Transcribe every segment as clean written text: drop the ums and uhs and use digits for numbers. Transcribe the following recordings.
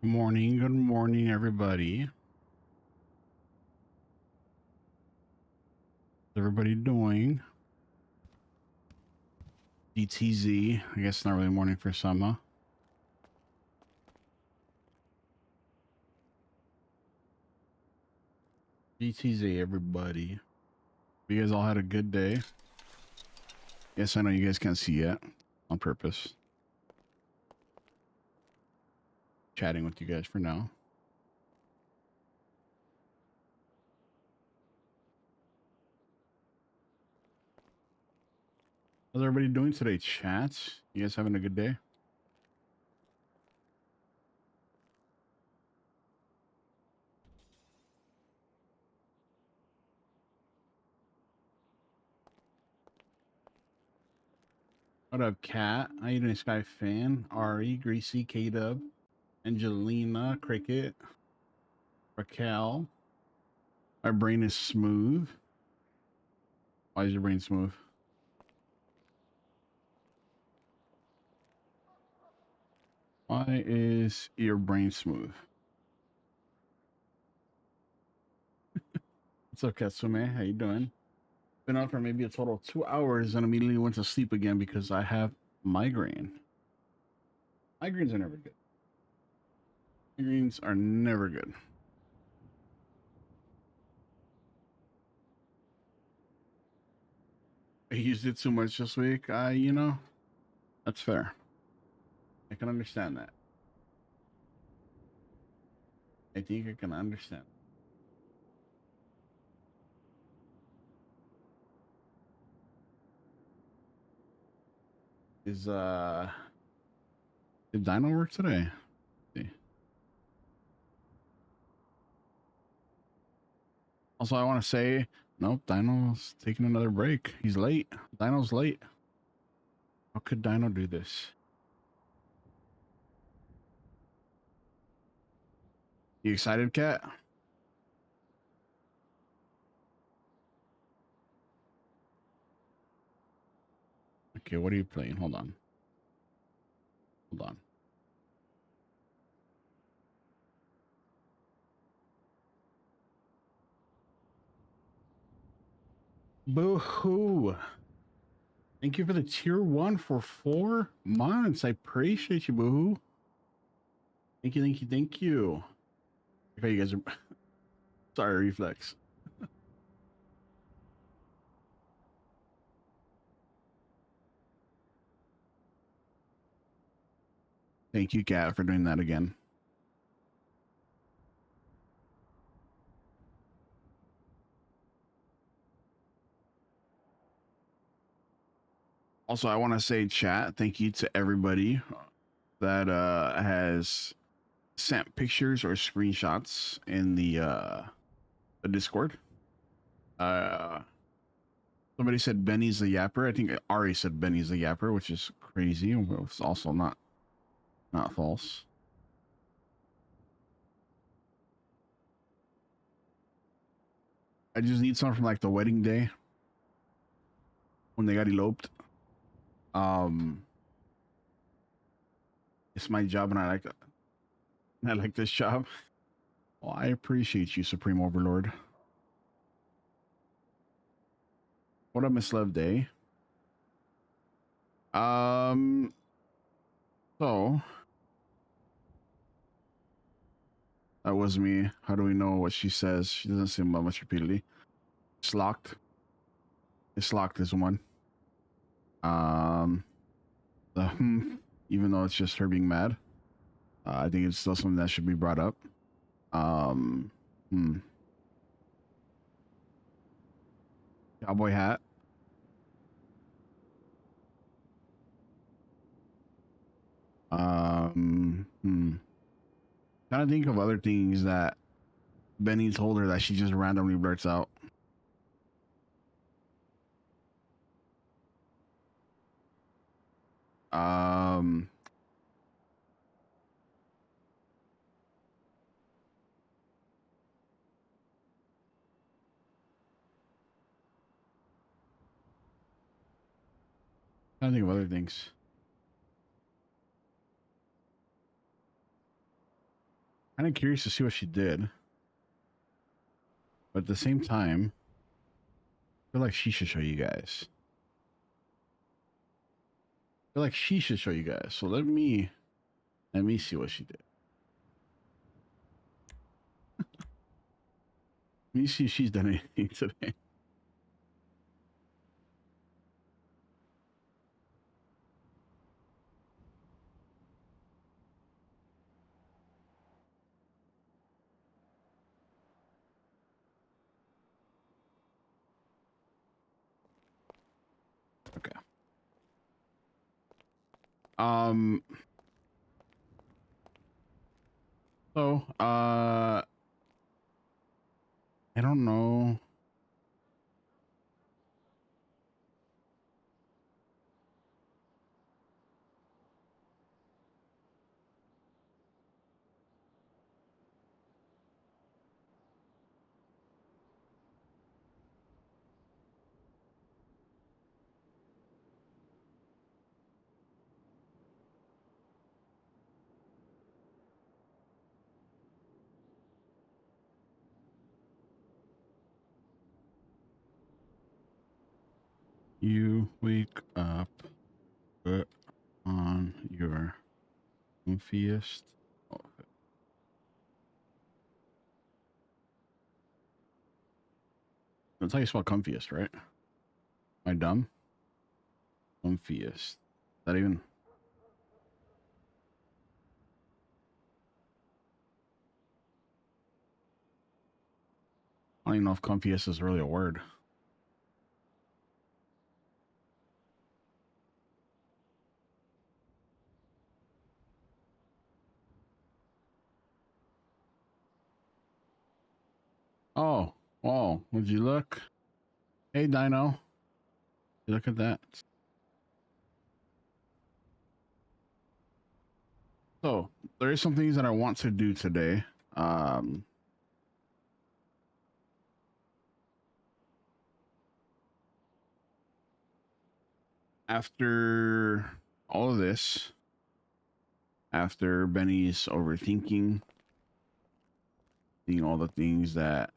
Good morning, everybody. How's everybody doing? DTZ, I guess not really morning for some, huh? DTZ, everybody. You guys all had a good day? Yes, I know you guys can't see yet. On purpose. Chatting with you guys for now. How's everybody doing today, chats? You guys having a good day? What up, Kat? How you doing, Sky Fan? Ari, Greasy, K-Dub, Angelina, Cricket, Raquel. My brain is smooth. Why is your brain smooth? Why is your brain smooth? What's up, Katsume? How you doing? Been out for maybe a total of 2 hours and immediately went to sleep again because I have migraine. Migraines are never good. Migraines are never good. I used it too much this week. That's fair. I can understand that. I think I can understand. Is did Dino work today? Let's see. Also, I want to say, nope, Dino's taking another break. He's late. Dino's late. How could Dino do this? You excited, Cat? Okay, what are you playing? Hold on. Hold on. Boo-hoo. Thank you for the tier 1 for 4 months. I appreciate you, boo-hoo. Thank you, thank you, thank you. Okay, you guys are... Sorry, Reflex. Thank you, Cat, for doing that again. Also, I want to say, chat, thank you to everybody that has sent pictures or screenshots in the Discord. Somebody said Benny's a yapper. I think Ari said Benny's a yapper, which is crazy. It's also not false. I just need some from like the wedding day when they got eloped. It's my job and I like it. I like this job. Well, I appreciate you, Supreme Overlord. What up, Miss Love Day? So that was me. How do we know what she says? She doesn't say much repeatedly. It's locked. It's locked is one. The even though it's just her being mad, I think it's still something that should be brought up. Cowboy hat. Trying to think of other things that Benny told her that she just randomly blurts out. Um, Trying to think of other things. Kind of curious to see what she did. But at the same time, I feel like she should show you guys. I feel like she should show you guys. So let me see what she did. Let me see if she's done anything today. Okay. So, I don't know. You wake up, put on your comfiest outfit. That's how you spell comfiest, right? Am I dumb? Comfiest. Is that even? I don't even know if comfiest is really a word. Oh, would you look? Hey, Dino. Look at that. So, there is some things that I want to do today. After all of this, after Benny's overthinking, seeing all the things that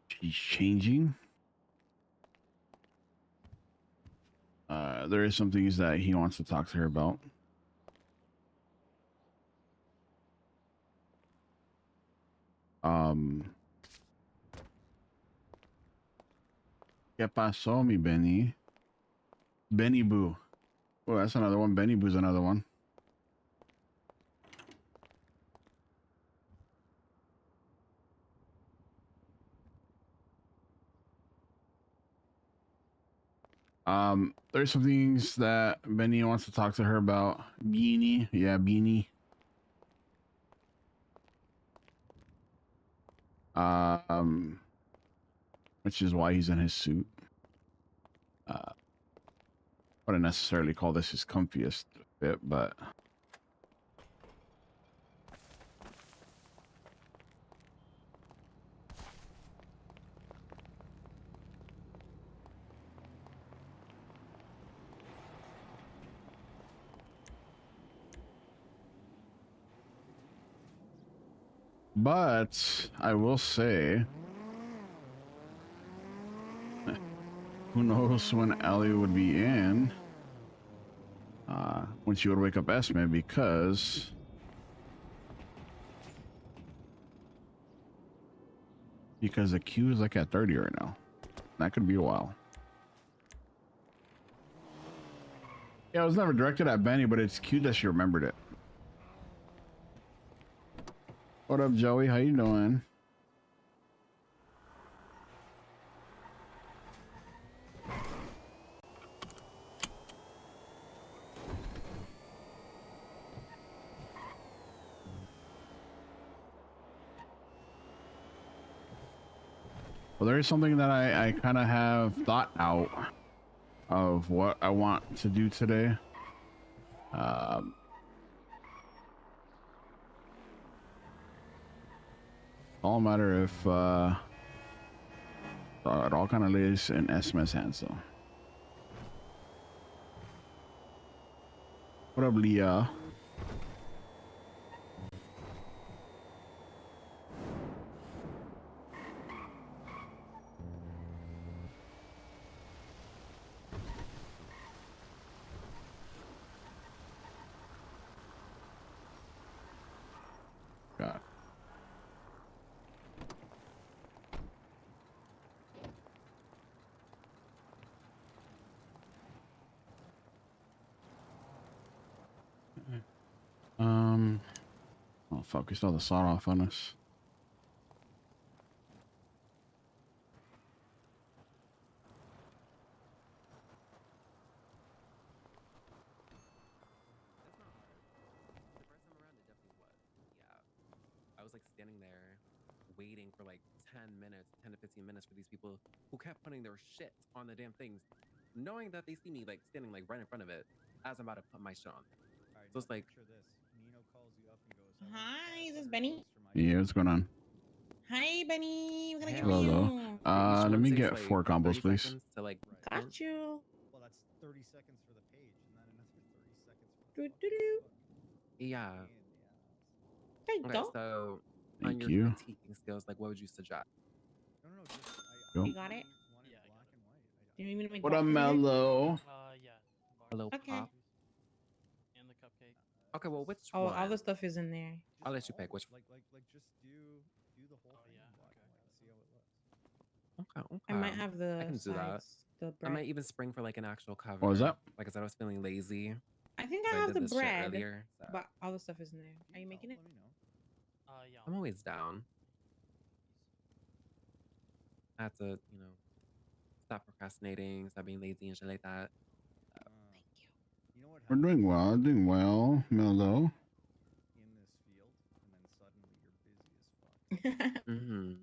she's changing, there is some things that he wants to talk to her about. ¿Qué pasó, mi Benny? Benny Boo. Oh, that's another one. Benny Boo's another one. There's some things that Benny wants to talk to her about. Beanie. Yeah, Beanie. Which is why he's in his suit. Wouldn't necessarily call this his comfiest fit, but I will say, who knows when Ellie would be in, when she would wake up Esme, because the queue is like at 30 right now. That could be a while. Yeah, it was never directed at Benny, but it's cute that she remembered it. What up, Joey? How you doing? Well, there is something that I kind of have thought out of what I want to do today. All matter if it all kind of lays in Esme's hands, though. What up, Leah? fuck, we still have the sawed off on us. I was like standing there waiting for like 10 minutes, 10 to 15 minutes for these people who kept putting their shit on the damn things, knowing that they see me like standing like right in front of it as I'm about to put my shit on. All right, So it's like, picture this. Nino calls you up and goes, Hi, is this Benny? Yeah, what's going on? Hi, Benny. What can I get for Hello, hello. you? each Let one me takes get like 4 combos, 30 please. seconds to like Right. Got you. Well, that's 30 seconds for the page, and then another 30 seconds for Do, the do, do. book. yeah. There you Okay, go. so on Thank your you. critiquing skills, like what would you suggest? No, just Go. You got it? want it black and white. Do you need me to make What a boxes of it? mellow. Yeah. Hello, Okay. pop. And the cupcake. Okay, well, which Oh, one? all the stuff is in there. I'll let you pick which. Like just do the whole thing in black and white and see how it looks. Okay, okay. I might have the I can do that. sides, the I bread. might even spring for like an actual cover. What was that? Like I said, I was feeling lazy. I think 'cause I have did the this shit bread, earlier. So but all the stuff is in there. Are you making it? Let me know. Yeah. I'm always down. I have to, stop procrastinating, stop being lazy and shit like that. Thank you. You know what? We're doing well, mellow. In this field, and then suddenly you're busy as fuck.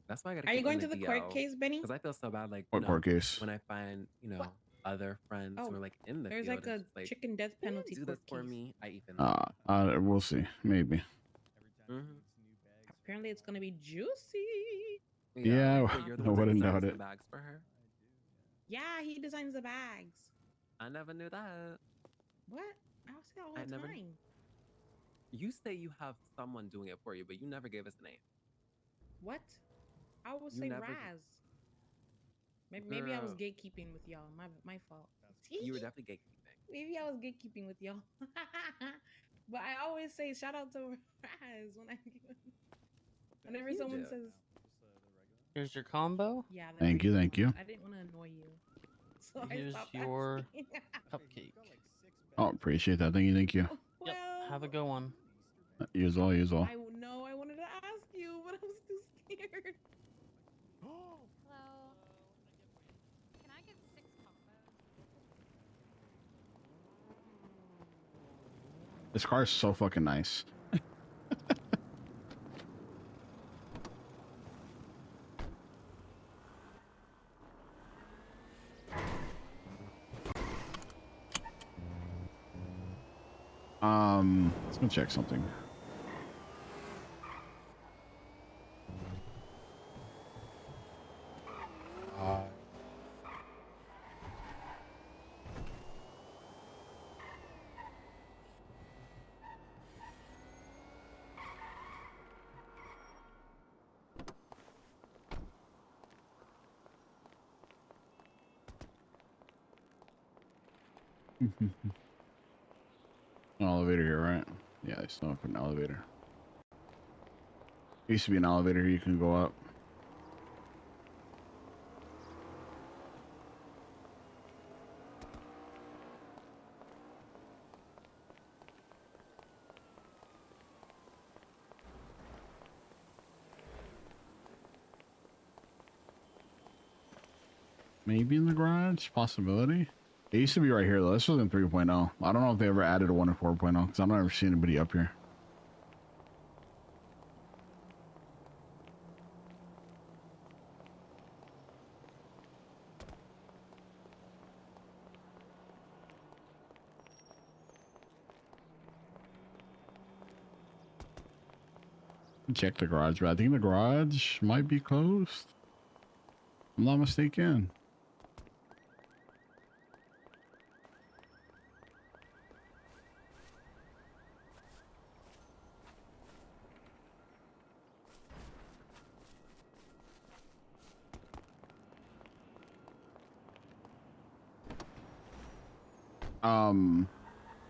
That's why I gotta. Are keep you going to the the court case, Benny? Because I feel so bad, like What court case? when I find What? other friends who Oh, are like in the there's field. like a It's just chicken death "Can you penalty do court this for case. me. I even. We'll see. Maybe. Every time he needs new bags. Apparently, it's gonna be juicy. Yeah, Wait, you're the I one that wouldn't designs doubt the it. bags for her. Yeah, he designs the bags. I never knew that. What? I say that all I the never- time. You say you have someone doing it for you, but you never gave us a name. What? I would You say never- Raz. Maybe I was Girl. gatekeeping with y'all. My fault. You were definitely gatekeeping. Maybe I was gatekeeping with y'all. But I always say shout out to Raz whenever You someone do. says Here's your combo. yeah. the Thank you, regular thank you. ones. I didn't want to annoy you. So I Here's stopped your asking. cupcake. Oh, appreciate that. Thank you. Well, Yep. Have a good one. You as well, you as well. I know I wanted to ask you, but I was too scared. Hello. Can I get 6 combos? This car is so fucking nice. Let's go check something. An elevator here, right? Yeah, they still have an elevator. There used to be an elevator here you can go up. Maybe in the garage, possibility. It used to be right here though. This was in 3.0. I don't know if they ever added a 1 in 4.0 because I've never seen anybody up here. Check the garage, but I think the garage might be closed. I'm not mistaken.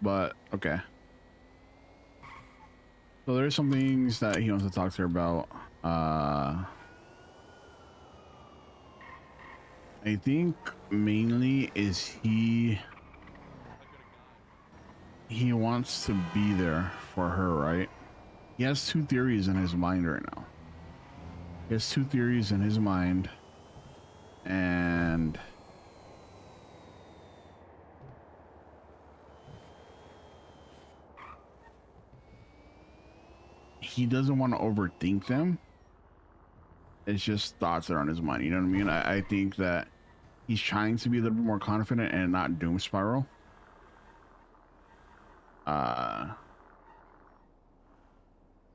But okay. So there's some things that he wants to talk to her about. I think mainly is he wants to be there for her, right? He has two theories in his mind right now. He has two theories in his mind, and he doesn't want to overthink them. It's just thoughts that are on his mind. You know what I mean? I think that he's trying to be a little bit more confident and not doom spiral.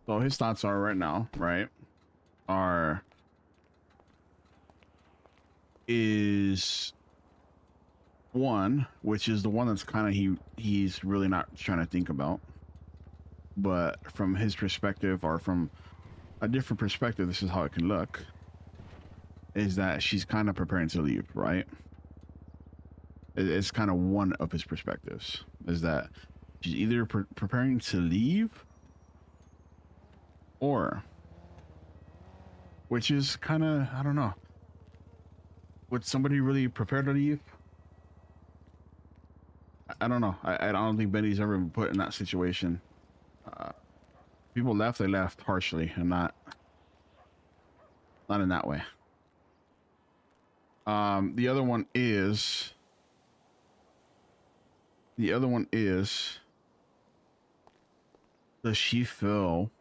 So his thoughts are right now, right? Is one, which is the one that's kind of he's really not trying to think about, but from his perspective or from a different perspective, this is how it can look, is that she's kind of preparing to leave, right? It's kind of one of his perspectives, is that she's either preparing to leave, or, which is kind of, I don't know, would somebody really prepare to leave? I don't know. I don't think Benny's ever been put in that situation. People left, they left harshly, and not in that way. The other one is does she feel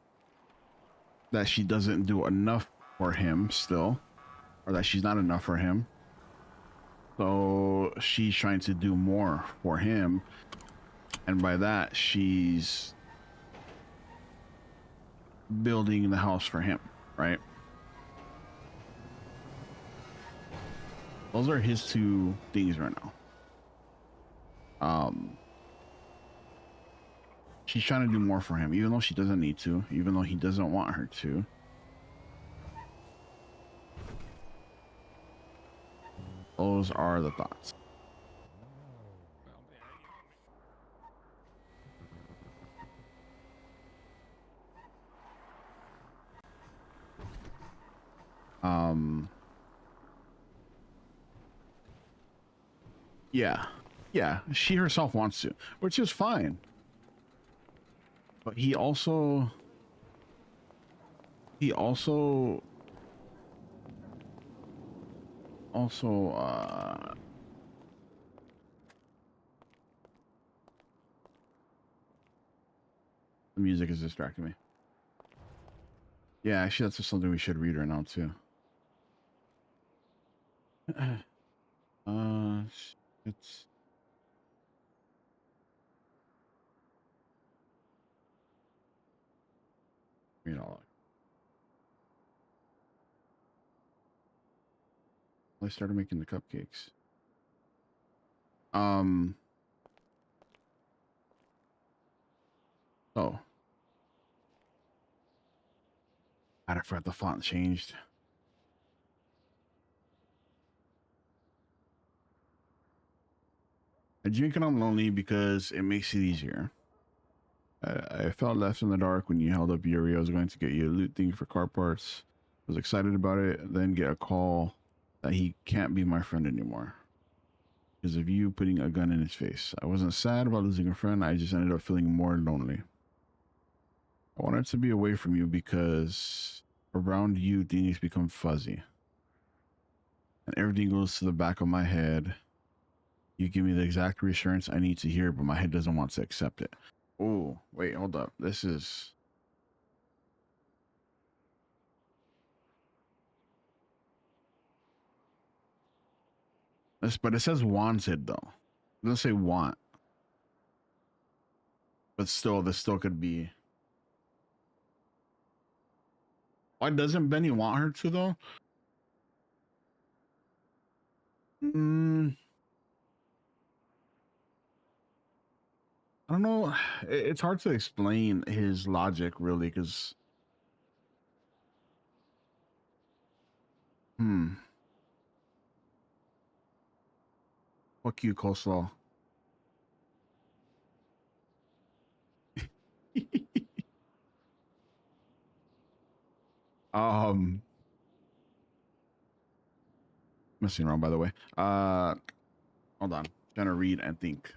that she doesn't do enough for him still, or that she's not enough for him? So she's trying to do more for him, and by that she's building the house for him, right? Those are his two things right now. She's trying to do more for him, even though she doesn't need to, even though he doesn't want her to. Those are the thoughts. Yeah, she herself wants to, which is fine. But he also the music is distracting me. Yeah, actually that's just something we should read right now too. It's read all. I started making the cupcakes. Oh, I forgot the font changed. I drink it, I'm lonely because it makes it easier. I felt left in the dark when you held up Yuri. I was going to get you a loot thing for car parts. I was excited about it, then get a call that he can't be my friend anymore because of you putting a gun in his face. I wasn't sad about losing a friend. I just ended up feeling more lonely. I wanted to be away from you because around you things become fuzzy and everything goes to the back of my head. You give me the exact reassurance I need to hear, but my head doesn't want to accept it. Oh, wait, hold up. This is... but it says wanted though. It doesn't say want. But still, this still could be... Why doesn't Benny want her to though? I don't know. It's hard to explain his logic really, because fuck you, coleslaw. Messing around, by the way. Hold on. Trying to read and think.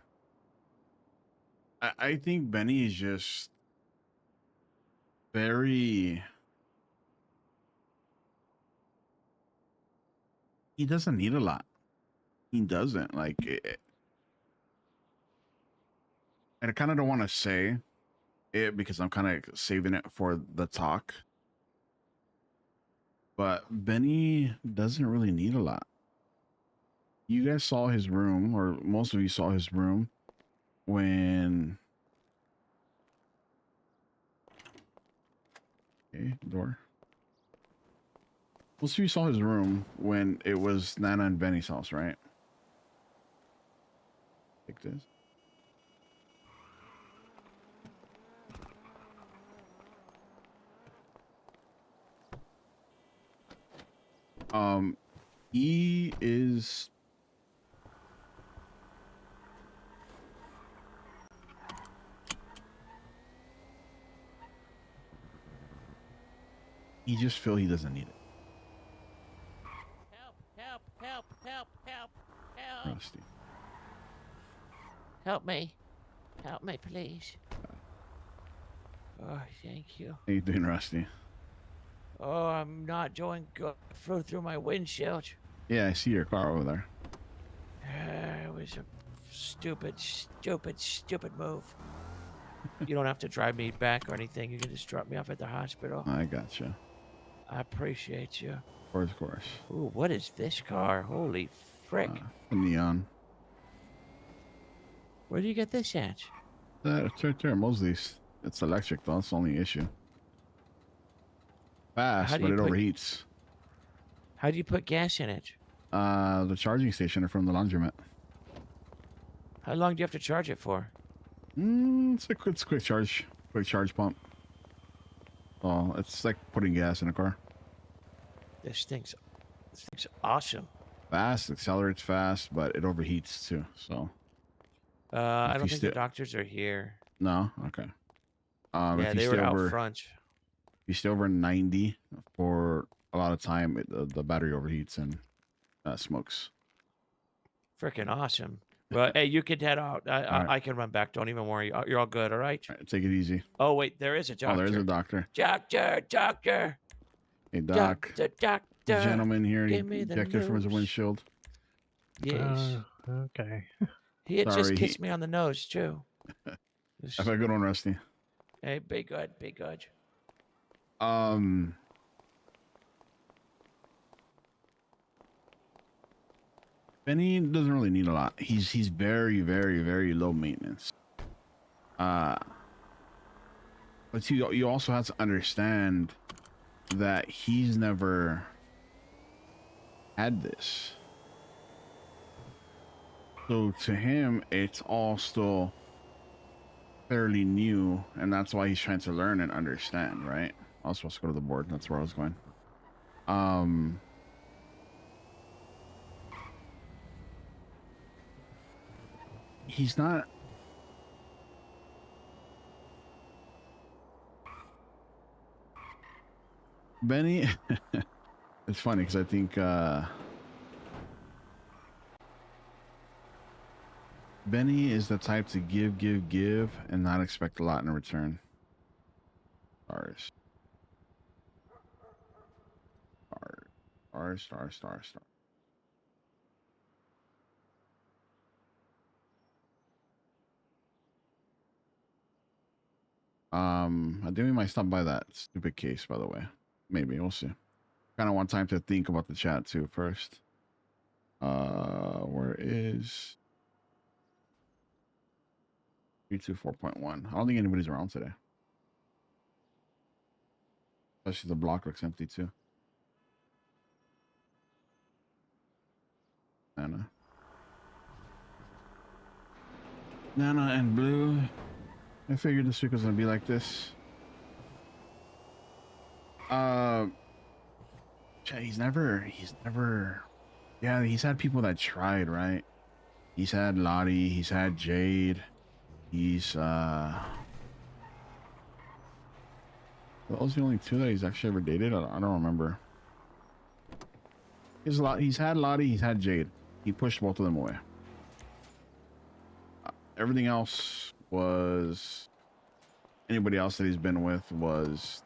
I think Benny is just very. He doesn't need a lot. He doesn't like it. And I kind of don't want to say it because I'm kind of saving it for the talk. But Benny doesn't really need a lot. You guys saw his room, or most of you saw his room when. Okay, door. Most of you saw his room when it was Nana and Benny's house, right? Take this. He is. He just feel he doesn't need it. Help. Rusty. Help me, please. Oh, thank you. How you doing, Rusty? Oh, I'm not doing good. Flew through my windshield. Yeah, I see your car over there. It was a stupid move. You don't have to drive me back or anything. You can just drop me off at the hospital. I gotcha. I appreciate you. Of course. Ooh, what is this car? Holy frick. The neon. Where do you get this at? It's right there, Mosley's. It's electric though, that's the only issue. Fast, How do but you it put- overheats. How do you put gas in it? The charging station from the laundromat. How long do you have to charge it for? It's a quick charge pump. Oh, it's like putting gas in a car. This thing's awesome. Fast, accelerates fast, but it overheats too. So I If don't you think the doctors are here. no, okay. Yeah, If you they stay were out over, front. if you stay over 90 for a lot of time, the battery overheats and smokes. Freaking awesome. Well, hey, you can head out. right. I can run back. Don't even worry. You're all good, all right? All right, take it easy. Oh, wait, there is a doctor. Oh, there's a doctor. Doctor. Hey, doc. Doctor. Gentleman here, give me the ejected from his news. windshield. Yes. Okay. He had sorry, just kissed me on the nose, too. Have a good one, Rusty. Hey, be good. Be good. Benny doesn't really need a lot. He's very, very, very low maintenance. But you also have to understand that he's never had this. So to him, it's all still fairly new, and that's why he's trying to learn and understand, right? I was supposed to go to the board. That's where I was going. He's not. Benny, it's funny because I think Benny is the type to give, and not expect a lot in return. Stars. I think we might stop by that stupid case, by the way. Maybe we'll see. Kind of want time to think about the chat too first. Where is 324.1? I don't think anybody's around today. Especially the block looks empty too. Nana and Blue. I figured this week was gonna be like this. He's never. Yeah, he's had people that tried, right? He's had Lottie. He's had Jade. He's those the only two that he's actually ever dated. I don't remember. He's had Lottie. He's had Jade. He pushed both of them away. Everything else was anybody else that he's been with was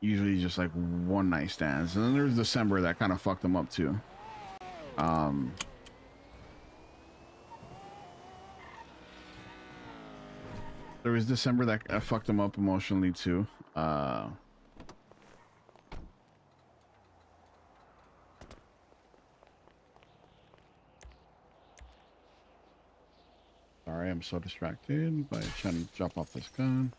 usually just like one night stands. And then there's December that kind of fucked him up too. There was December that fucked him up emotionally too. Sorry, I'm so distracted by trying to drop off this gun.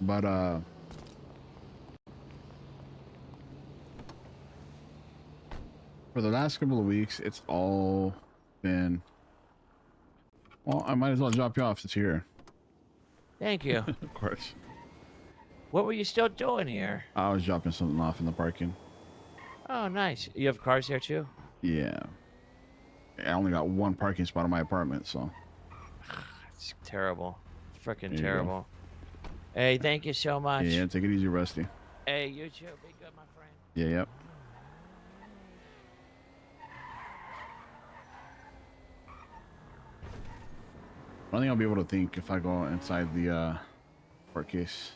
But for the last couple of weeks, it's all been, well, I might as well drop you off since you're here. Thank you. Of course. What were you still doing here? I was dropping something off in the parking. Oh, nice. You have cars here too? Yeah. I only got one parking spot in my apartment, so. It's terrible. Freaking There you go. terrible. Hey, thank you so much. Yeah, take it easy, Rusty. Hey, you too. Be good, my friend. Yeah, yep. I don't think I'll be able to think if I go inside the court case.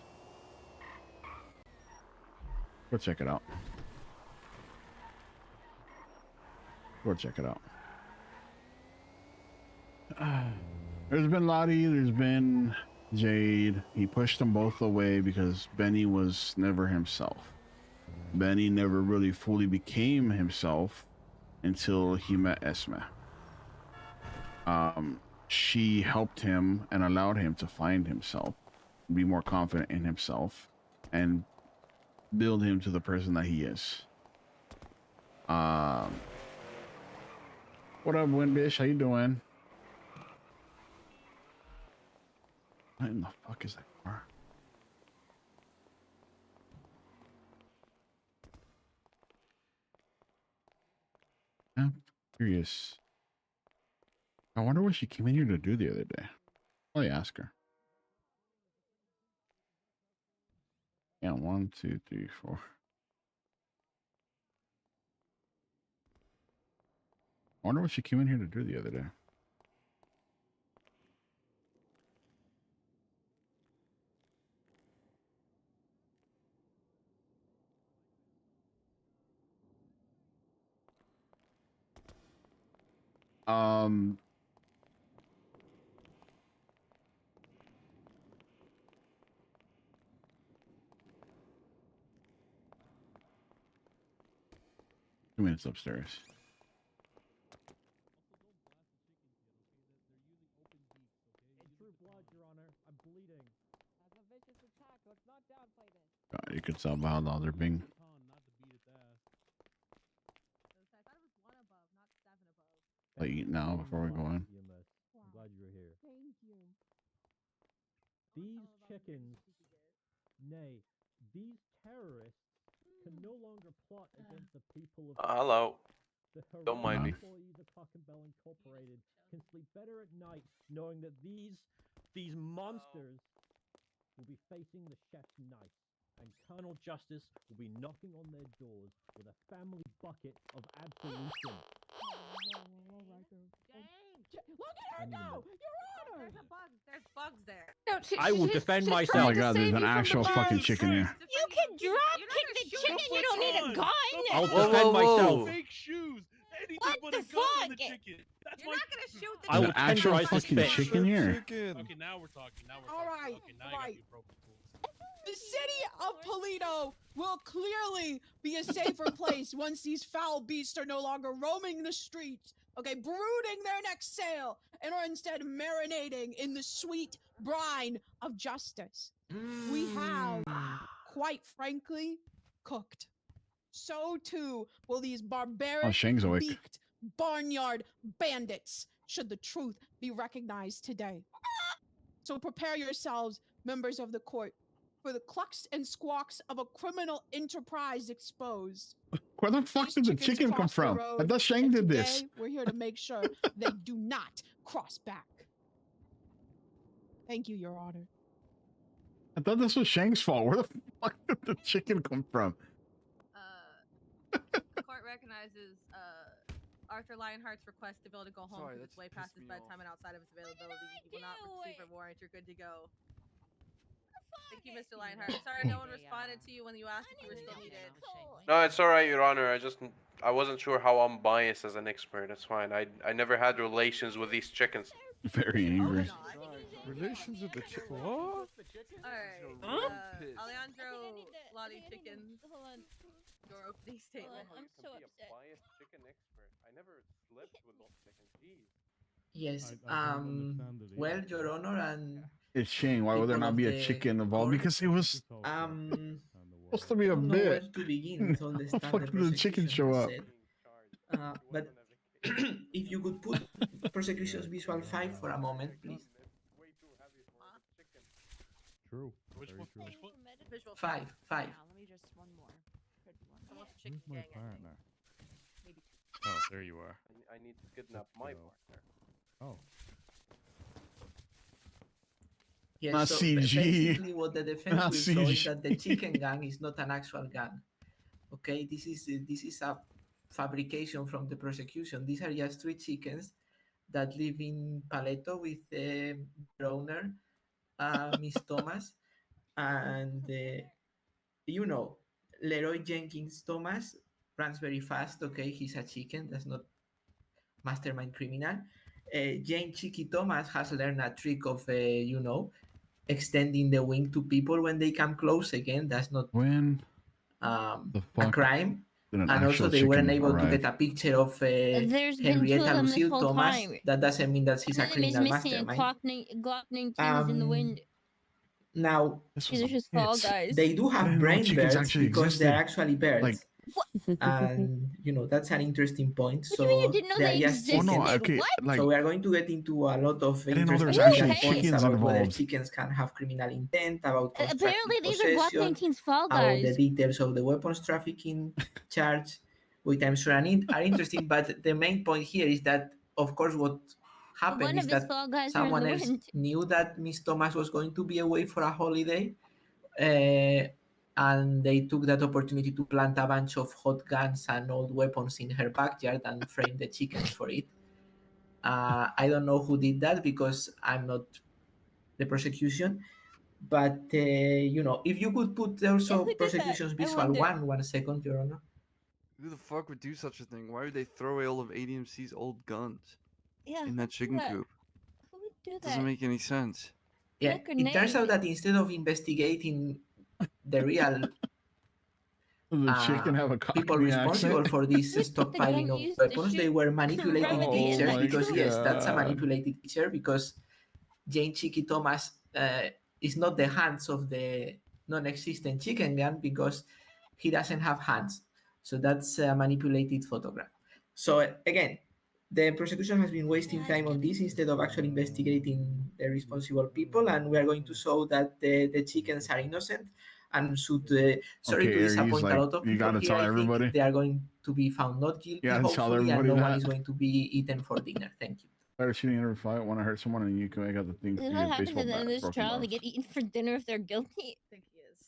Go check it out. Go check it out. There's been Lottie, there's been Jade. He pushed them both away because Benny was never himself. Benny never really fully became himself until he met Esme. She helped him and allowed him to find himself, be more confident in himself, and build him to the person that he is. What up, Windbish? How you doing? What in the fuck is that car? I'm curious. I wonder what she came in here to do the other day. Probably ask her. Yeah, 1, 2, 3, 4. I wonder what she came in here to do the other day. Two minutes upstairs. True blood, Your Honor. I'm bleeding. That's a vicious attack. Let's not downplay this. God, you could tell by how loud they're being. So I thought it was one above, not seven above. Like, eat now before we go in. EMS. I'm glad you were here. Thank you. These chickens, nay, these terrorists can no longer plot against the people of Hello. the Don't mind me. employees of Taco Bell Incorporated can sleep better at night knowing that these monsters will be facing the chef's knife, and Colonel Justice will be knocking on their doors with a family bucket of absolution. Look at her go! Your Honor! There's bugs there. No, I will defend Oh myself. my god, there's an actual fucking chicken here. You can drop kick the chicken. You don't need a gun. I'll Whoa, defend whoa, whoa. myself. Fake shoes. Anything What but the a gun on the fuck? chicken. That's You're my. not gonna shoot the I There's will an actual tenderize this fucking bitch. chicken here. Okay, now we're talking. Now we're All talking. right, Okay, now you got right. the appropriate tools. The city of Toledo will clearly be a safer place once these foul beasts are no longer roaming the streets, okay, brooding their next sale, and are instead marinating in the sweet brine of justice. We have, quite frankly, cooked. So too will these barbaric, Shang's awake. beaked barnyard bandits, should the truth be recognized today. So prepare yourselves, members of the court, for the clucks and squawks of a criminal enterprise exposed. Where the fuck These did the chickens chicken come crossed the from? I road, thought Shang and did this. today we're here to make sure they do not cross back. Thank you, Your Honor. I thought this was Shang's fault. Where the fuck did the chicken come from? Arthur Lionheart's request to be able to go home Sorry, because that it's way just past pissed his me bedtime off. and outside of his availability. You will not receive a warrant. You're good to go. Thank you, Mr. Lionheart. Sorry no one responded to you when you asked if you were still needed. No, it's alright, Your Honor. I wasn't sure how unbiased as an expert. That's fine. I never had relations with these chickens. Very angry. Relations with the chicken. What? Alright. Huh? Alejandro Lottie Chickens. Hold on. Your opening statement. I'm so upset. Chicken expert. I never slept with those chickens. Jeez. Yes. I don't understand it Well, either. Your Honor, and It's Shane. Why would there people not of be a the chicken involved? court, Because it was supposed to be a don't know where bit. to begin to How the understand fuck the did the chicken prosecution show has up? said. But if you could put prosecution's visual 5 for a moment, please. True. Which Very one? true. Which one? Visual 5. Let me just one more. Could be one. Someone's Who's chicken my gang, I think. partner? Maybe. Oh, there you are. I need to kidnap my partner. Oh. Yes, Not so CG. basically what the defense Not will show is CG. that the chicken gang is not an actual gang. Okay, this is a fabrication from the prosecution. These are just 3 chickens that live in Paleto with their owner, Miss Thomas, and you know, Leroy Jenkins Thomas runs very fast. Okay, he's a chicken. That's not mastermind criminal. Jane Cheeky Thomas has learned a trick of, extending the wing to people when they come close. Again, that's not When a fuck crime. did an And also, actual they weren't chicken able to arrive? get a picture of There's been 2 of Henrietta them this Lucille whole Thomas. time. That doesn't mean that she's One a of them is criminal missing a mastermind. Glock 19 is in the wind. Now, These are just Fall Guys. they do I have didn't know brain chickens birds actually because they're existed. actually birds. Like, And that's an interesting point. What do you mean you So didn't know they they are just oh existed? no, chickens. okay, What? like So we are going to get into a lot of I didn't know there was interesting actually points chickens about whether involved. chickens can have criminal intent, about constructive Apparently these are Glock possession, 19's Fall about the Guys. details of the weapons trafficking charge, which I'm sure are interesting. But the main point here is that, of course, what happened One is of his that Fall Guys are in someone the else wind. knew that Miss Thomas was going to be away for a holiday, and they took that opportunity to plant a bunch of hot guns and old weapons in her backyard and frame the chickens for it. I don't know who did that because I'm not the prosecution. But if you could put also Who did that? prosecution's I visual wonder. 1 second, Your Honor. Who the fuck would do such a thing? Why would they throw away all of ADMC's old guns Yeah, in who that would do chicken that? coop? Who would do Doesn't that? make any sense. Yeah, Like it turns out grenade. that instead of investigating the real Does the chicken have a people Cockney responsible accent? for this Who did the stockpiling gun of use to weapons, they shoot were manipulating remedy in pictures Oh that because my yes, that's a god! manipulated picture because Jane Cheeky Thomas is not the hands of the non-existent chicken gun because he doesn't have hands. So that's a manipulated photograph. So again, the prosecution has been wasting time on this instead of actually investigating the responsible people, and we are going to show that the chickens are innocent and should. Sorry Okay, to Aries, disappoint like a lot of you people gotta here. tell I everybody. think they are going to be found not guilty, You gotta tell hopefully, and everybody no one that. is going to be eaten for dinner. Thank you. Better shooting in every fight. When I hurt someone and you can got the thing Is for what your happens baseball at the end bat of this broken trial? They bars. get eaten for dinner if they're guilty. I think he is.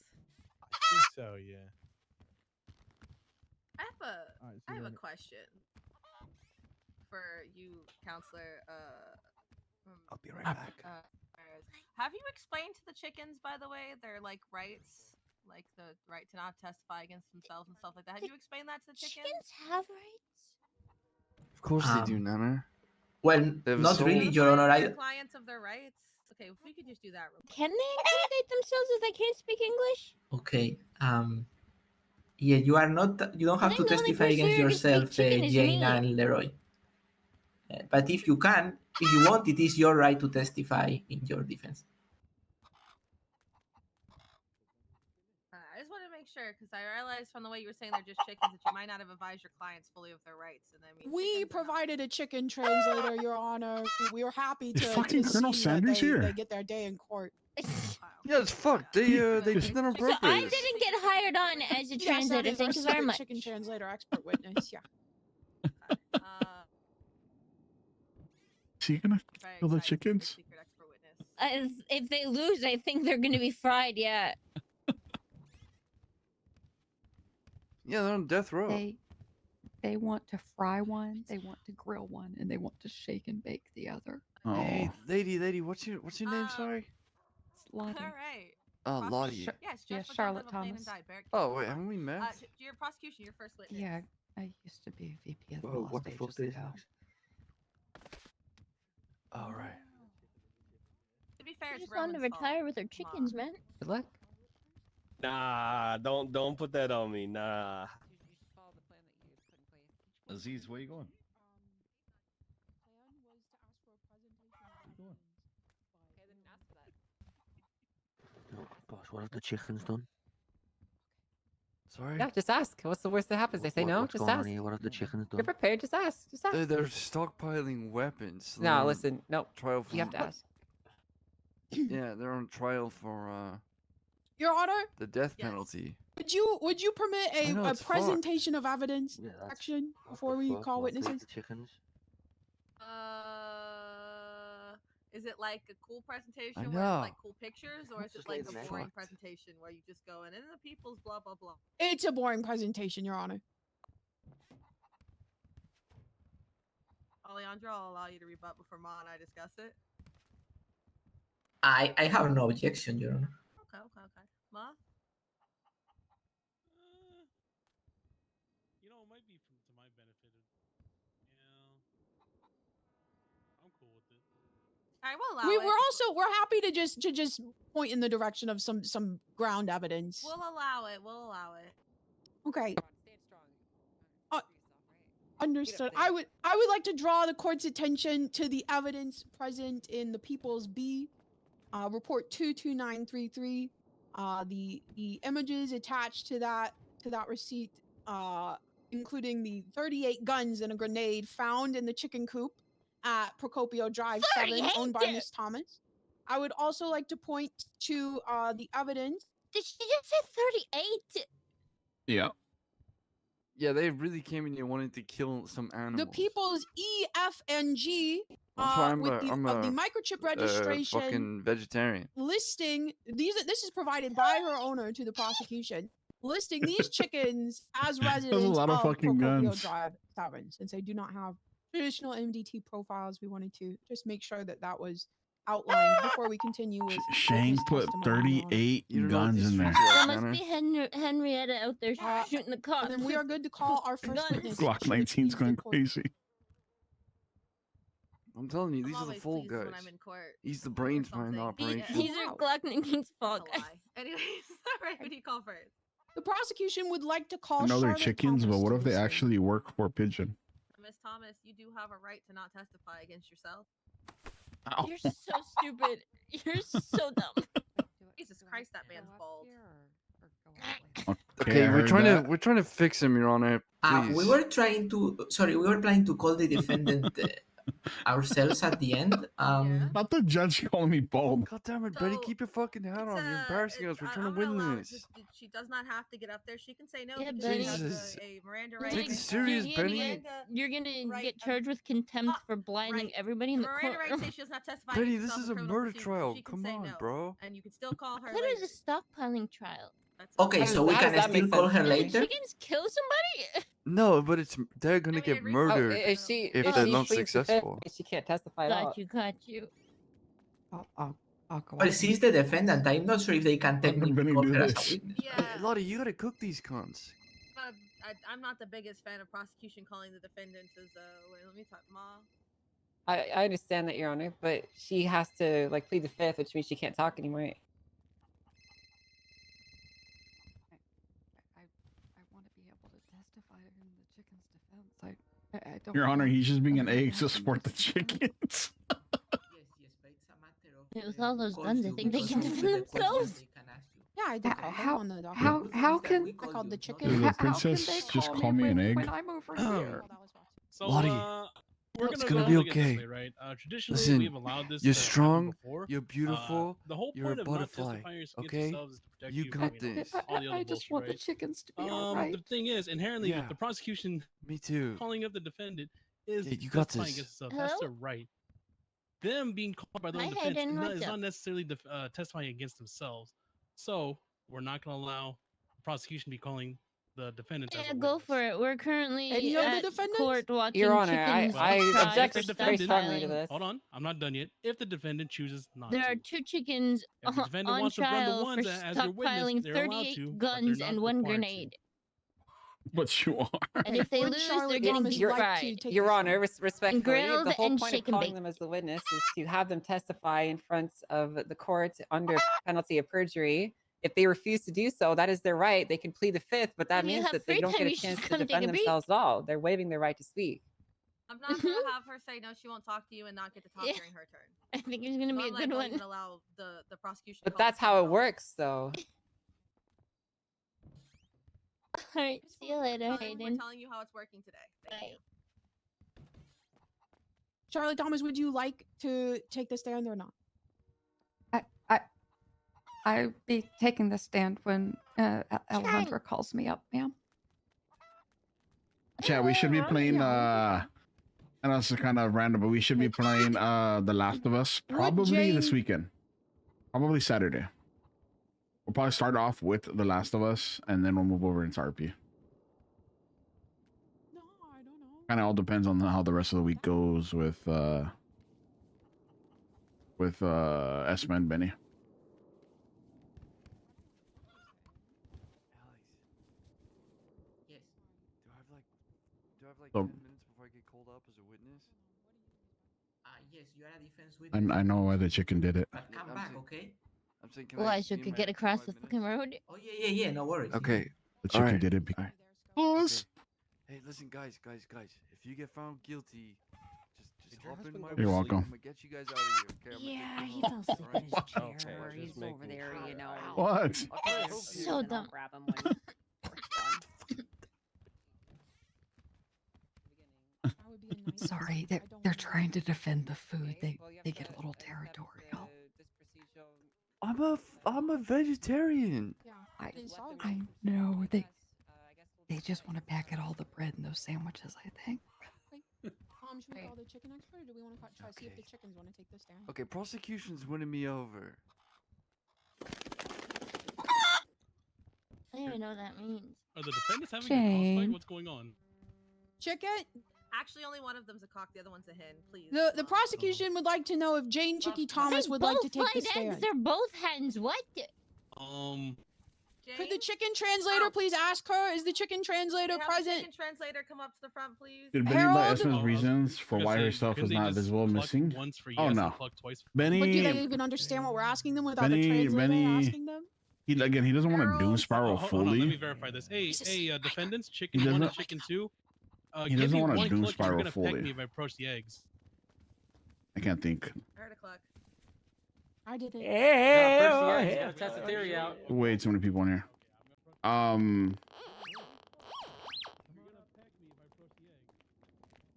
I think so, yeah. I have Alright, I so have a then- question for you, counselor. I'll be right back. Have you explained to the chickens, by the way, their rights, like the right to not testify against themselves and stuff like that? Have you explained that to the chickens? Chickens have rights? Of course they do, Nana. Well, They have a not soul. really, Your Honor. Notifying their clients of their rights. Okay, if we could just do that real quick. Can they incriminate themselves if they can't speak English? Okay. Yeah, you are not. You don't I have to think the only testify person against who can speak yourself, chicken is Jane me. and Leroy. But if you can, if you want, it is your right to testify in your defense. I just wanted to make sure because I realized from the way you were saying they're just chickens that you might not have advised your clients fully of their rights. And I mean, We chickens are not- provided a chicken translator, Your Honor. We were happy Is to fucking see Colonel that Sanders here? they get their day in court. Yeah, it's fucked. They did that on So I purpose. didn't get hired on as a Yes, that translator. is our Thank you very secret much. chicken translator expert witness. Yeah. Is he gonna very kill the excited for your chickens? secret expert witness. If they lose, I think they're gonna be fried. Yeah. Yeah, they're on death row. They want to fry one, they want to grill one, and they want to shake and bake the other. Hey, Oh, lady, what's your name? Sorry. It's Lottie. All right. Lottie. Yes, Yeah, just for Charlotte Dungeon of Flame and Thomas. Die. Barrett Oh King, wait, hold haven't on. we met? Your prosecution, your first witness. Yeah, I used to be VP of the Whoa, law what the fuck stages is ago. All right. To be fair, I it's just wanted to Roman's fault. retire with her chickens, man. Good luck. Nah, don't put that on me. Nah. Aziz, where you going? Oh, gosh, what have the chickens done? Sorry. Yeah, just ask. What's the worst that happens? They say no. What's Just going on ask. here? What have the chickens You're done? prepared. Just ask. Just ask. They're stockpiling weapons. So No, they're on listen. No. Trial for. You have to ask. Yeah, they're on trial for Your Honor, the death penalty. would you permit I know, a it's fucked. presentation of evidence Yeah, that's- action what before the we fuck? call What, feed witnesses? the chickens? Is it like a cool presentation I where it's like know. cool pictures, or is it Just like lay a the neck. boring Fucked. presentation where you just go in and the people's blah blah blah? It's a boring presentation, Your Honor. Alejandro, I'll allow you to rebut before Ma and I discuss it. I have no objection, Your Honor. Okay. Ma? You know, it might be to my benefit. I'm cool with it. All right, we'll allow it. We're happy to just point in the direction of some ground evidence. We'll allow it. We'll allow it. Okay. Stand strong. Understood. there. I would like to draw the court's attention to the evidence present in the People's B, report 22933. The images attached to that receipt, including the 38 guns and a grenade found in the chicken coop at Procopio Drive 7, owned by Miss Thomas. I would also like to point to the evidence. Did she just say 38? yeah. Yeah, they really came in here wanting to kill some animals. The People's E, F, and G That's why I'm with a, the, I'm of the a, microchip registration fucking vegetarian. listing this is provided by her owner to the prosecution, listing these chickens as residents lot of of fucking Procopio guns. Drive 7. Since they do not have traditional MDT profiles, we wanted to just make sure that that was outlined before we continue with Shang witness put testimony, Your Honor. 38 You don't know what guns these in there. streets are There like, must Tanner. be Henrietta out there shooting the cops. And then we are good to call our first Guns. witness. Glock 19's going crazy. I'm telling you, these are the always full pleased guys. when I'm in court He's the brains behind the something. operation. These are Glock 19's fault, That's a guys. lie. Anyways, all right, who do you call first? The prosecution would like to call I know they're Charlotte chickens, Thomas but what to if they the stand. actually work for Pigeon? Miss Thomas, you do have a right to not testify against yourself. Ow. You're so stupid. You're so dumb. Jesus Christ, that man's bald. Okay, I heard that. we're trying to fix him, Your Honor. Please. We were planning to call the defendant ourselves at the end. Not the judge calling me bald. God damn it, Betty, keep your fucking hat on. You're embarrassing us. We're trying to win this. She does not have to get up there. She can say no. Yeah, because Betty. she has Jesus. a Miranda You're right. Take gonna- this serious, you're gonna Benny. You're gonna Right, get charged with contempt for blinding everybody in the Miranda right courtroom. says she does not testify. Betty, against this herself is in a criminal murder proceedings. trial. She can Come say on, no, bro. and you can still call her. What later. is a stockpiling trial? Okay, so we can still call her Did later. chickens kill somebody? No, but they're gonna get murdered if if she they're not pleads the fifth, successful. she can't testify at all. Got you. I'll go Well, she's the defendant. I'm not sure if they can technically Benny call do her as this. a witness. Yeah. Lottie, you gotta cook these cons. I'm not the biggest fan of prosecution calling the defendants as wait, let me talk, Ma. I understand that, Your Honor, but she has to like plead the fifth, which means she can't talk anymore. I want to be able to testify in the chicken's defense. I don't. Your Honor, want he's just being an egg to anything support the happen to me. chickens. With all those guns, I think they because can of defend the questions themselves. they can ask you. Yeah, I did. How- on the document. how can- I called the Did chicken? the princess just call me an egg? when I'm over here? So, Lottie, we're it's gonna gonna go be ahead and get okay. this way, right? Traditionally, Listen, we've allowed this you're to happen strong, before. you're beautiful, The whole you're point a of not butterfly, testifying against okay? yourselves is to protect You you got from, this. all the other I just bullshit, want right? the chickens to be all right. The thing is, inherently, Yeah. the prosecution Me too. calling up the defendant is Yeah, you got testifying this. against themselves. That's Hello? their right. Them being called by their own Hi, defense Hayden, what's is up? not necessarily testifying against themselves. So we're not going to allow the prosecution to be calling the defendants as Yeah, a go witness. for it. We're currently Any of the at defendants? court watching Your Honor, chickens I fry object for very strongly to stockpiling. this. Hold on, I'm not done yet. If the defendant chooses not There to. are 2 chickens If the defendant on wants to run the trial for ones as your witness, stockpiling they're allowed 38 to, but they're guns not and 1 required to. grenade. But you are. And if they Would lose, Charlotte they're getting Thomas deep like to fried. take Your this Honor, on? respectfully, grilled the whole and point of shake and calling bake. them as the witness is to have them testify in front of the court under penalty of perjury. If they refuse to do so, that is their right. They can plead the fifth, but that If you means have that they free don't time, get a you should chance to come take defend a peek. themselves at all. They're waiving their right to speak. I'm not gonna have her say no. She won't talk to you and not get to talk Yeah. during her turn. I think it's gonna be a I'm good not one. even allow the prosecution. But to call that's the how court it at all. works, though. All right, see you later, We're Hayden. telling you how it's working today. Thank you. Charlotte Thomas, would you like to take the stand or not? I'll be taking the stand when Alejandra calls me up, ma'am. Chat, we should be playing I know this is kind of random, but we should be playing The Last of Us probably this Jane- weekend. Probably Saturday. We'll probably start off with The Last of Us and then we'll move over into RP. No, I don't know. Kind of all depends on how the rest of the week goes with Esma and Benny. Yes. Do I have like So- 10 minutes before I get called up as a witness? Yes, you are a defense witness. I know why the chicken did it. But come I'm back, saying- okay? I'm saying, can Well, I I should be could in get my across 5 the minutes? fucking road. Oh yeah, no worries. Okay. The chicken alright, did it. alright. Us. Hey, listen, guys. If you get found guilty, just hop in my You're whistling. welcome. I'm gonna get you guys out of here. Okay? I'm Yeah, gonna he get fell you asleep home, in his alright? chair. Okay, He's just over making there, you know. What? Okay, I hope you- So And I'll dumb. grab him when work's done. Sorry, they're trying to defend the food. They get a little territorial. I'm a vegetarian. Yeah. I know they just want to pack at all the bread in those sandwiches, I think. Should we call the chicken expert, or do we want to try see if the chickens want to take the stand? Okay, prosecution's winning me over. I don't even know what that means. Are the defendants having a cockfight? Jane. What's going on? Chicken. Actually, only one of them's a cock. The other one's a hen. Please. The prosecution would like to know if Jane Chicky Thomas They would like to both take the laid eggs. stand. They're both hens. What? Could the chicken translator please ask her? Is the chicken translator present? Chicken translator, come up to the front, please. Did Benny let Harold? Esma's reasons for gonna why say, herself couldn't was they not just visible pluck missing? once for Oh yes no, and pluck twice for Benny. But do they even understand what we're asking them without Benny, the translator Benny, asking them? he doesn't want to doom spiral Hold on, let me fully. verify this. Hey, defendants, He chicken 1 and doesn't- chicken 2. he Give doesn't me wanna one doom cluck, you're spiral gonna peck fully. me if I approach the eggs. I can't think. I heard a cluck. I did it. Test the theory out. Way too many people in here.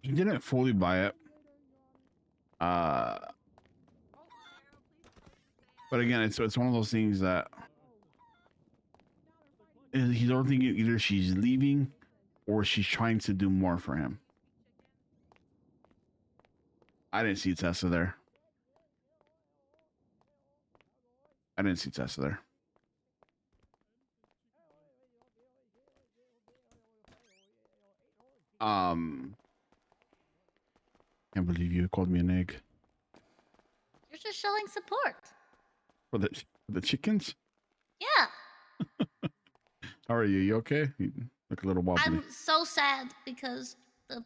He didn't fully buy it. But again, it's one of those things that he's don't think either she's leaving or she's trying to do more for him. I didn't see Tessa there. Can't believe you called me an egg. You're just showing support. For the chickens? Yeah. How are you? You okay? You look a little wobbly. I'm so sad because the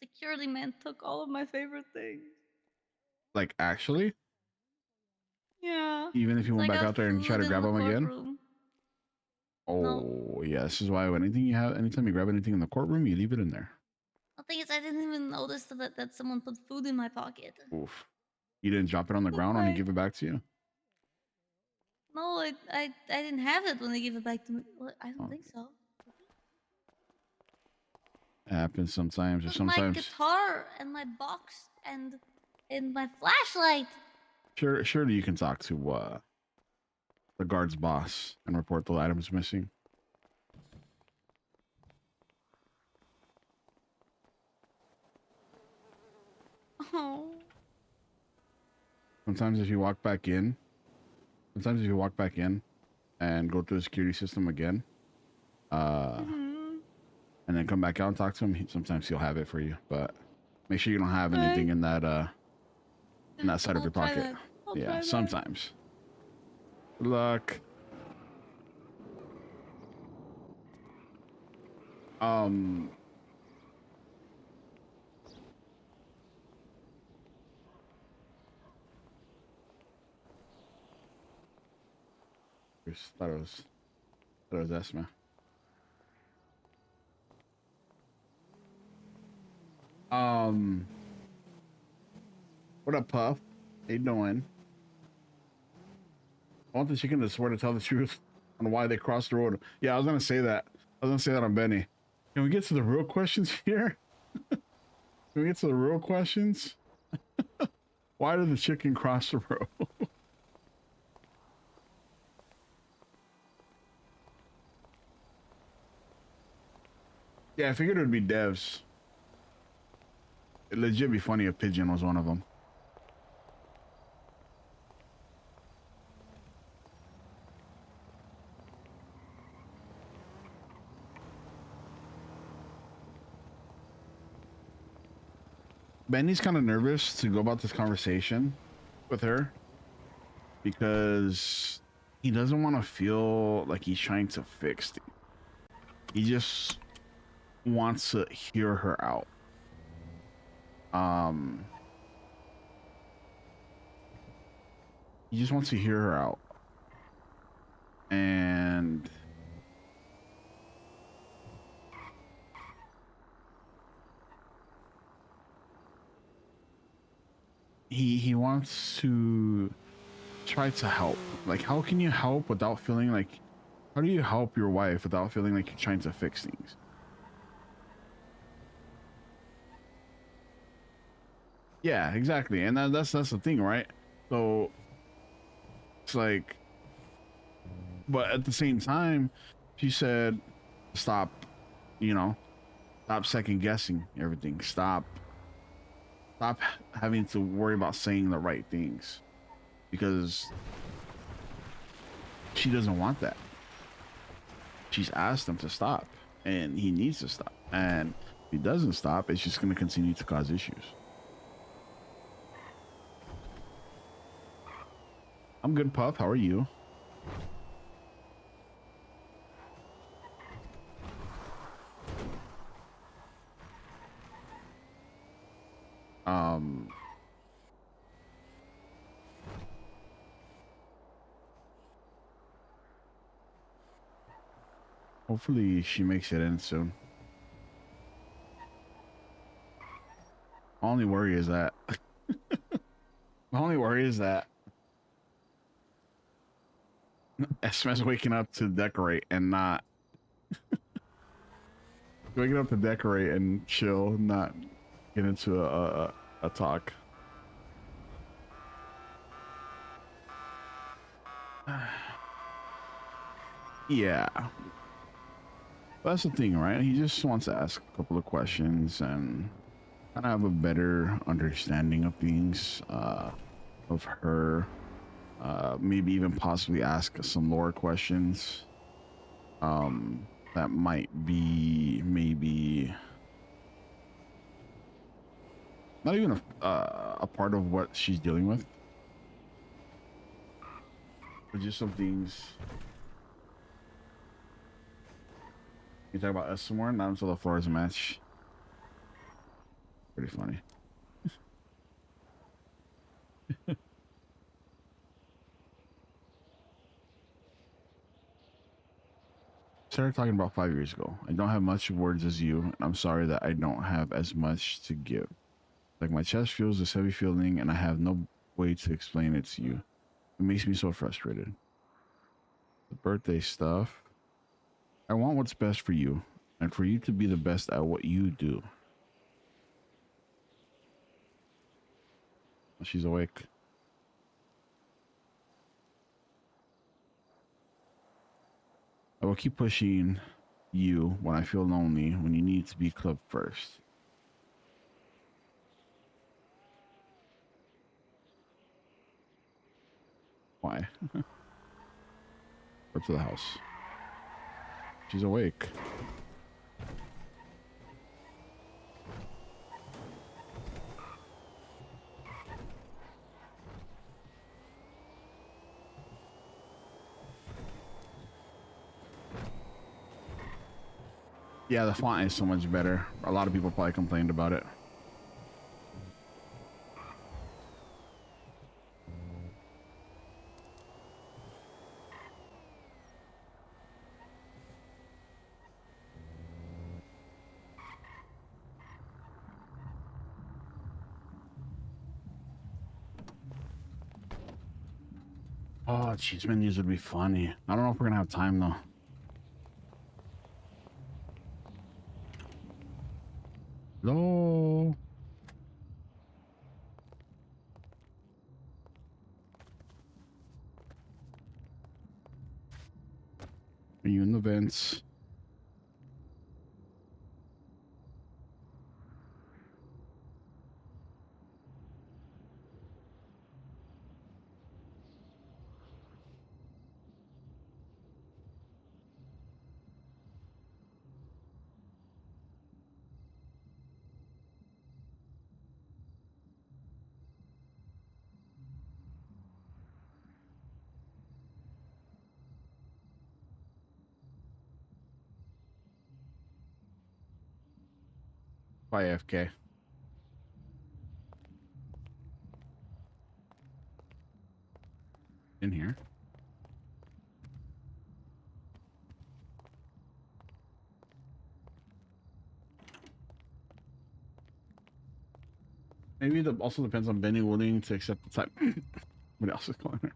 security man took all of my favorite things. Like, actually? Yeah. Even if you went I back got out there and try food to in grab the them again? courtroom. Oh, yeah. This is why anytime you grab anything in the courtroom, you leave it in there. The thing is, I didn't even notice that someone put food in my pocket. Oof. You didn't drop it on the ground when he gave it back to you? No, I didn't have it when they gave it back to me. Well, I don't think so. It happens sometimes, or It was my sometimes. guitar and my box and my flashlight. Surely you can talk to the guard's boss and report the items missing. Oh. Sometimes if you walk back in and go through the security system again, and then come back out and talk to him, sometimes he'll have it for you. But make sure you don't have anything in that side of your I'll try pocket. that. I'll try Yeah, that. sometimes. Good luck. Thought it was Esma. What up, Puff? How you doing? I want the chicken to swear to tell the truth on why they crossed the road. Yeah, I was gonna say that. I was gonna say that on Benny. Can we get to the real questions here? Can we get to the real questions? Why did the chicken cross the road? Yeah, I figured it would be devs. It'd legit be funny if Pigeon was one of them. Benny's kind of nervous to go about this conversation with her because he doesn't want to feel like he's trying to fix things. He just wants to hear her out. He just wants to hear her out. And he wants to try to help. Like, how can you help without feeling like, how do you help your wife without feeling like you're trying to fix things? Yeah, exactly. And that's the thing, right? So it's like, but at the same time, she said, stop, stop second guessing everything. Stop having to worry about saying the right things, because she doesn't want that. She's asked him to stop, and he needs to stop. And if he doesn't stop, it's just going to continue to cause issues. I'm good, Puff. How are you? Hopefully she makes it in soon. My only worry is that Esma's waking up to decorate and not waking up to decorate and chill, not get into a talk. Yeah. But that's the thing, right? He just wants to ask a couple of questions and kind of have a better understanding of things, of her. Maybe even possibly ask some lore questions. That might be maybe not even a part of what she's dealing with, but just some things. You talk about us some more, not until the floor is a match. Pretty funny. Started talking about 5 years ago. I don't have much words as you, and I'm sorry that I don't have as much to give. Like, my chest feels this heavy feeling, and I have no way to explain it to you. It makes me so frustrated. The birthday stuff. I want what's best for you, and for you to be the best at what you do. She's awake. I will keep pushing you when I feel lonely, when you need to be club first. Why? Up to the house. She's awake. Yeah, the font is so much better. A lot of people probably complained about it. Oh, cheese menus would be funny. I don't know if we're gonna have time though. Hello. Are you in the vents? By AFK. In here. Maybe it also depends on Benny willing to accept the type. What else is going on?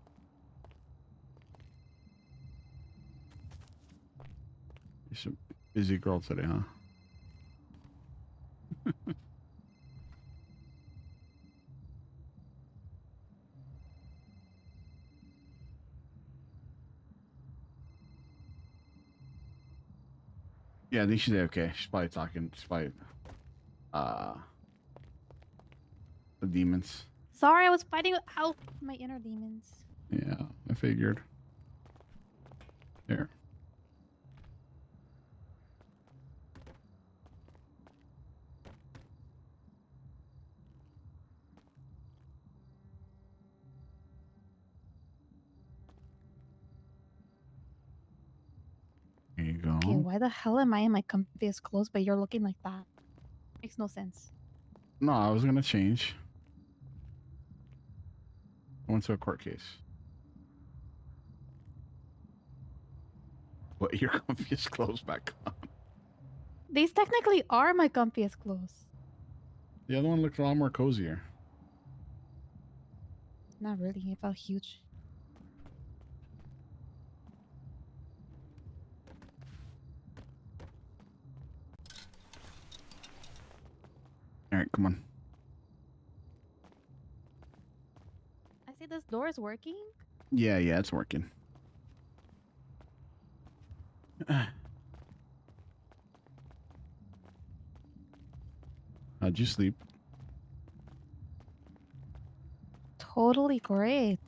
You're a busy girl today, huh? Yeah, I think she's okay. She's probably talking. She's probably the demons. Sorry, I was fighting out my inner demons. Yeah, I figured. Here. There you go. Okay, why the hell am I in my comfiest clothes, but you're looking like that? Makes no sense. No, I was gonna change. I went to a court case. But your comfiest clothes back on. These technically are my comfiest clothes. The other one looked a lot more cozier. Not really. It felt huge. All right, come on. I see this door is working. Yeah, it's working. How'd you sleep? Totally great.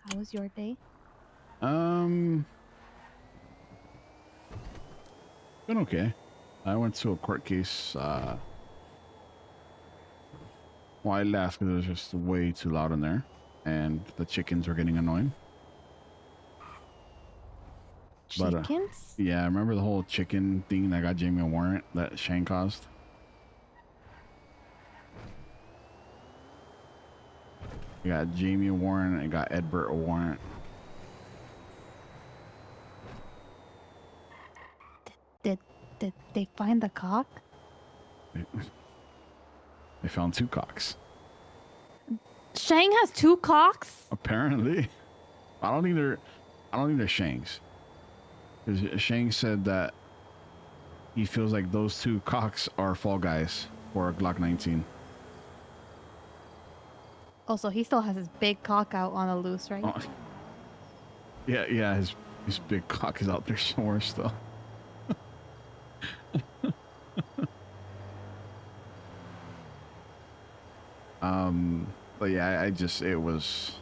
How was your day? Been okay. I went to a court case. Well, I left because it was just way too loud in there, and the chickens were getting annoying. Chickens? But, yeah, I remember the whole chicken thing that got Jamie a warrant that Shane caused. I got Jamie a warrant. I got Edbert a warrant. Did they find the cock? They found 2 cocks. Shang has 2 cocks? Apparently, I don't think they're Shang's. Because Shang said that he feels like those 2 cocks are fall guys for a Glock 19. Oh, so he still has his big cock out on the loose, right? Oh, yeah, his big cock is out there somewhere still. But yeah, it was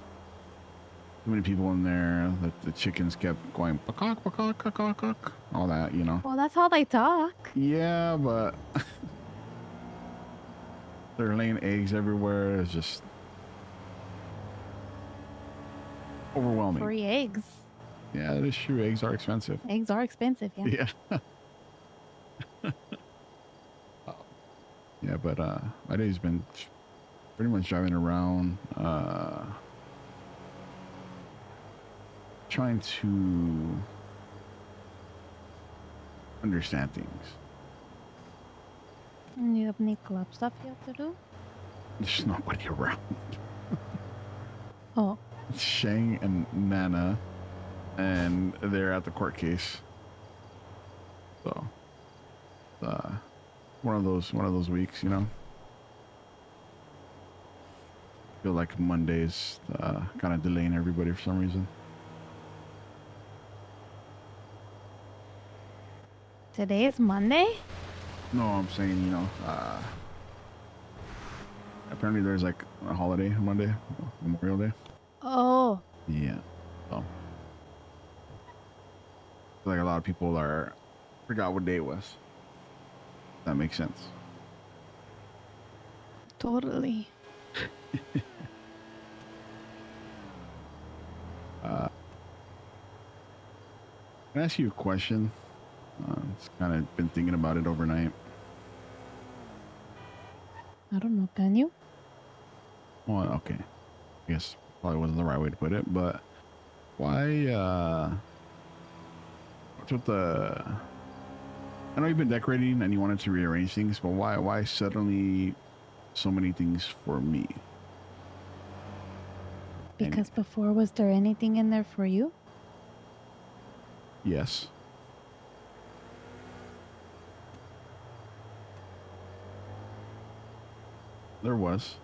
too many people in there. The chickens kept going pakak, pakak, pakak, pakak, all that, you know. Well, that's how they talk. Yeah, but they're laying eggs everywhere. It's just overwhelming. Free eggs. Yeah, that is true. Eggs are expensive. Eggs are expensive, yeah. Yeah. Yeah, but my day's been pretty much driving around, trying to understand things. You have any club stuff you have to do? There's nobody around. Oh. Shang and Nana, and they're at the court case. So, one of those weeks, you know. Feel like Monday's kind of delaying everybody for some reason. Today is Monday? No, I'm saying, you know, apparently there's like a holiday Monday, Memorial Day. Oh. Yeah. So, like a lot of people forgot what day it was. That makes sense. Totally. Can I ask you a question? It's kind of been thinking about it overnight. I don't know. Can you? Well, okay. I guess probably wasn't the right way to put it, but why, what's with the, I know you've been decorating and you wanted to rearrange things, but why suddenly so many things for me? Because before, was there anything in there for you? Yes. There was.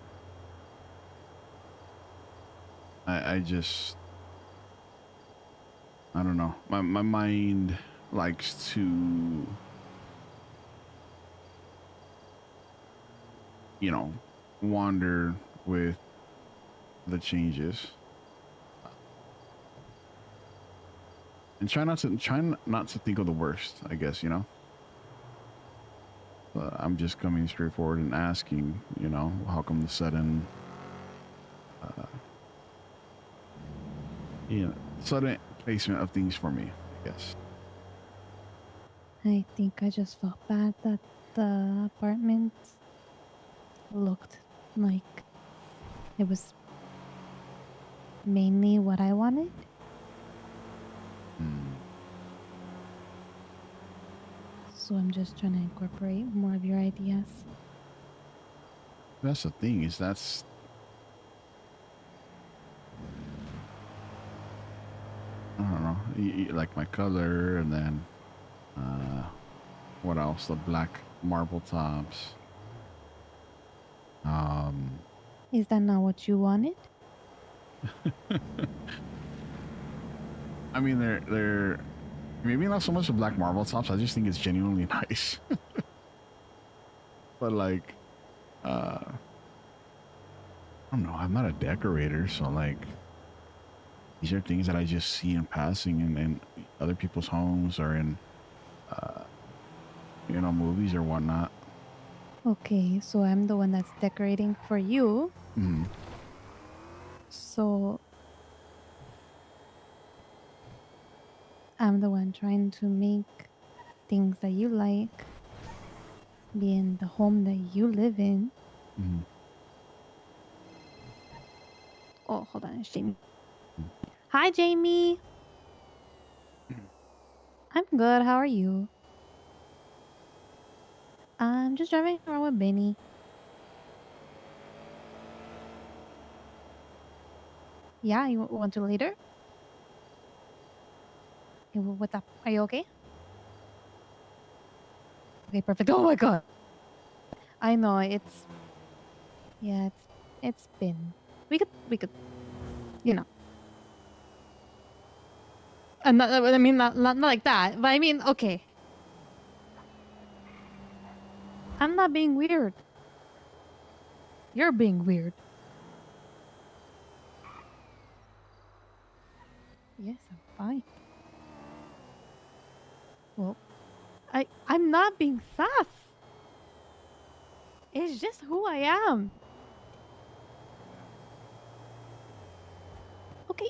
I just, I don't know. My mind likes to, you know, wander with the changes. And try not to think of the worst, I guess, you know. I'm just coming straightforward and asking, you know, how come the sudden, sudden placement of things for me, I guess. I think I just felt bad that the apartment looked like it was mainly what I wanted. So I'm just trying to incorporate more of your ideas. That's the thing, is I don't know, like my color, and then what else? The black marble tops. Is that not what you wanted? I mean, they're maybe not so much the black marble tops. I just think it's genuinely nice. But like, I don't know. I'm not a decorator, so like, these are things that I just see in passing in other people's homes or in, you know, movies or whatnot. Okay, so I'm the one that's decorating for you. So I'm the one trying to make things that you like be in the home that you live in. Oh, hold on, it's Jamie. Hi, Jamie. I'm good. How are you? I'm just driving around with Benny. Yeah, you want to later? Hey, what's up? Are you okay? Okay, perfect. Oh my god. I know it's been. We could, you know. Not, I mean, not like that. But I mean, okay. I'm not being weird. You're being weird. Yes, I'm fine. Well, I'm not being sus. It's just who I am. Okay.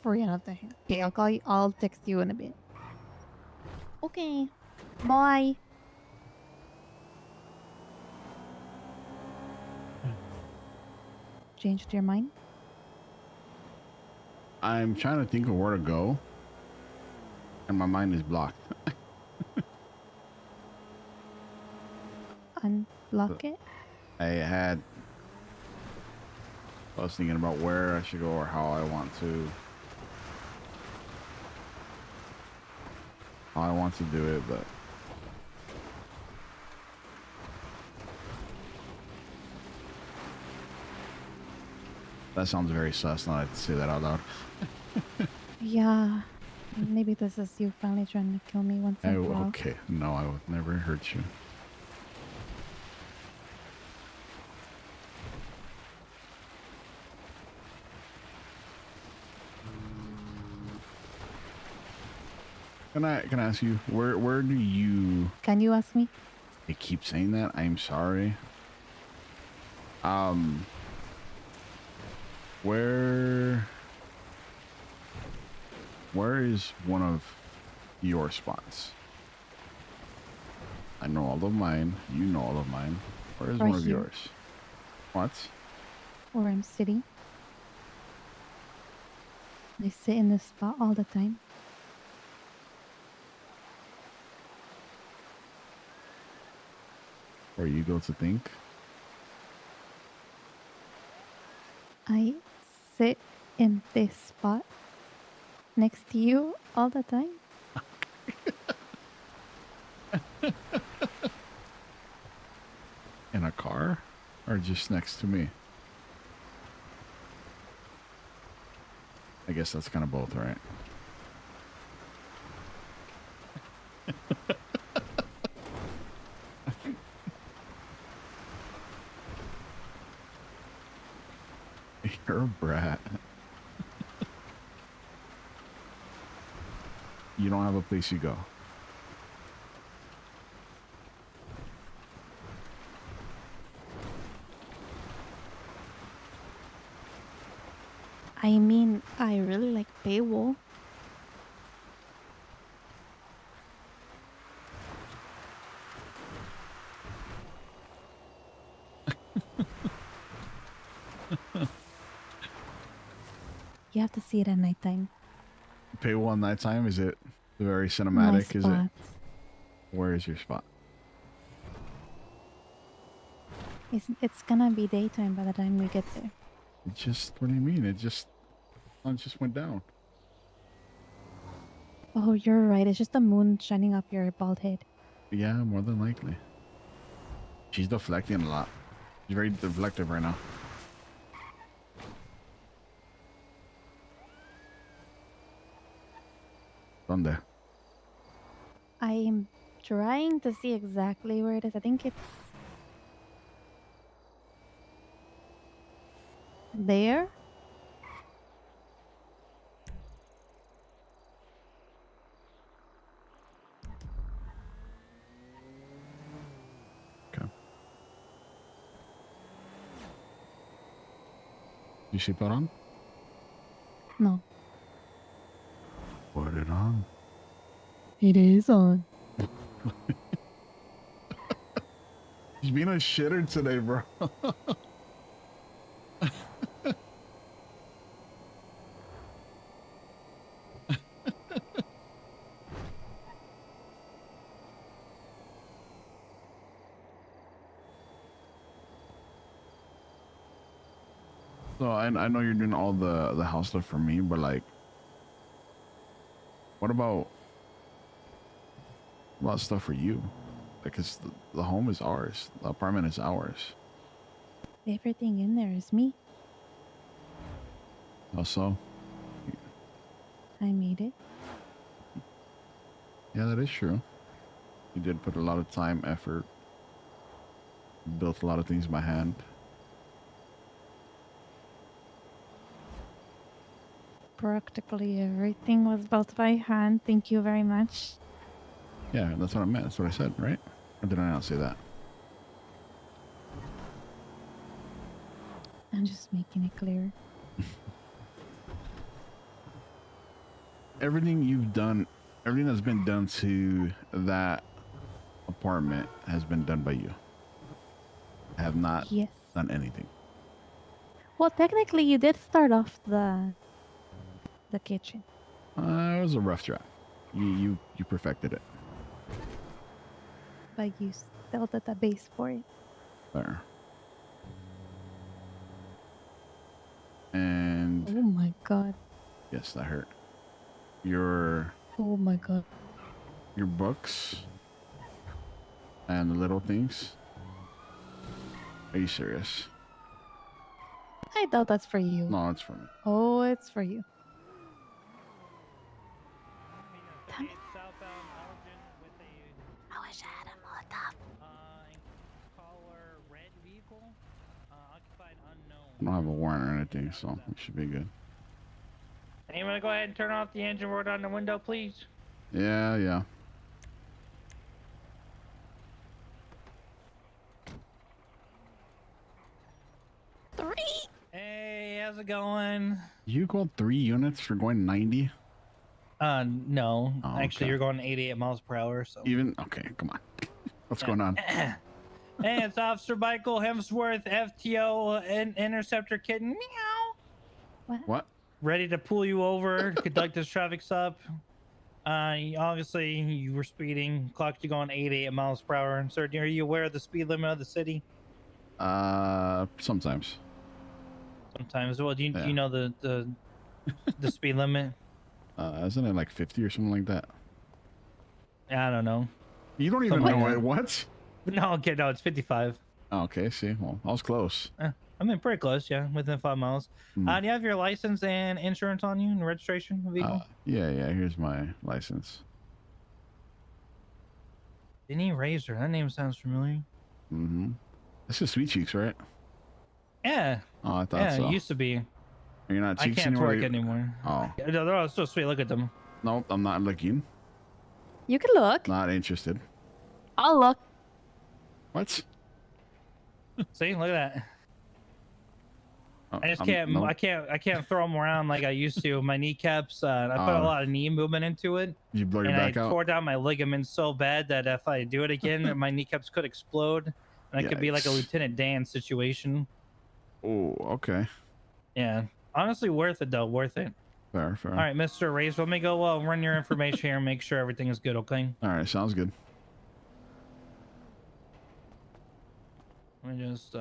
For another. Okay, I'll call you. I'll text you in a bit. Okay. Bye. Changed your mind? I'm trying to think of where to go, and my mind is blocked. Unblock it. I was thinking about where I should go or how I want to do it, but that sounds very sus. Now I have to say that out loud. Yeah. Maybe this is you finally trying to kill me once and for all. Okay, no, I would never hurt you. Can I ask you where do you? Can you ask me? I keep saying that. I'm sorry. Where is one of your spots? I know all of mine. You know all of mine. Where is Right one of here. yours? What? Where I'm sitting. I sit in this spot all the time. Where you go to think? I sit in this spot next to you all the time. In a car? Or just next to me? I guess that's kind of both, right? You're a brat. You don't have a place you go. I mean, I really like Paywall. You have to see it at nighttime. Pay one nighttime? Is it very My cinematic? Is it? spot. Where is your spot? It's gonna be daytime by the time we get there. It just, what do you mean? It just went down. Oh, you're right. It's just the moon shining off your bald head. Yeah, more than likely. She's deflecting a lot. She's very deflective right now. Donde? I'm trying to see exactly where it is. I think it's there. Okay. You seatbelt on? No. Put it on. It is on. He's being a shitter today, bro. So I know you're doing all the house stuff for me, but like, what about stuff for you? Because the home is ours, the apartment is ours. Everything in there is me. Also, I made it. yeah, that is true. You did put a lot of time, effort, built a lot of things by hand. Practically everything was built by hand. Thank you very much. Yeah, that's what I meant. That's what I said, right? Or did I not say that? I'm just making it clear. Everything you've done, everything that's been done to that apartment has been done by you. I have not Yes. done anything. Well, technically, you did start off the kitchen. It was a rough draft. You perfected it. But you still did the base for it. There. And Oh my god. yes, that hurt. Your Oh my god. books and the little things. Are you serious? I doubt that's for you. No, it's for me. Oh, it's for you. Damn it. Southbound Elgin with a I wish I had a Molotov. color red vehicle, occupied unknown. I don't have a warrant or anything, so it should be good. Anyone go ahead and turn off the engine roll down the window, please? Yeah. Hey, how's it going? You called 3 units for going 90? No. Oh, Actually, okay. you're going 88 miles per hour, so. Even? Okay, come on. What's going on? Hey, it's Officer Michael Hemsworth, FTO, Interceptor Kitten. Meow. What? Ready to pull you over, conduct this traffic stop. Obviously, you were speeding, clocked you going 88 miles per hour. And sir, are you aware of the speed limit of the city? Sometimes. Sometimes. Well, do you know the speed limit? Isn't it like 50 or something like that? I don't know. You don't even Something know like it. that. What? No, okay, no, it's 55. Oh, okay, see, well, I was close. I mean, pretty close, yeah, within 5 miles. Do you have your license and insurance on you and registration of the vehicle? Yeah, here's my license. Vinny Razer, that name sounds familiar. Mm-hmm. This is Sweet Cheeks, right? Yeah. Oh, I thought yeah, so. it used to be. You're not I Cheeks can't anymore? twerk anymore. Oh. Yeah, no, they're all so sweet. Look at them. Nope, I'm not looking. You can look. Not interested. I'll look. What? See, look at that. Oh, I just can't. no. I can't throw them around like I used to. My kneecaps. I put a lot of knee movement into it. Did you blow your and back I out? tore down my ligaments so bad that if I do it again, my kneecaps could explode, and it could be like a Yikes. Lieutenant Dan situation. Oh, okay. Yeah, honestly, worth it though. Worth it. Fair. All right, Mr. Race, let me go run your information here and make sure everything is good. Okay. All right, sounds good. Let me just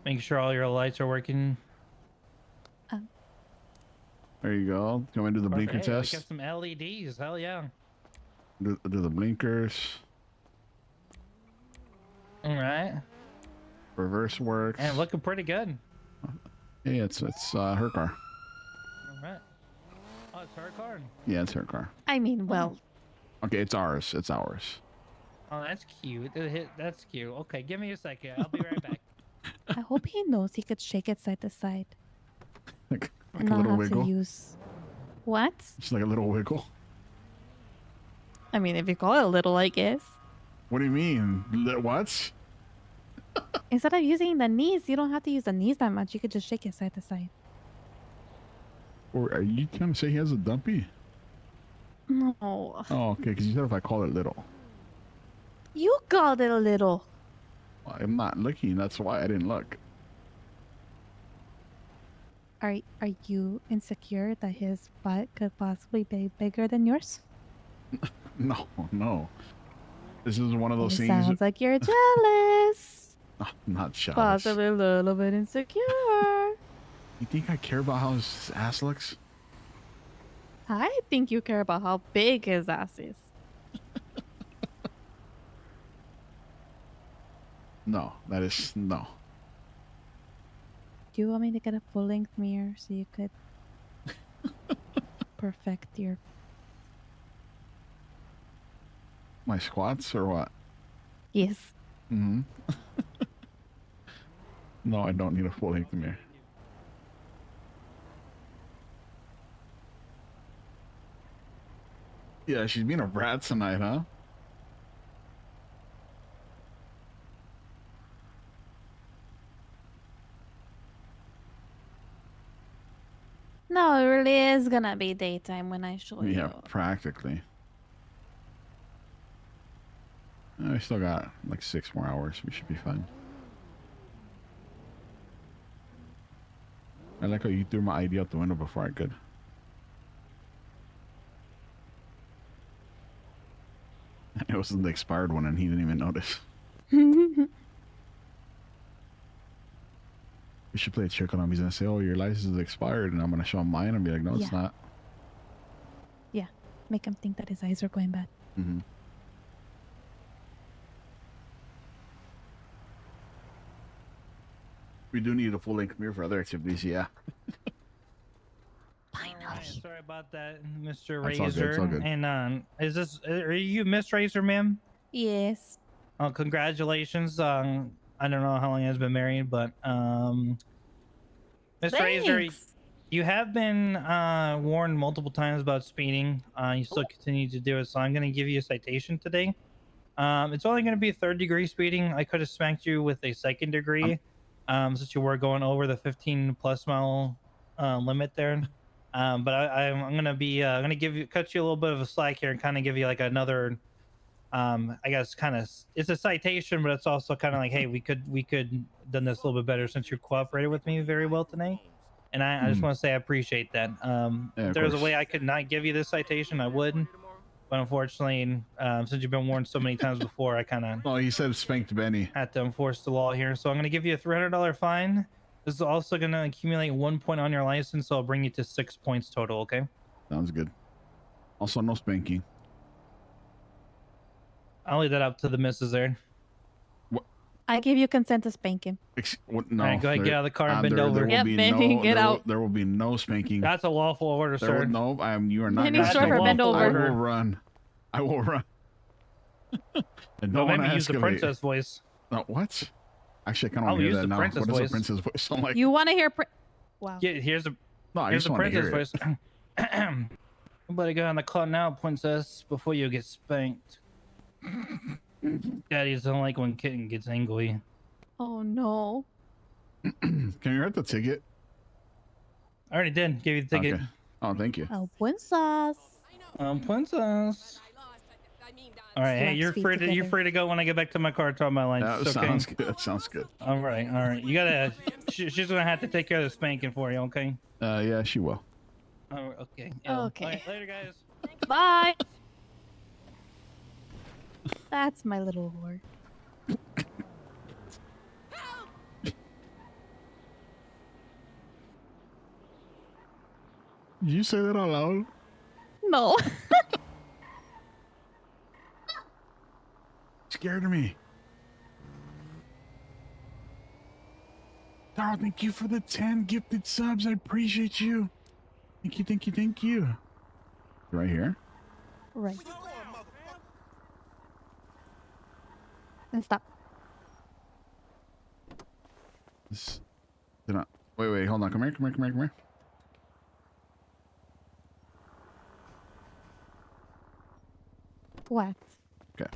make sure all your lights are working. There you go. Go into the blinker Hey, test. Got some LEDs. Hell yeah. Do the blinkers. All right. Reverse works. And looking pretty good. Yeah, it's her car. All right. Oh, it's her car. Yeah, it's her car. I mean, well, Okay, it's ours. It's ours. Oh, that's cute. That's cute. Okay, give me a second. I'll be right back. I hope he knows he could shake it side to side. Like And a not little have wiggle. to use. What? Just like a little wiggle. I mean, if you call it a little, I guess. What do you mean? What? Instead of using the knees, you don't have to use the knees that much. You could just shake it side to side. Or are you trying to say he has a dumpy? No. Oh, okay. Because you said if I call it little. You called it a little. Well, I'm not looking. That's why I didn't look. Are you insecure that his butt could possibly be bigger than yours? No. This is one of those It things. sounds like you're jealous. I'm not jealous. Possibly a little bit insecure. You think I care about how his ass looks? I think you care about how big his ass is. No, that is no. Do you want me to get a full-length mirror so you could perfect your... My squats or what? Yes. Mm-hmm. No, I don't need a full length mirror. Yeah, she's being a brat tonight, huh? No, it really is gonna be daytime when I show Yeah, you. practically. I still got like 6 more hours. We should be fine. I like how you threw my ID out the window before I could. It wasn't the expired one, and he didn't even notice. We should play a trick on him. He's gonna say, "Oh, your license is expired," and I'm gonna show him mine and be like, "No, it's Yeah. not." Yeah, make him think that his eyes are going bad. Mm-hmm. We do need a full-length mirror for other activities, yeah. Alright, sorry about that, Mr. That's all good, it's all Razer. good. And is this are you Miss Razer, ma'am? Yes. Oh, congratulations. I don't know how long you guys been married, but Mr. Razer, Thanks. you have been warned multiple times about speeding. You still continue to do it, so I'm going to give you a citation today. It's only going to be a 3rd-degree speeding. I could have spanked you with a 2nd degree, since you were going over the 15+ mile limit there. But I'm going to be going to cut you a little bit of a slack here and kind of give you like another. I guess kind of it's a citation, but it's also kind of like, hey, we could done this a little bit better since you cooperated with me very well tonight. And I just want to say I appreciate that. Yeah, If of there was a course. way I could not give you this citation, I would. But unfortunately, since you've been warned so many times before, I kind of Oh, he said spanked Benny. had to enforce the law here. So I'm going to give you a $300 fine. This is also going to accumulate 1 point on your license, so I'll bring you to 6 points total. Okay. Sounds good. Also, no spanking. I'll leave that up to the missus there. I give you consent to spank him. No. All right, go ahead, get out of the car and bend there over. will Yep, be Benny, no, get there will- out. there will be no spanking. That's a lawful order, There sir. will, no, you are not Benny, going to short spank her, me. bend I over. will run. I will run. And No, don't want maybe to use the escalate. princess voice. No, what? Actually, I kind of I'll want to hear use that the now. princess What is voice. the princess voice? I'm like, You want to hear? Wow. Yeah, here's the no, I here's just the want to princess hear it. voice. You better go on the clock now, princess, before you get spanked. Daddy doesn't like when kitten gets angry. Oh no. Can you write the ticket? I already did. Give you the ticket. Okay. Oh, thank you. Oh, princess. Princess. All right, hey, Slaps you're feet free to together. go when I get back to my car. Talk my lines. That Okay. sounds good. Sounds good. All right. You gotta. She's gonna have to take care of the spanking for you. Okay. Yeah, she will. Okay. Okay. All right, later, guys. Bye. That's my little whore. Did you say that out loud? No. Scared me. Darl, thank you for the 10 gifted subs. I appreciate you. Thank you. Right here? Right. And stop. This, did I, wait, hold on. Come here. What? Okay.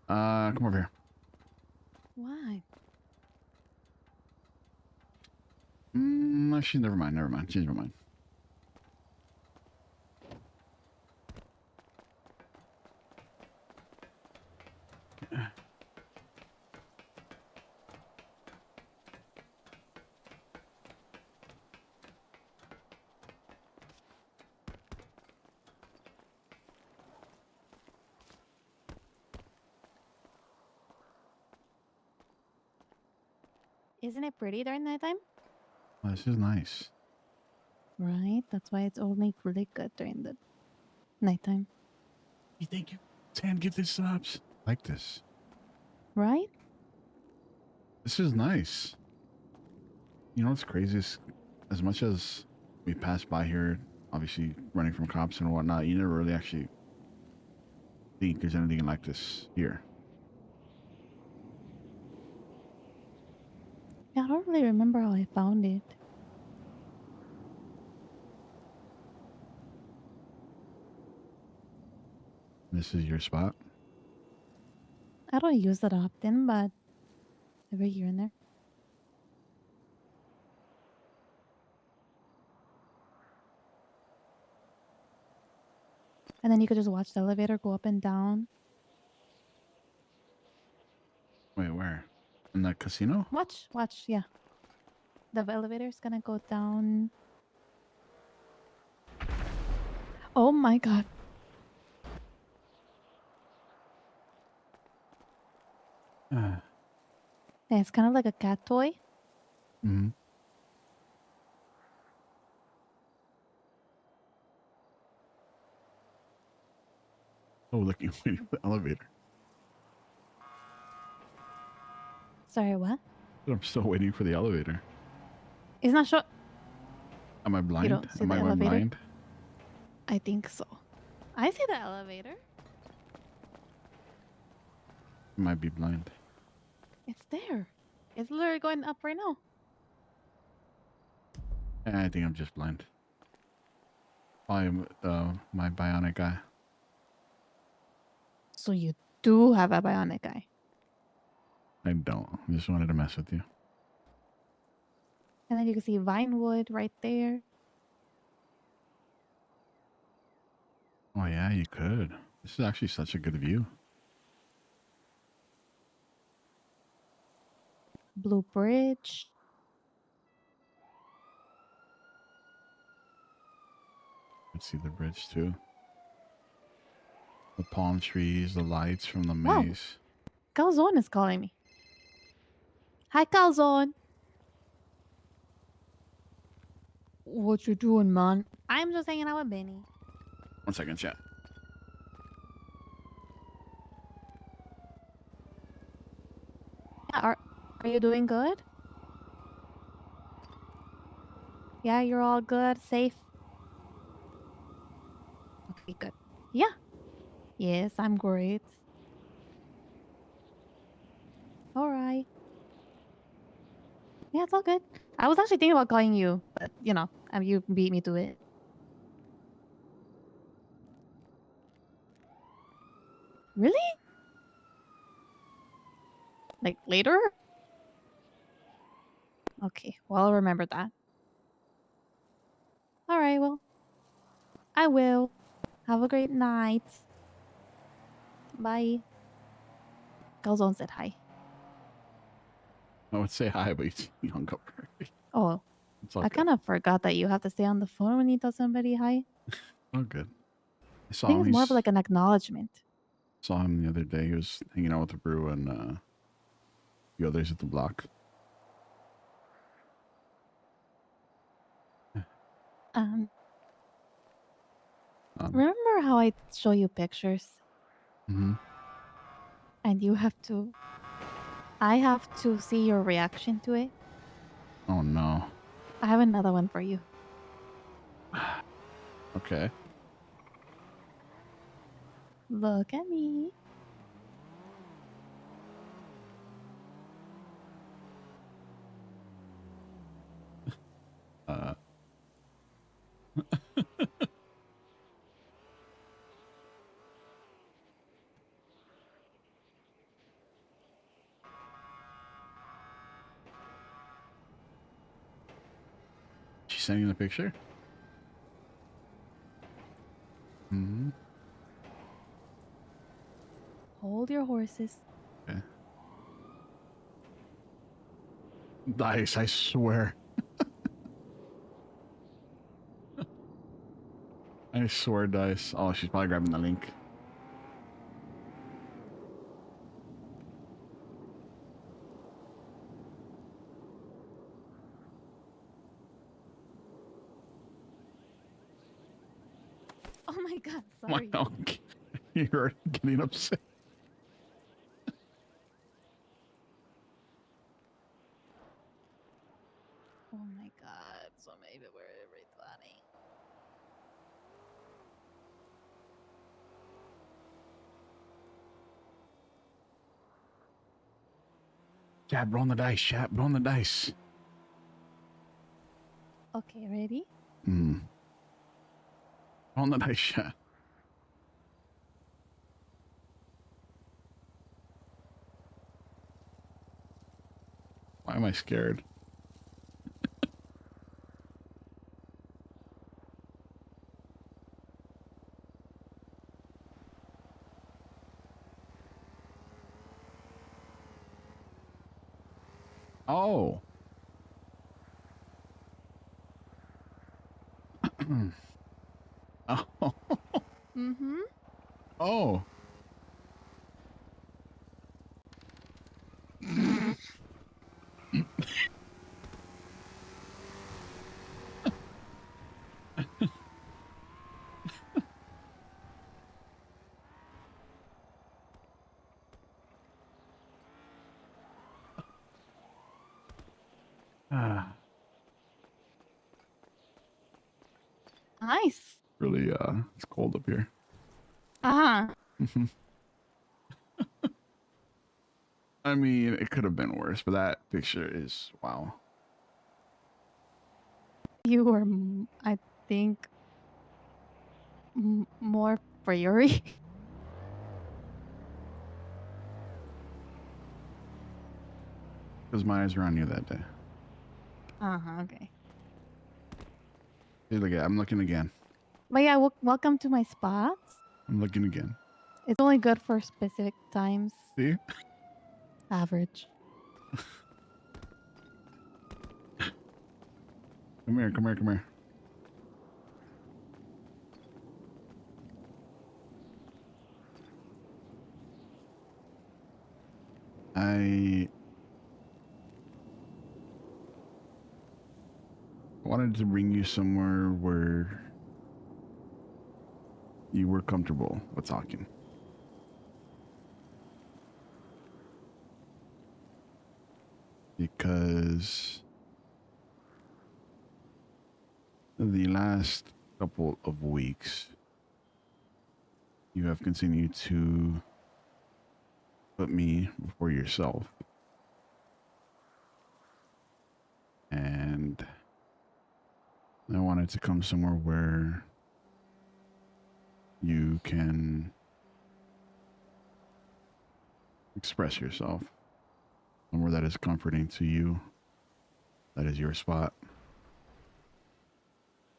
Come over here. Why? Actually, never mind. Change my mind. Isn't it pretty during nighttime? Oh, this is nice. Right. That's why it's only really good during the nighttime. Thank you. 10 gifted subs. Like this. Right? This is nice. You know what's crazy is, as much as we pass by here, obviously running from cops and whatnot, you never really actually think there's anything like this here. Yeah, I don't really remember how I found it. this is your spot. I don't use it often, but every here and there. And then you could just watch the elevator go up and down. Wait, where? In the casino? Watch, yeah. The elevator's gonna go down. Oh my god. Uh, Yeah, it's kind of like a cat toy. mm-hmm. Oh, looking waiting for the elevator. Sorry, what? I'm still waiting for the elevator. It's not sure. Am I blind? don't see Am the I going elevator? blind? I think so. I see the elevator. I might be blind. It's there. It's literally going up right now. I think I'm just blind. I'm my bionic eye. So you do have a bionic eye. I don't. I just wanted to mess with you. And then you can see Vinewood right there. Oh yeah, you could. This is actually such a good view. Blue Bridge. Let's see the bridge too. The palm trees, the lights from the Wow. maze. Calzone is calling me. Hi, Calzone. What you doing, man? I'm just hanging out with Benny. 1 second, chat. Yeah, are you doing good? Yeah, you're all good, safe. Okay, good. Yeah. Yes, I'm great. All right. Yeah, it's all good. I was actually thinking about calling you, but you know, you beat me to it. Really? Like later? Okay, well, I'll remember that. All right, well, I will. Have a great night. Bye. Calzone said hi. I would say hi, but you hung up already. Oh, It's all I good. kind of forgot that you have to stay on the phone when you tell somebody hi. All good. I I saw think him. it's more of like an acknowledgement. Saw him the other day. He was hanging out with the brew and the others at the block. Um, remember how I show you pictures Mm-hmm. and I have to see your reaction to it? Oh no. I have another one for you. Okay. Look at me. She's sending the picture? Mm-hmm. Hold your horses. Okay. Dice, I swear. I swear, Dice. Oh, she's probably grabbing the link. Oh my god, My sorry. uncle. You're already getting upset. Oh my god, so maybe we're every 20. Chat, roll the dice. Chat, roll the dice. Okay, ready? Hmm. Roll the dice, chat. Why am I scared? Oh. Oh. Mm-hmm. Oh. Ah, Nice. really, it's cold up here. Ah. I mean, it could have been worse, but that picture is wow. You were, I think, more fiery. Because my eyes were on you that day. Okay. Hey, look at, I'm looking again. But yeah, welcome to my spot. I'm looking again. It's only good for specific times. See? Average. Come here, come here, come here. I wanted to bring you somewhere where you were comfortable with talking. Because the last couple of weeks, you have continued to put me before yourself. And I wanted to come somewhere where you can express yourself, somewhere that is comforting to you, that is your spot.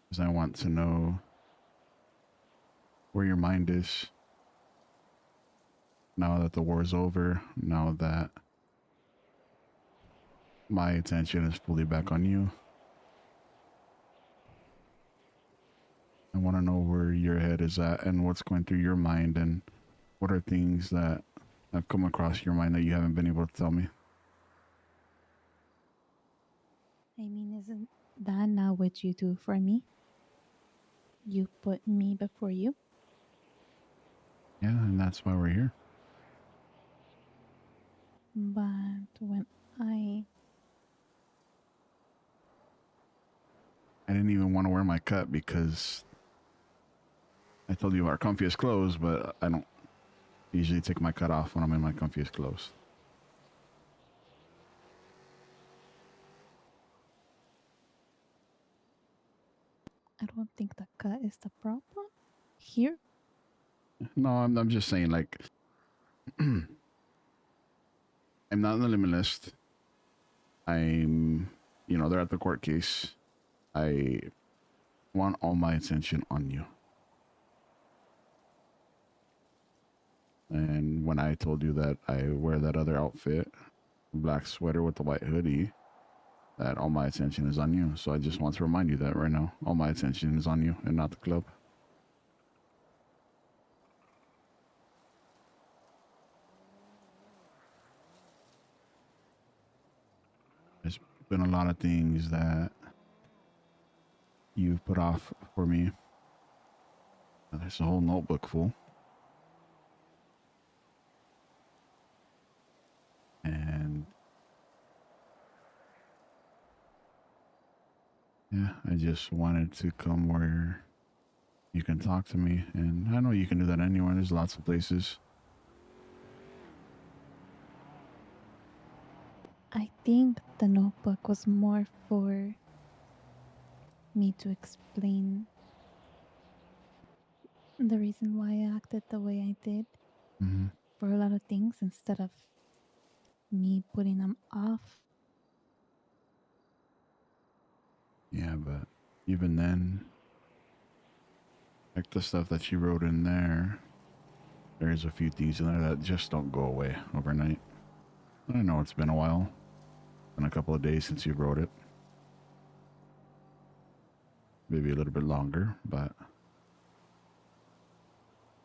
Because I want to know where your mind is now that the war is over, now that my attention is fully back on you. I want to know where your head is at and what's going through your mind and what are things that have come across your mind that you haven't been able to tell me. I mean, isn't that not what you do for me? You put me before you. Yeah, and that's why we're here. But when I didn't even want to wear my cut because I told you our comfiest clothes, but I don't usually take my cut off when I'm in my comfiest clothes. I don't think the cut is the problem here. No, I'm just saying, like, I'm not on the limit list. I'm, they're at the court case. I want all my attention on you. And when I told you that I wear that other outfit, black sweater with the white hoodie, that all my attention is on you. So I just want to remind you that right now, all my attention is on you and not the club. There's been a lot of things that you've put off for me. There's a whole notebook full. And yeah, I just wanted to come where you can talk to me. And I know you can do that anywhere. There's lots of places. I think the notebook was more for me to explain the reason why I acted the way I did for a lot of things instead of me putting them off Yeah, but even then, like the stuff that she wrote in there, there's a few things in there that just don't go away overnight. I know it's been a while. It's been a couple of days since you wrote it. Maybe a little bit longer, but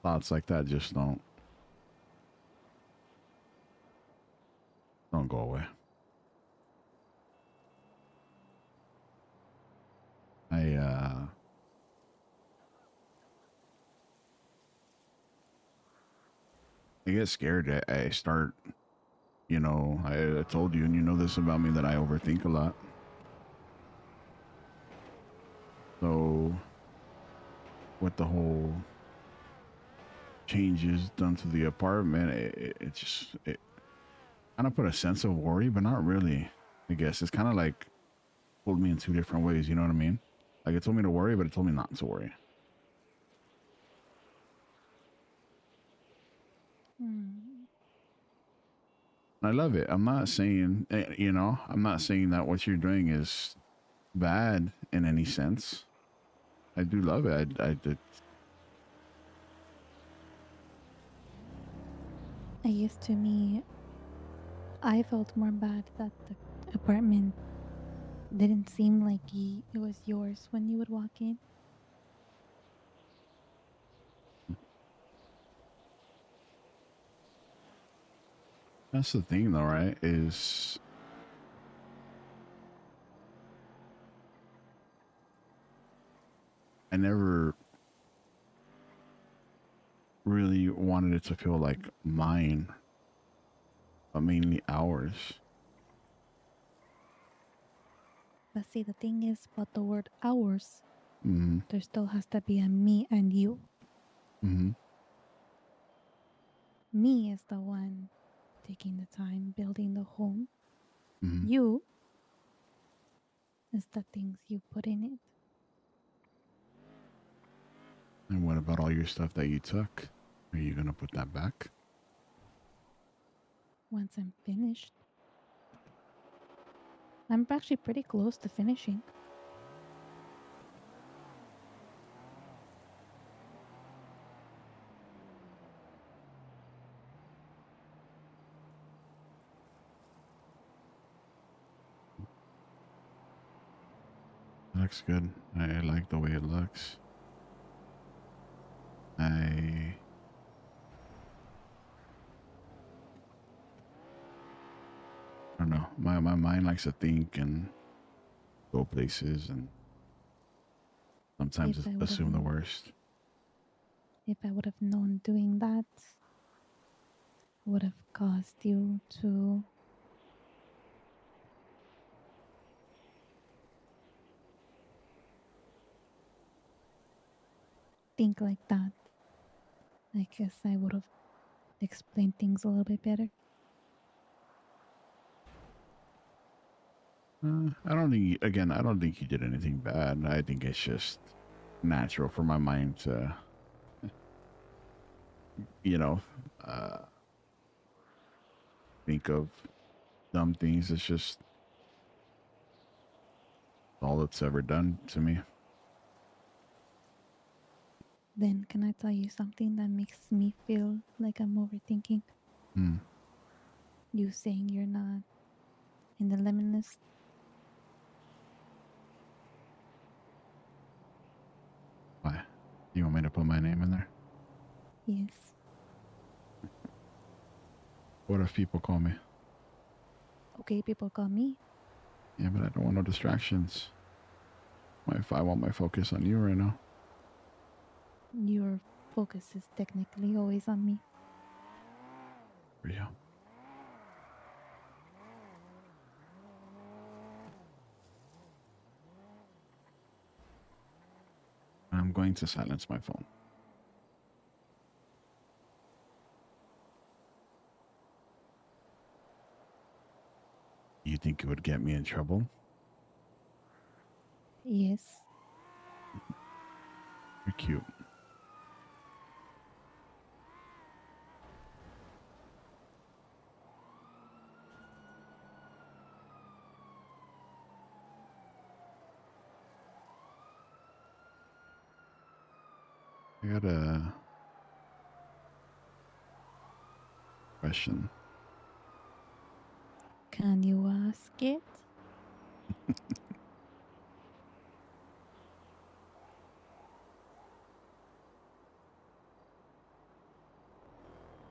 thoughts like that just don't go away. I get scared. I start, you know, I told you, and you know this about me, that I overthink a lot. So with the whole changes done to the apartment, it just kind of put a sense of worry, but not really. I guess it's kind of like pulled me in two different ways. You know what I mean? Like it told me to worry, but it told me not to worry. I love it. I'm not saying, you know, I'm not saying that what you're doing is bad in any sense. I do love it. I did. I guess to me, I felt more bad that the apartment didn't seem like it was yours when you would walk in. That's the thing, though, right? Is I never really wanted it to feel like mine, but mainly ours. But see, the thing is about the word ours, Mm-hmm. there still has to be a me and you. Mm-hmm. Me is the one taking the time building the home. Mm-hmm. You is the things you put in it. And what about all your stuff that you took? Are you gonna put that back? Once I'm finished. I'm actually pretty close to finishing. Looks good. I like the way it looks. I don't know. My mind likes to think and go places and sometimes If I would have assume the worst. If I would have known doing that would have caused you to think like that, I guess I would have explained things a little bit better. I don't think, again, I don't think you did anything bad. I think it's just natural for my mind to, you know, think of dumb things. It's just all it's ever done to me. Then can I tell you something that makes me feel like I'm overthinking? Hmm. You saying you're not in the lemon list? Why? You want me to put my name in there? Yes. What if people call me? Okay, people call me. Yeah, but I don't want no distractions. If I want my focus on you right now. Your focus is technically always on me. For you. I'm going to silence my phone. You think it would get me in trouble? Yes. You're cute. got a question. Can you ask it?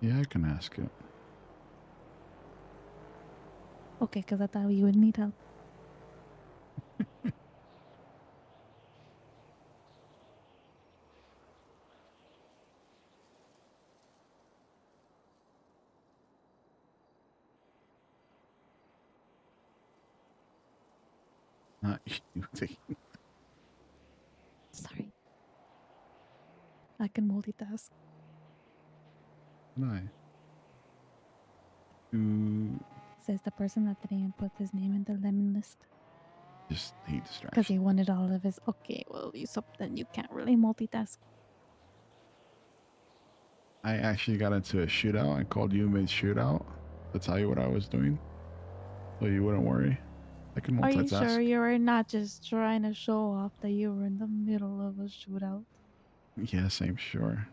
Yeah, I can ask it. Okay, because I thought you would need help. Not you. Sorry. I can multitask. Can I? You Says the person that didn't put his name in the lemon list. just hate Because distraction. he wanted all of his. Okay, well, you so then you can't really multitask. I actually got into a shootout. I called you mid shootout to tell you what I was doing, so you wouldn't worry. I can Are you multitask. sure you were not just trying to show off that you were in the middle of a shootout? Yes, I'm sure.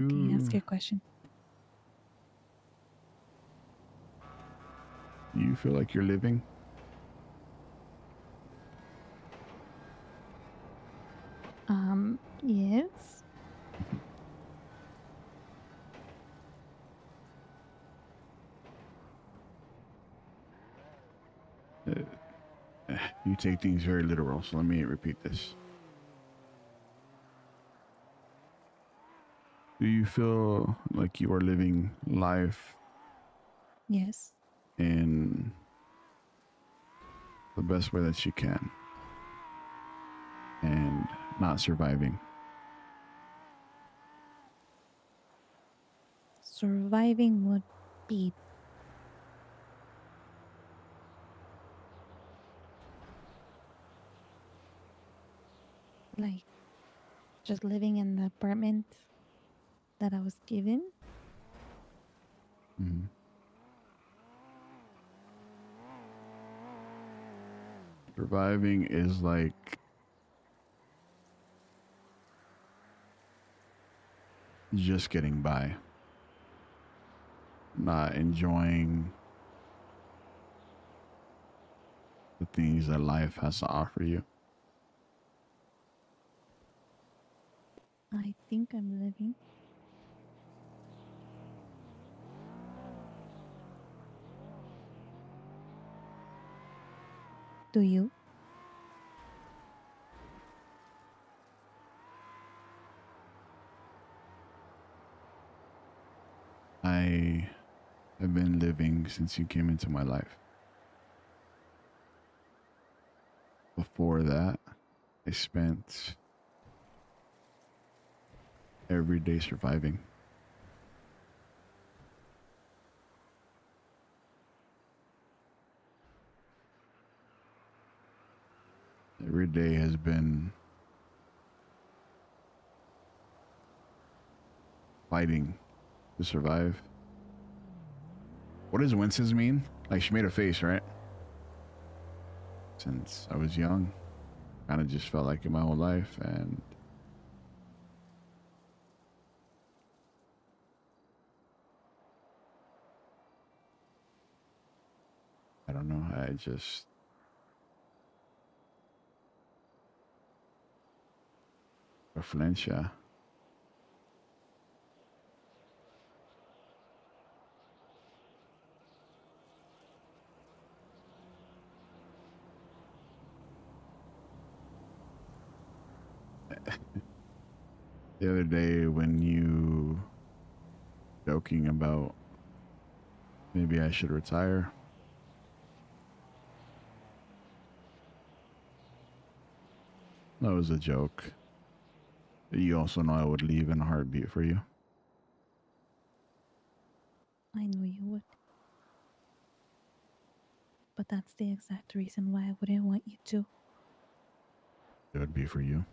Okay, ask You your question. you feel like you're living? Yes. You take things very literal, so let me repeat this. Do you feel like you are living life Yes. in the best way that you can and not surviving? Surviving would be like just living in the apartment that I was given. Mhm. Surviving is like just getting by, not enjoying the things that life has to offer you. I think I'm living. Do you? I have been living since you came into my life. Before that, I spent every day surviving. Every day has been fighting to survive. What does winces mean? Like, she made a face, right? Since I was young, kind of just felt like it my whole life, and I don't know. I just afluencia. The other day when you joking about maybe I should retire. That was a joke. You also know I would leave in a heartbeat for you. I know you would. But that's the exact reason why I wouldn't want you to. It would be for you.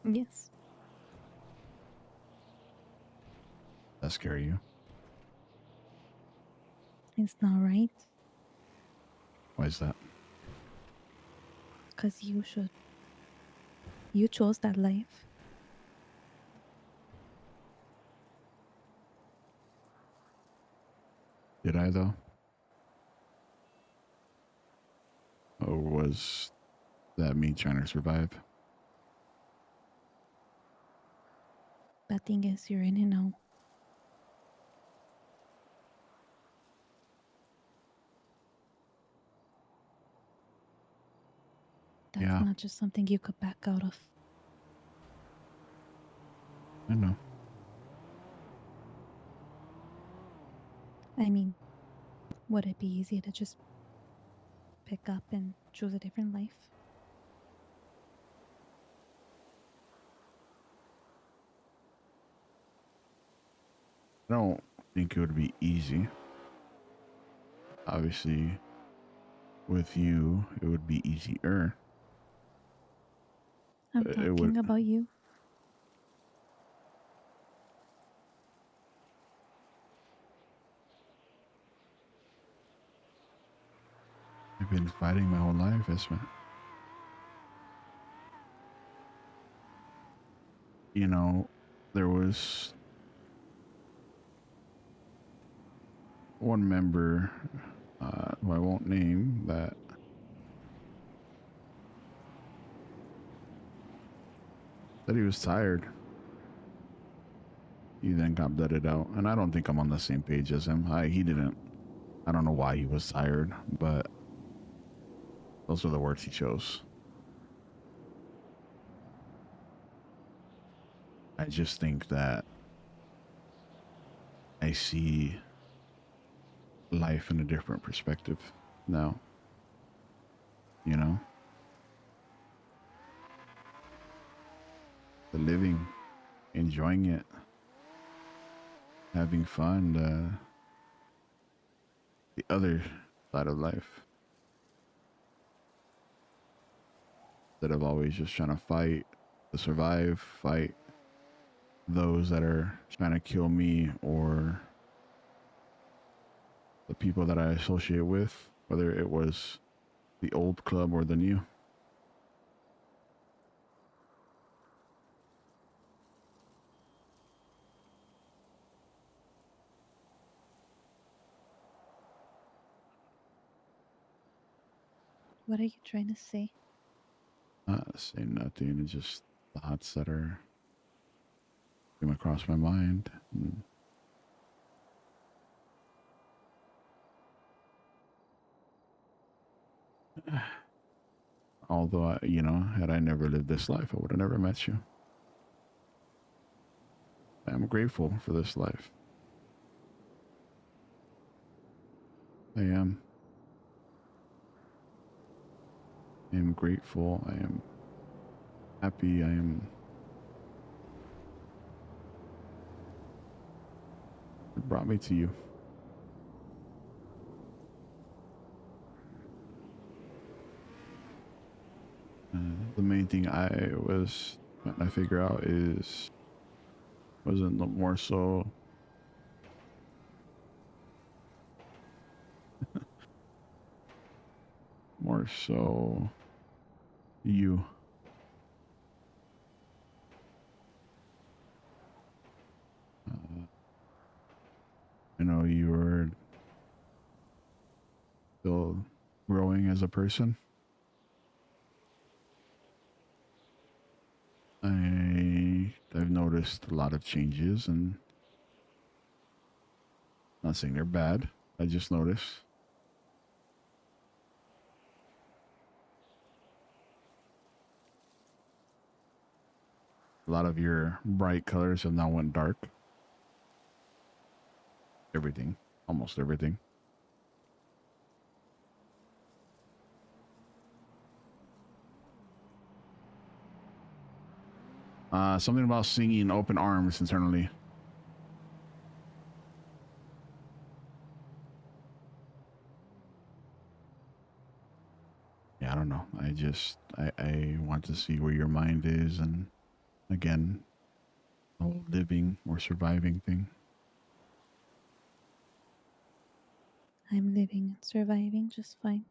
Yes. that scare you? It's not right. Why is that? Because you should. You chose that life. Did I though? Or was that me trying to survive? Bad thing is you're in it now. That's Yeah. not just something you could back out of. I know. I mean, would it be easy to just pick up and choose a different life? I don't think it would be easy. Obviously, with you, it would be easier. I'm It talking would. about you. I've been fighting my whole life, Esma. You know, there was one member who I won't name that said he was tired. He then got blooded out, and I don't think I'm on the same page as him. He didn't. I don't know why he was tired, but those are the words he chose. I just think that I see life in a different perspective now. You know? The living, enjoying it, having fun, the other side of life. Instead of always just trying to fight to survive, fight those that are trying to kill me or the people that I associate with, whether it was the old club or the new. What are you trying to say? Not saying nothing, it's just thoughts that are came across my mind. Although, had I never lived this life, I would have never met you. I'm grateful for this life. I am. I am grateful. I am happy. I am. It brought me to you. The main thing I was trying to figure out wasn't more so more so you. I know you were still growing as a person. I've noticed a lot of changes, and not saying they're bad. I just noticed. A lot of your bright colors have now went dark. Everything, almost everything. Something about singing open arms internally. Yeah, I don't know. I want to see where your mind is, and again, the whole living or surviving thing. I'm living and surviving just fine.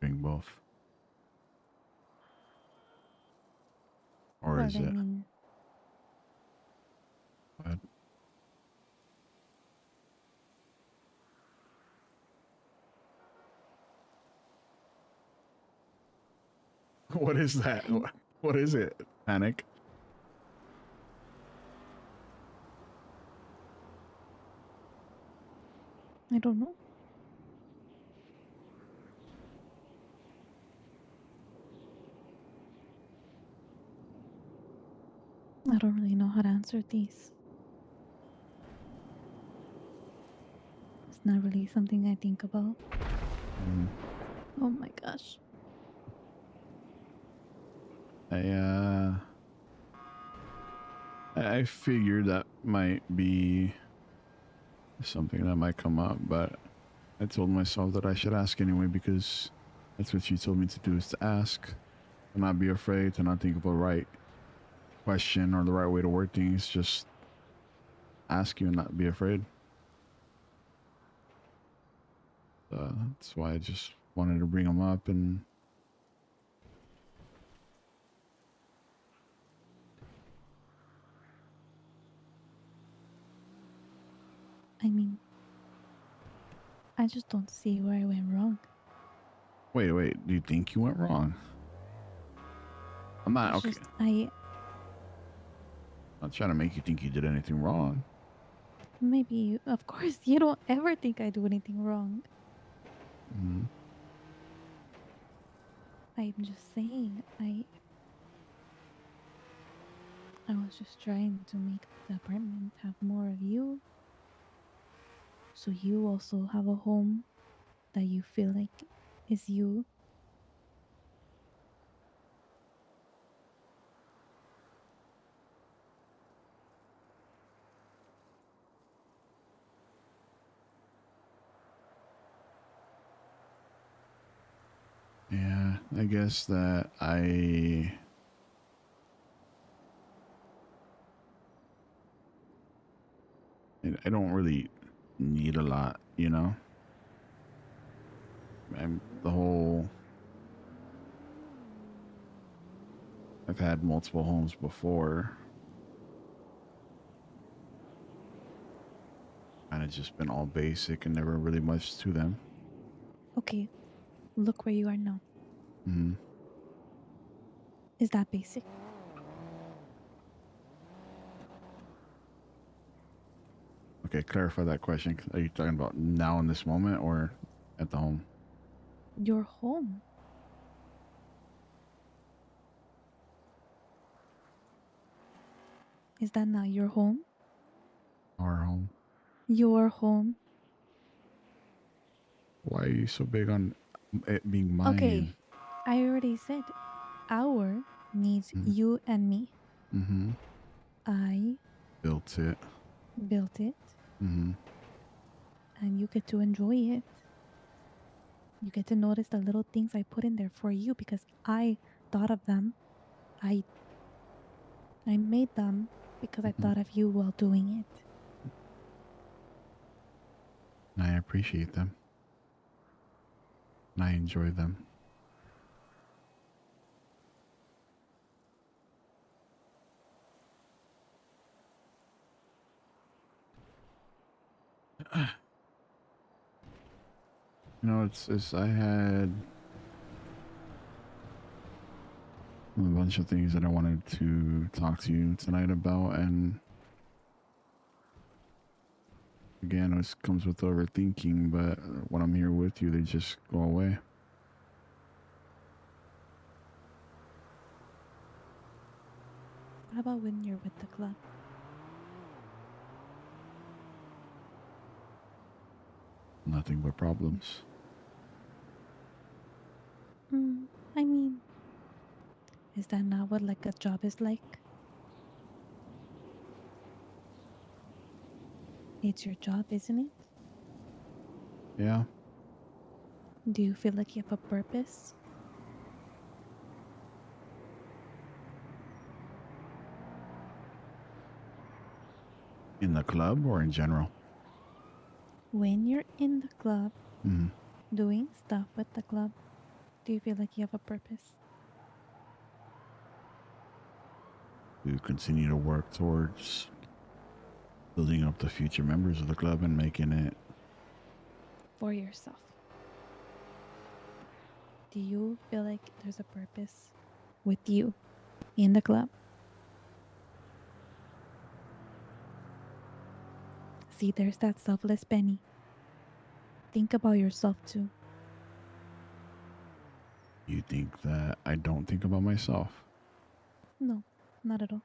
Doing both. Or Well, is I it? mean, What? What is that? What is it? Panic? I don't know. I don't really know how to answer these. It's not really something I think about. Mm. Oh my gosh. I figured that might be something that might come up, but I told myself that I should ask anyway because that's what you told me to do, is to ask, to not be afraid, to not think of a right question or the right way to word things. Just ask you and not be afraid. That's why I just wanted to bring them up. And I mean, I just don't see where I went wrong. wait, do you think you went wrong? I'm not It's okay. just, I'm not trying to make you think you did anything wrong. maybe, of course, you don't ever think I do anything wrong. Mm-hmm. I'm just saying, I was just trying to make the apartment have more of you. So you also have a home that you feel like is you. Yeah, I guess that I don't really need a lot, you know? I've had multiple homes before. Kind of just been all basic and never really much to them. Okay, look where you are now. Mm-hmm. Is that basic? Okay, clarify that question. Are you talking about now in this moment or at the home? Your home. Is that not your home? Our home. Your home. Why are you so big on it being mine? Okay, I already said our needs you and me. Mm-hmm. I Built it. built it, Mm-hmm. and you get to enjoy it. You get to notice the little things I put in there for you because I thought of them. I made them because I thought of you while doing it. And I appreciate them. And I enjoy them. You know, it's I had a bunch of things that I wanted to talk to you tonight about, and again, it comes with overthinking, but when I'm here with you, they just go away. What about when you're with the club? Nothing but problems. I mean, is that not what like a job is like? It's your job, isn't it? Yeah. Do you feel like you have a purpose? In the club or in general? When you're in the club, Mhm. doing stuff with the club, do you feel like you have a purpose? To continue to work towards building up the future members of the club and making it. For yourself. Do you feel like there's a purpose with you in the club? See, there's that selfless Benny. Think about yourself too. You think that I don't think about myself? No, not at all.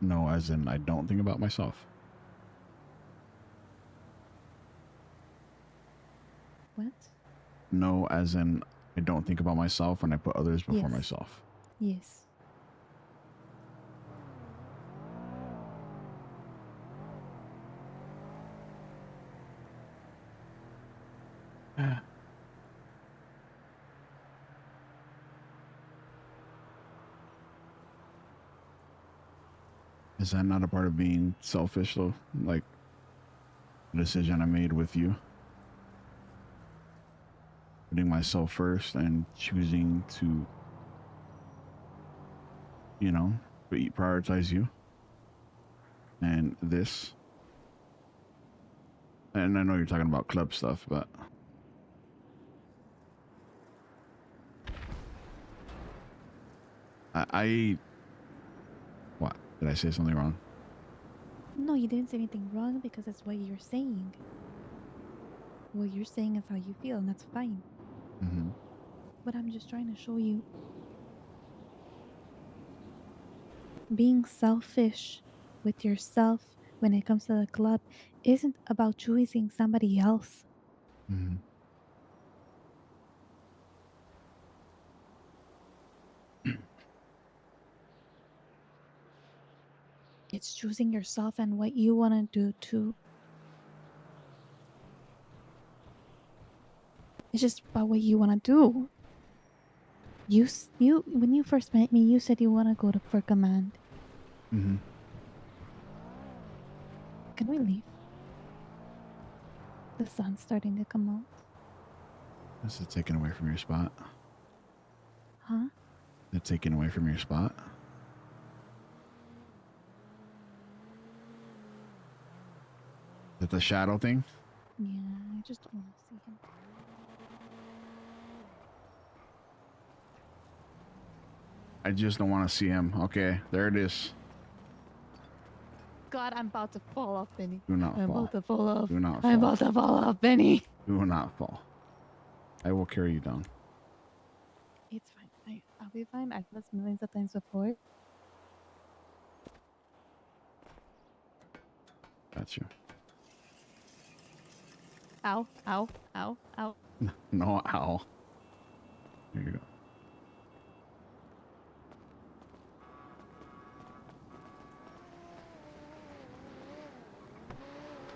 No, as in I don't think about myself. What? No, as in I don't think about myself and I put others before Yes. myself. Yes. Is that not a part of being selfish though? Like the decision I made with you? Putting myself first and choosing to, you know, prioritize you. And this. And I know you're talking about club stuff, but I what? Did I say something wrong? No, you didn't say anything wrong because that's what you're saying. What you're saying is how you feel, and that's fine. Mm-hmm. But I'm just trying to show you. Being selfish with yourself when it comes to the club isn't about choosing somebody else. Mm-hmm. It's choosing yourself and what you want to do too. It's just about what you want to do. You when you first met me, you said you want to go to for command. Mm-hmm. Can we leave? The sun's starting to come out. Is it taken away from your spot? Huh? Is it taken away from your spot? Is it the shadow thing? Yeah, I just don't want to see him. I just don't want to see him. Okay, there it is. God, I'm about to fall off, Benny. Do not I'm fall. about to fall off. Do not I'm fall. about to fall off, Benny. Do not fall. I will carry you down. It's fine. I'll be fine. I've done this millions of times before. Got you. Ow, ow, ow, ow. No, ow. Here you go.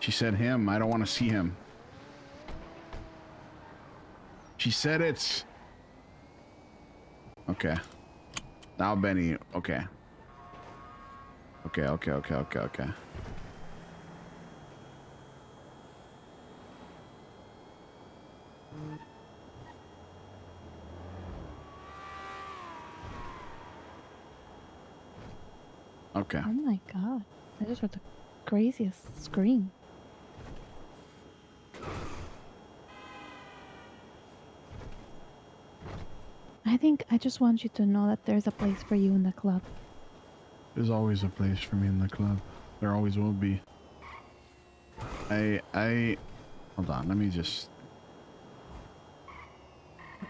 She said him. I don't want to see him. She said it's... Okay. Now, Benny. Okay. Okay. Okay. Oh my god. I just heard the craziest scream. I think I just want you to know that there's a place for you in the club. There's always a place for me in the club. There always will be. I hold on, let me just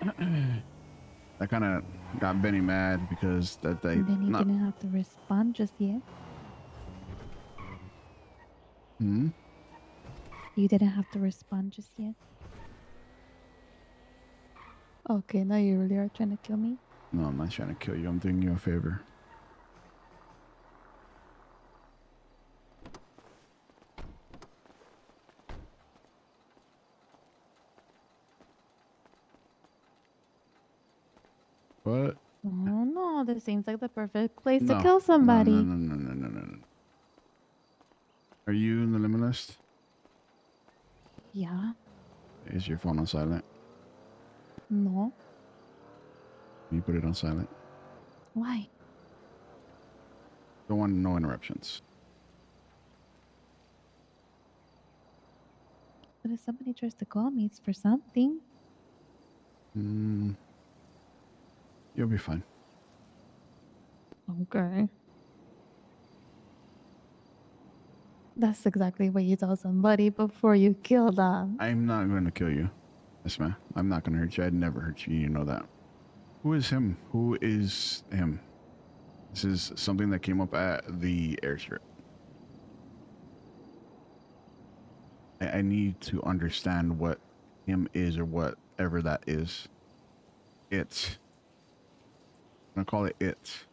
that kind of got Benny mad because that they And then you not didn't have to respond just yet. hmm? You didn't have to respond just yet. Okay, now you really are trying to kill me. No, I'm not trying to kill you. I'm doing you a favor. What? Oh no, this seems like the perfect place to No. kill somebody. No. Are you in the limit list? Yeah. Is your phone on silent? No. Can you put it on silent? Why? Don't want no interruptions. But if somebody tries to call me, it's for something. Mm, you'll be fine. Okay. That's exactly what you tell somebody before you kill them. I'm not going to kill you. Yes, ma'am. I'm not going to hurt you. I'd never hurt you. You know that. Who is him? Who is him? This is something that came up at the airstrip. I need to understand what him is or whatever that is. It. I'm going to call it it.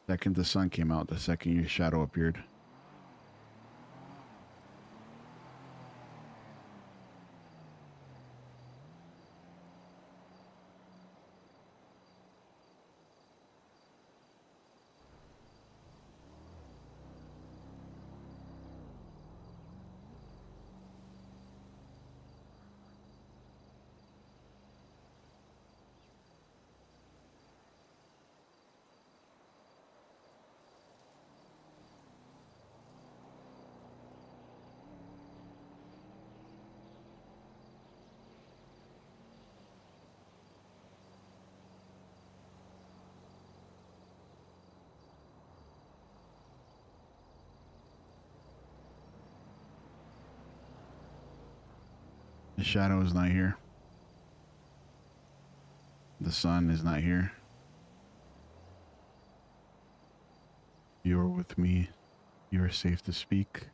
Second the sun came out, the second your shadow appeared. The shadow is not here. The sun is not here. You are with me. You are safe to speak.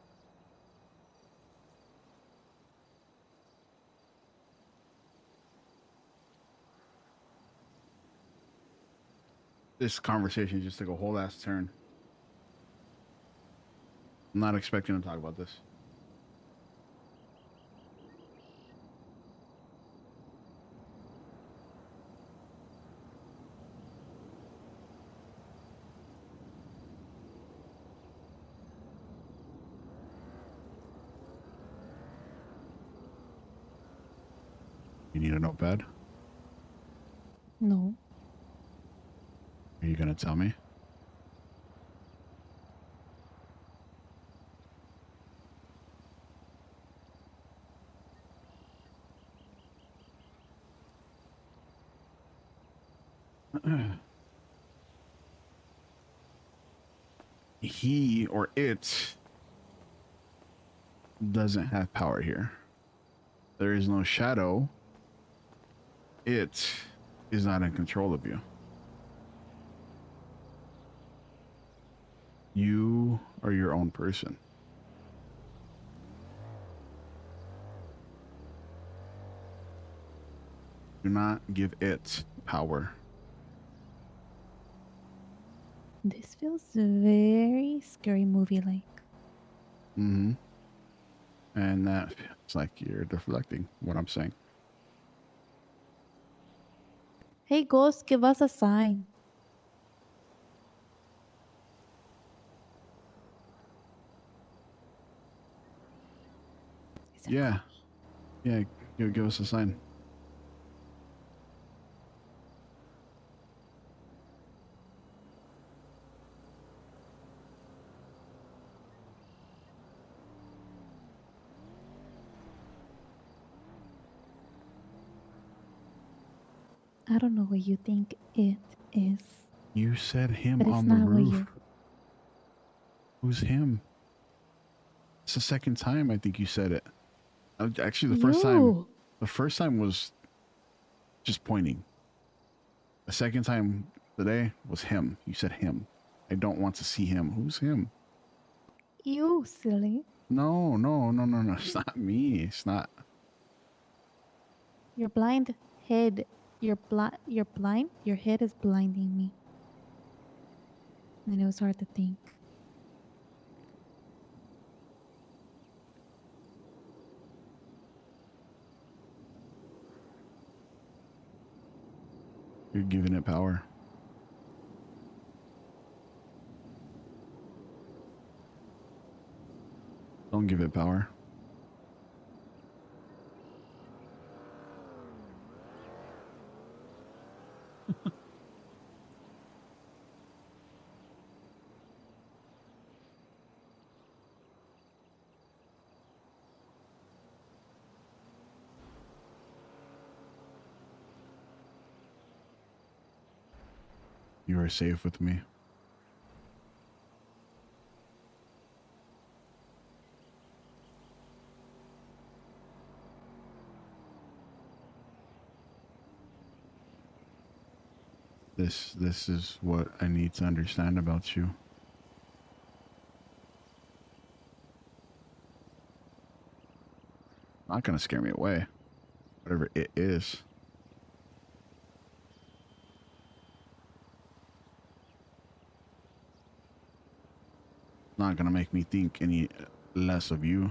This conversation just took a whole ass turn. I'm not expecting to talk about this. You need a notepad? No. Are you going to tell me? He or it doesn't have power here. There is no shadow. It is not in control of you. You are your own person. Do not give it power. This feels very scary movie-like. Mm-hmm. And that it's like you're deflecting what I'm saying. Hey, ghost, give us a sign. Yeah. Yeah, give us a sign. I don't know what you think it is. You said him But it's on the not what roof. you... Who's him? It's the second time I think you said it. Actually, the first time was just pointing. The second time today was him. You said him. I don't want to see him. Who's him? You, silly. No. It's not me. It's not. Your blind head. You're blind? Your head is blinding me. And it was hard to think. You're giving it power. Don't give it power. You are safe with me. This is what I need to understand about you. Not gonna scare me away. Whatever it is. Not gonna make me think any less of you.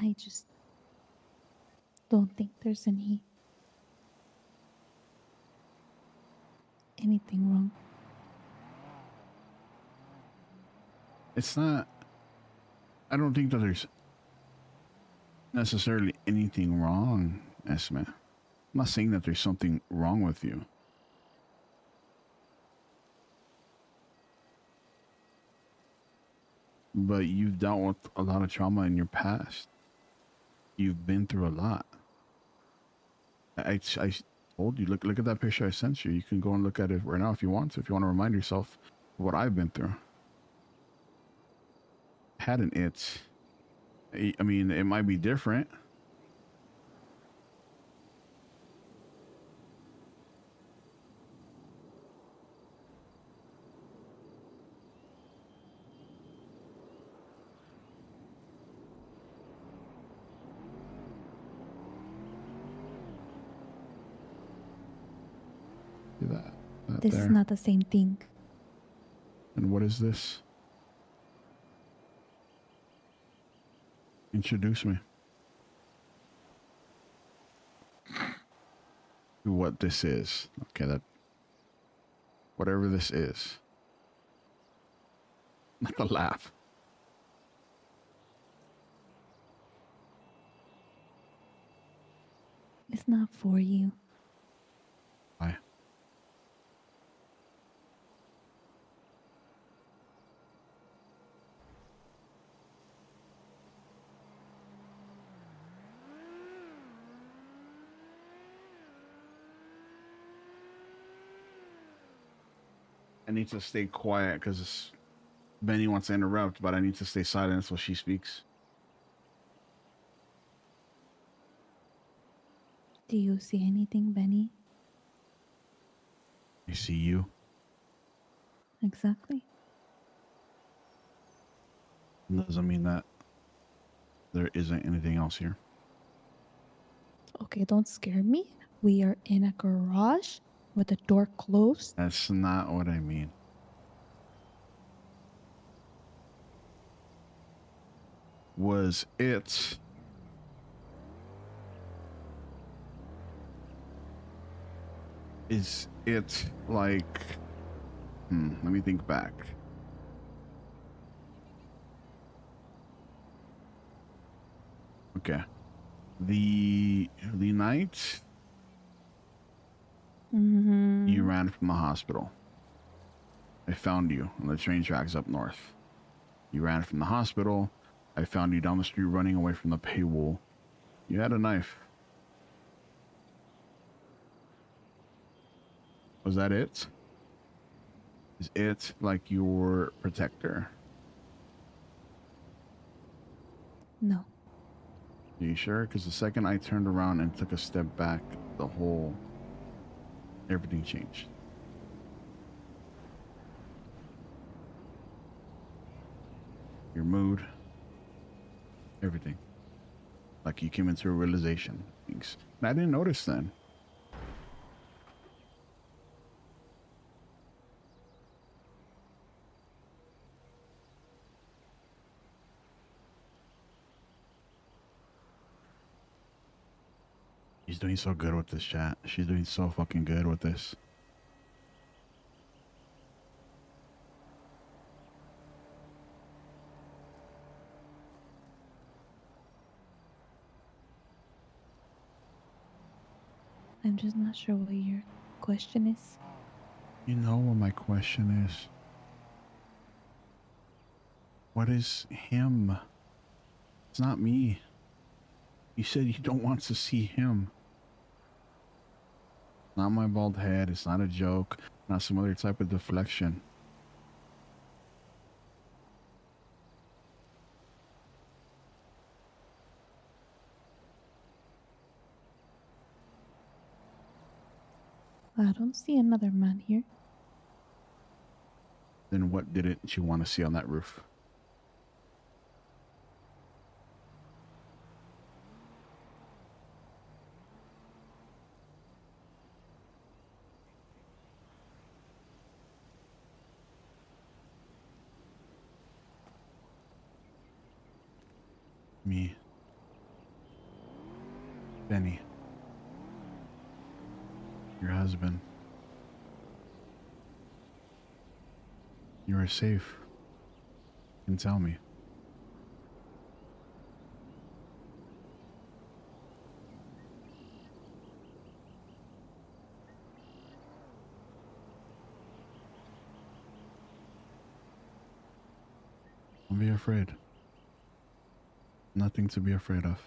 I just don't think there's anything wrong. It's not. I don't think that there's necessarily anything wrong, Esme. I'm not saying that there's something wrong with you. But you've dealt with a lot of trauma in your past. You've been through a lot. I told you, look at that picture I sent you. You can go and look at it right now if you want to. If you want to remind yourself of what I've been through. Had an itch. I mean, it might be different. See that This there. is not the same thing. And what is this? Introduce me to what this is. Okay, that whatever this is. Not the laugh. It's not for you. Why? I need to stay quiet because Benny wants to interrupt, but I need to stay silent so she speaks. Do you see anything, Benny? I see you. Exactly. Doesn't mean that there isn't anything else here. Okay, don't scare me. We are in a garage with the door closed. That's not what I mean. Was it is it like let me think back. Okay. The night you ran from the hospital. I found you on the train tracks up north. You ran from the hospital. I found you down the street running away from the paywall. You had a knife. Was that it? Is it like your protector? No. Are you sure? Because the second I turned around and took a step back, everything changed. Your mood, everything. Like you came into a realization. Things. And I didn't notice then. She's doing so good with this chat. She's doing so fucking good with this. I'm just not sure what your question is. You know what my question is? What is him? It's not me. You said you don't want to see him. Not my bald head. It's not a joke. Not some other type of deflection. I don't see another man here. Then what didn't you want to see on that roof? Me. Benny. Your husband. You are safe. You can tell me. Don't be afraid. Nothing to be afraid of.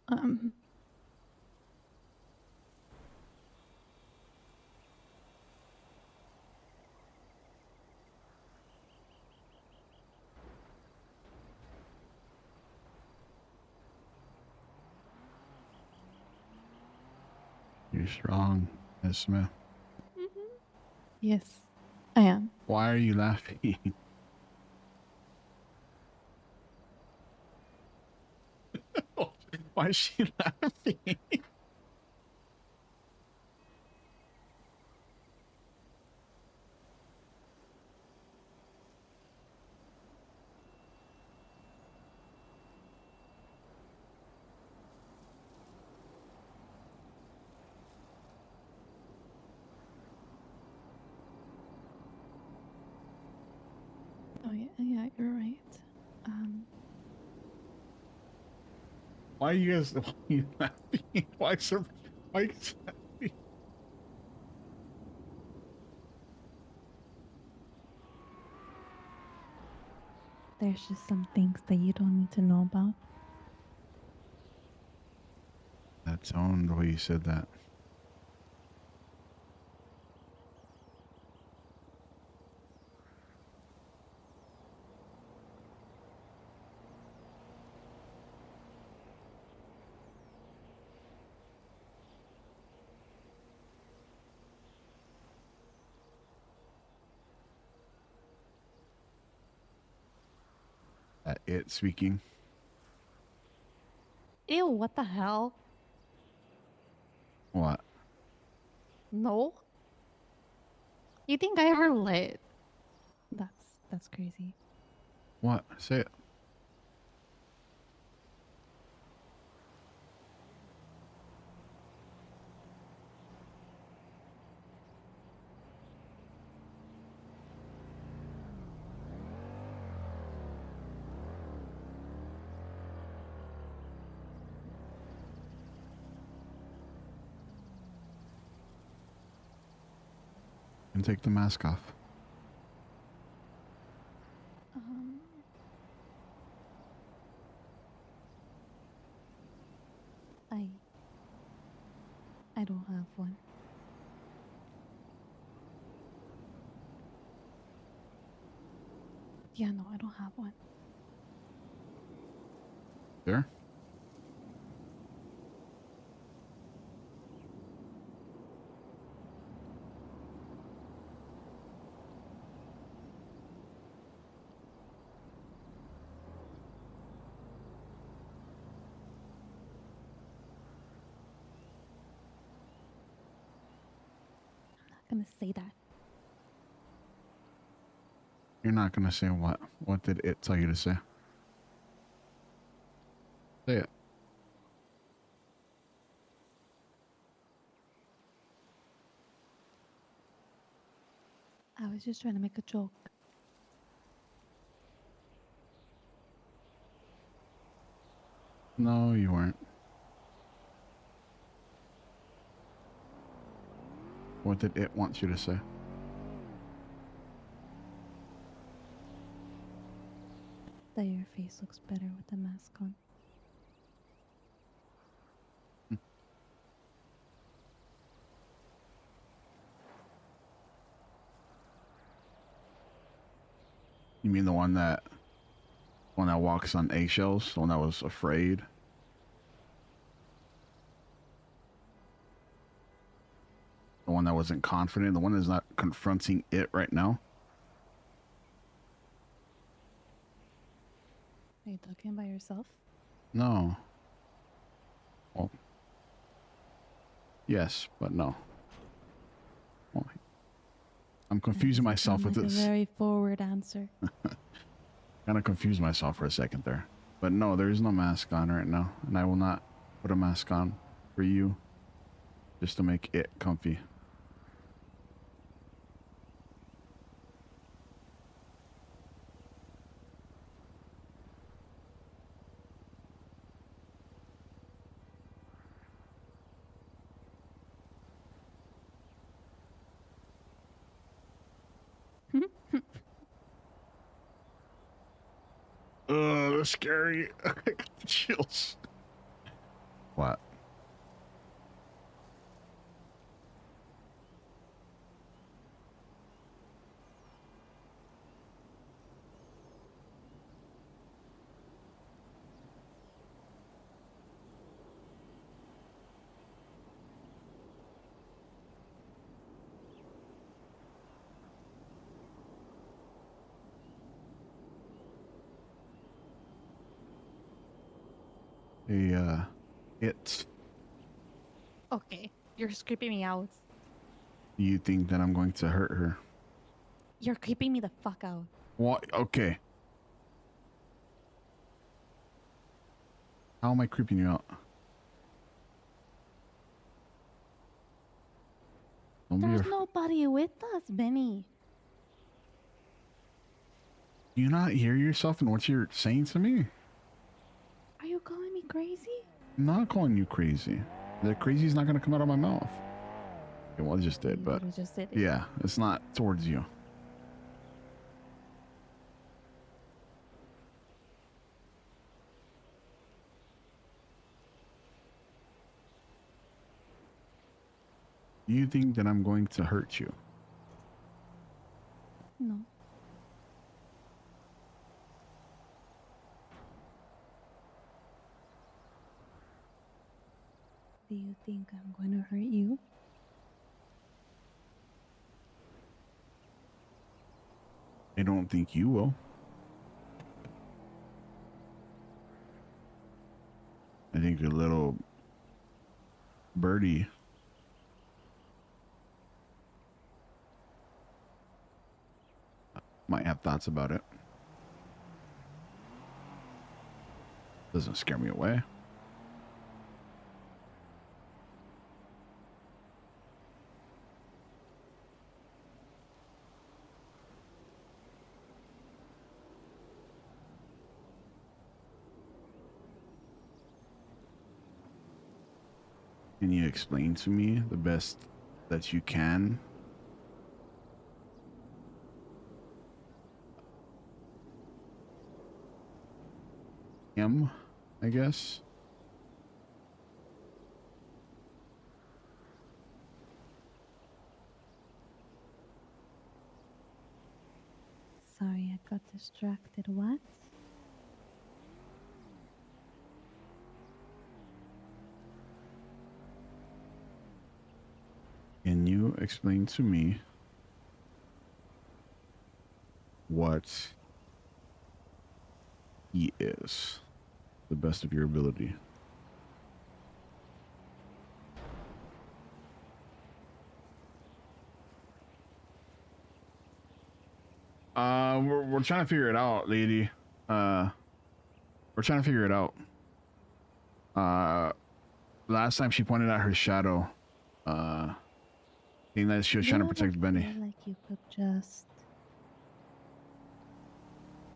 um, You're strong, Esme. yes, I am. Why are you laughing? Why is she laughing? Oh yeah, you're right. Why are you guys why are you laughing? Why so why are you guys laughing? There's just some things that you don't need to know about. That tone, the way you said that. It speaking. Ew, what the hell? What? No. You think I ever lit? That's crazy. What? Say it. And take the mask off. Um, I don't have one. Yeah, no, I don't have one. There? gonna say that. You're not gonna say what? What did it tell you to say? Say it. I was just trying to make a joke. No, you weren't. What did it want you to say? That your face looks better with the mask on. You mean the one that walks on eggshells? The one that was afraid? The one that wasn't confident? The one that's not confronting it right now? Are you talking about yourself? No. Well, yes, but no. Well, I'm confusing myself with Like this. a very forward answer. Kind of confused myself for a second there. But no, there is no mask on right now. And I will not put a mask on for you just to make it comfy. That's scary. I got the chills. What? It. Okay, you're creeping me out. Do you think that I'm going to hurt her? You're creeping me the fuck out. What? Okay. How am I creeping you out? Don't be There's nobody with us, Benny. Do you not hear yourself and what you're saying to me? Are you calling me crazy? I'm not calling you crazy. The crazy is not going to come out of my mouth. Okay, well, it just did, but literally just said it. yeah, it's not towards you. Do you think that I'm going to hurt you? No. Do you think I'm going to hurt you? I don't think you will. I think your little birdie might have thoughts about it. Doesn't scare me away. Can you explain to me the best that you can? Him, I guess. Sorry, I got distracted. What? Can you explain to me what he is, the best of your ability? We're trying to figure it out, lady. We're trying to figure it out. Last time she pointed out her shadow. Being that she was trying to You protect ever Benny. feel like you could just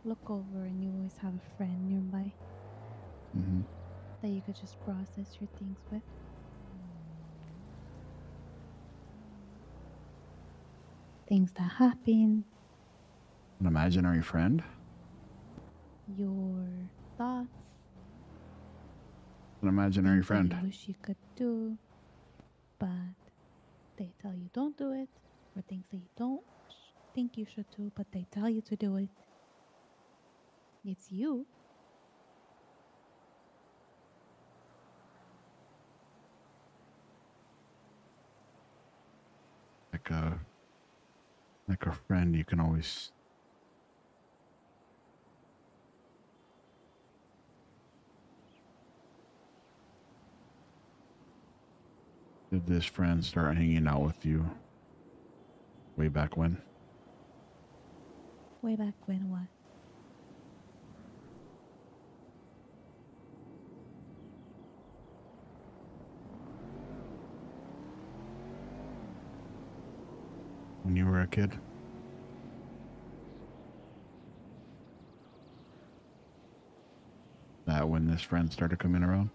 look over and you always have a friend nearby Mm-hmm. that you could just process your things with? Things that happen, An imaginary friend. your thoughts, An imaginary things that friend. you wish you could do, but they tell you don't do it, or things that you don't think you should do, but they tell you to do it. It's you. Like a friend you can always. Did this friend start hanging out with you way back when? Way back when what? When you were a kid? That when this friend started coming around?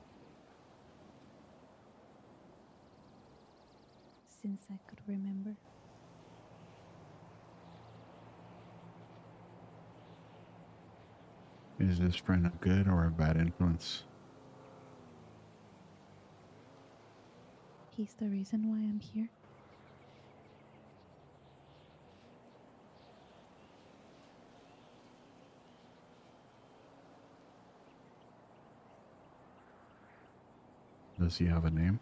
Since I could remember. Is this friend a good or a bad influence? He's the reason why I'm here. Does he have a name?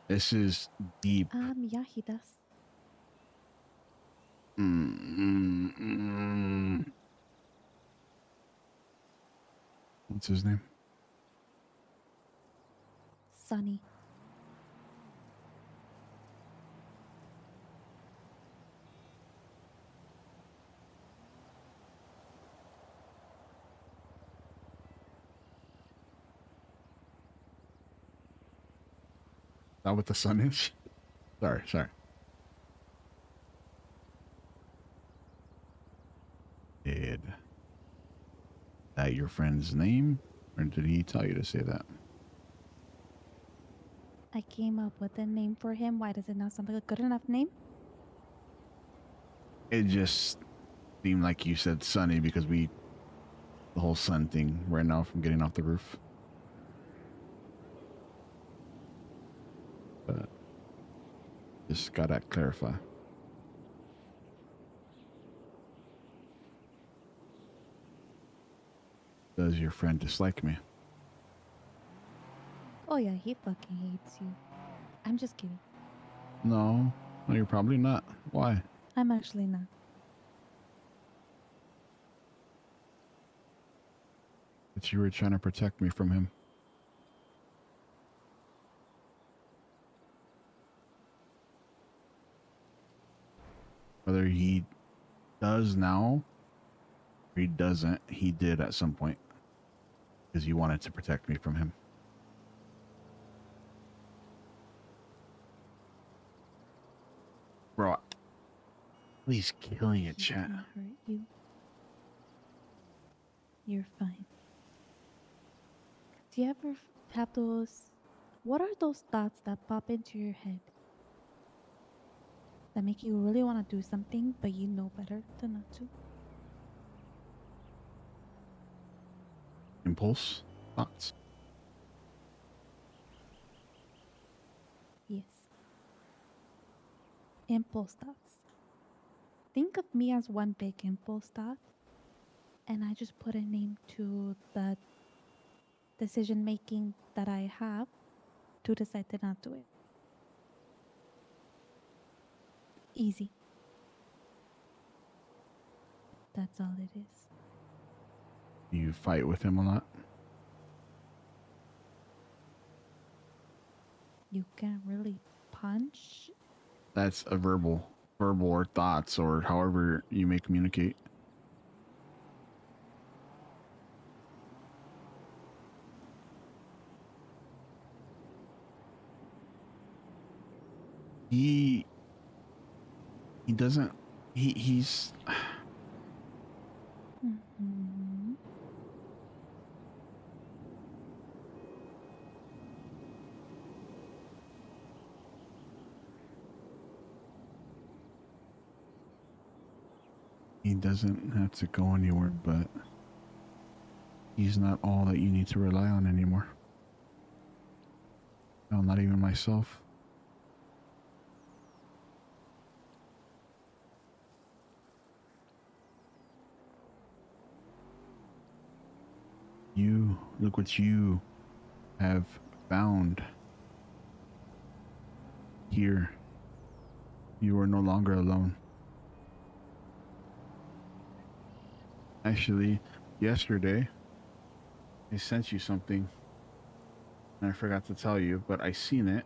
This is deep. Yeah, he does. What's his name? Sunny. That what the sun is? Sorry. Did that your friend's name? Or did he tell you to say that? I came up with a name for him. Why does it not sound like a good enough name? It just seemed like you said sunny because the whole sun thing right now from getting off the roof. But just gotta clarify. Does your friend dislike me? Oh yeah, he fucking hates you. I'm just kidding. No, you're probably not. Why? I'm actually not. But you were trying to protect me from him. Whether he does now or he doesn't, he did at some point. Because you wanted to protect me from him. Bro, please killing it, chat. Didn't hurt you. You're fine. Do you ever have those? What are those thoughts that pop into your head that make you really want to do something, but you know better than not to? Impulse thoughts. Yes. Impulse thoughts. Think of me as one big impulse thought, and I just put a name to the decision making that I have, to decide to not do it. Easy. That's all it is. You fight with him a lot? You can't really punch. That's a verbal or thoughts or however you may communicate. He doesn't, he's Mm-hmm. he doesn't have to go anywhere, but he's not all that you need to rely on anymore. No, not even myself. You, look what you have found here. You are no longer alone. Actually, yesterday, I sent you something, and I forgot to tell you, but I seen it.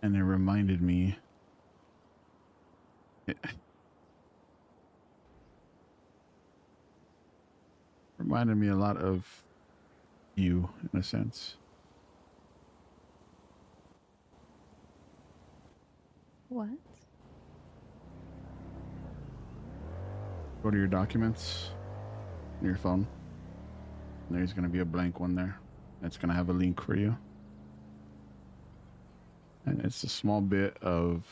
And it reminded me. Reminded me a lot of you, in a sense. What? Go to your documents on your phone. There's going to be a blank one there. It's going to have a link for you. And it's a small bit of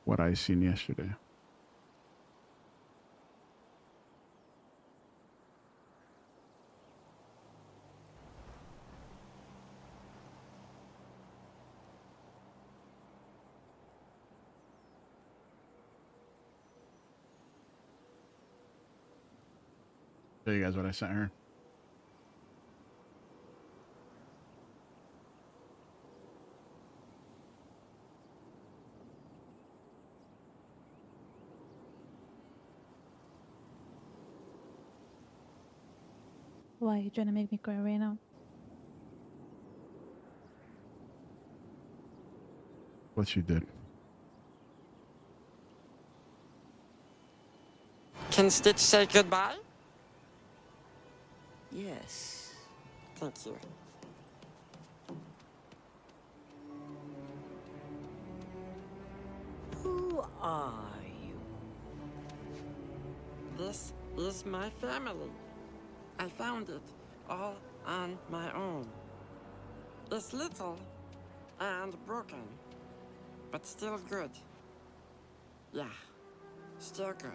what I seen yesterday. Show you guys what I sent her. Why are you trying to make me cry right now? What she did. Can Stitch say goodbye? Yes. Thank you. Who are you? This is my family. I found it all on my own. It's little and broken, but still good. Yeah, still good.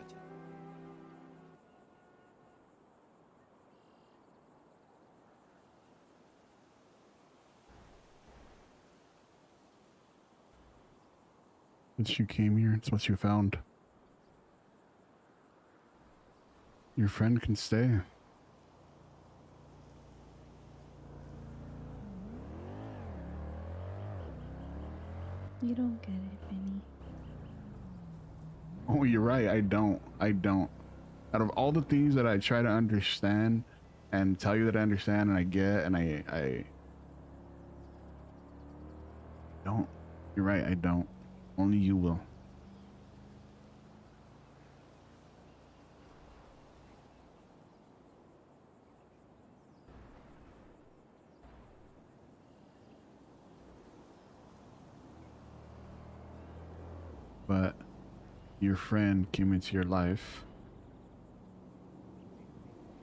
Since you came here, it's what you found. Your friend can stay. You don't get it, Benny. Oh, you're right. I don't. Out of all the things that I try to understand and tell you that I understand and I get and I don't. You're right. I don't. Only you will. But your friend came into your life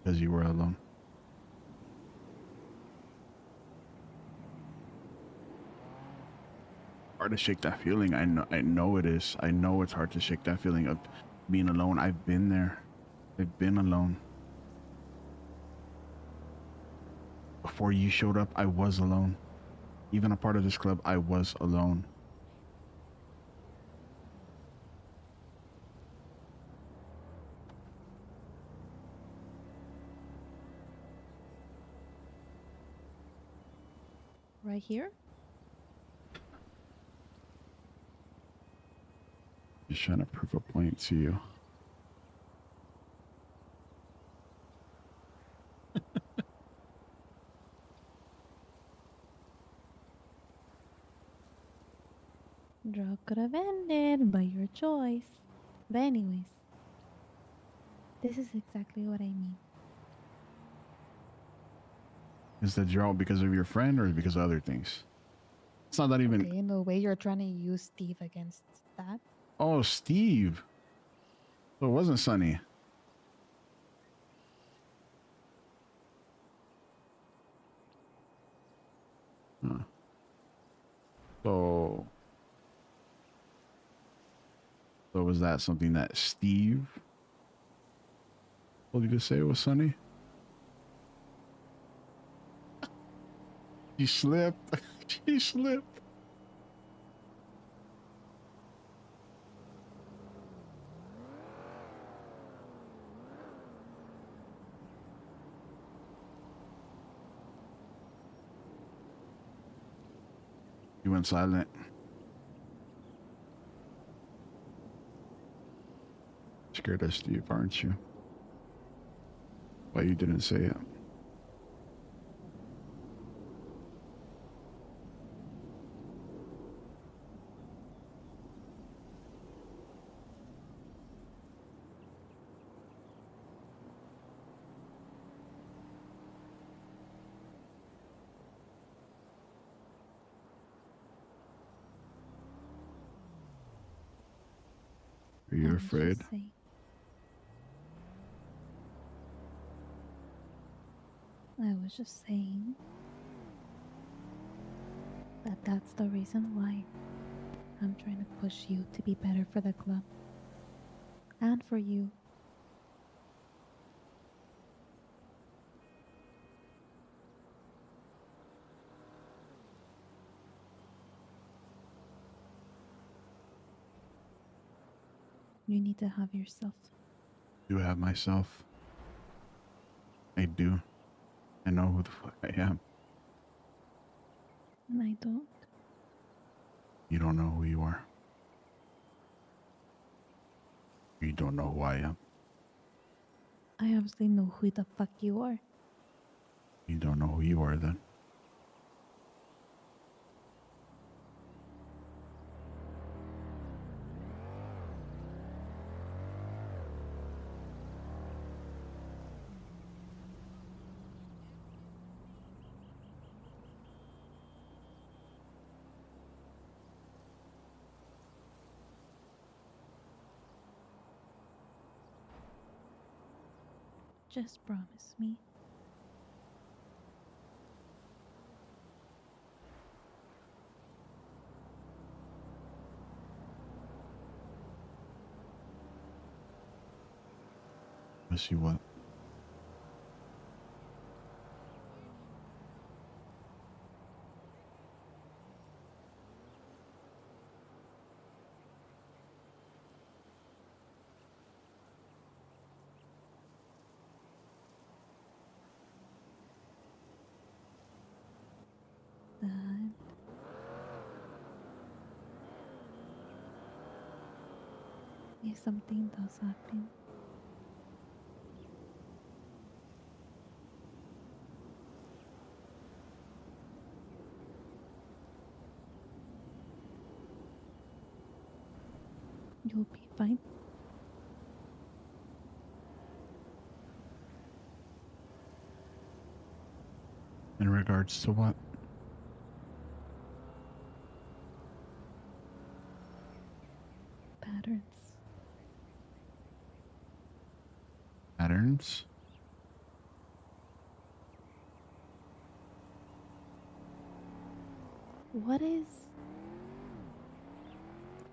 because you were alone. Hard to shake that feeling. I know it is. I know it's hard to shake that feeling of being alone. I've been there. I've been alone. Before you showed up, I was alone. Even a part of this club, I was alone. Right here? Just trying to prove a point to you. Drug could have ended by your choice. But anyways, this is exactly what I mean. Is the drought because of your friend or because of other things? It's not that even. Okay, in a way you're trying to use Steve against that. Oh, Steve. So it wasn't Sunny. Huh. So was that something that Steve told you to say was Sunny? She slipped. She slipped. You went silent. Scared of Steve, aren't you? Why you didn't say it? Are you afraid? I was just saying that that's the reason why I'm trying to push you to be better for the club. And for you. You need to have yourself. Do have myself. I do. I know who the fuck I am. And I don't. You don't know who you are. You don't know who I am. I obviously know who the fuck you are. You don't know who you are then. Just promise me. Let's see what. That if something does happen, you'll be fine. In regards to what? Patterns. Patterns? What is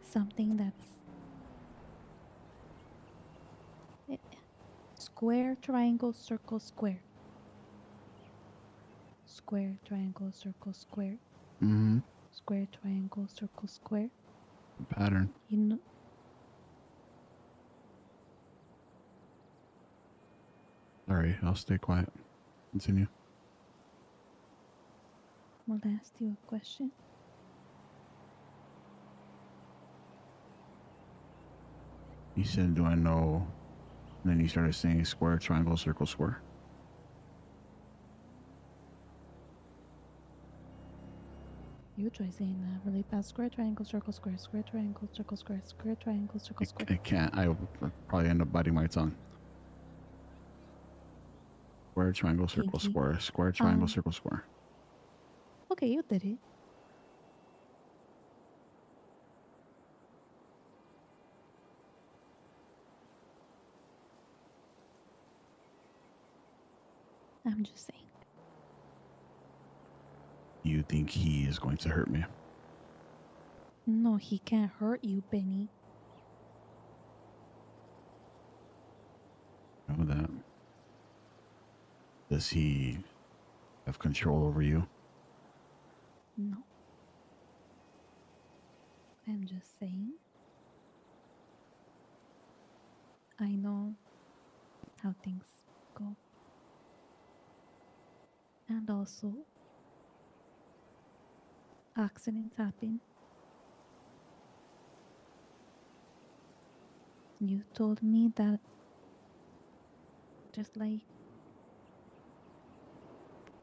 something that's square, triangle, circle, square? Square, triangle, circle, square. Mm-hmm. Square, triangle, circle, square. Pattern. You know. Sorry, I'll stay quiet. Continue. I'll ask you a question. You said, do I know? And then you started saying square, triangle, circle, square. You try saying that really fast. Square, triangle, circle, square, square, triangle, circle, square, square, triangle, circle, square. I can't. I would probably end up biting my tongue. Square, triangle, circle, Pinky. square. Square, triangle, circle, square. Okay, you did it. I'm just saying. You think he is going to hurt me? No, he can't hurt you, Benny. Know that. Does he have control over you? No. I'm just saying. I know how things go. And also, accidents happen. You told me that just like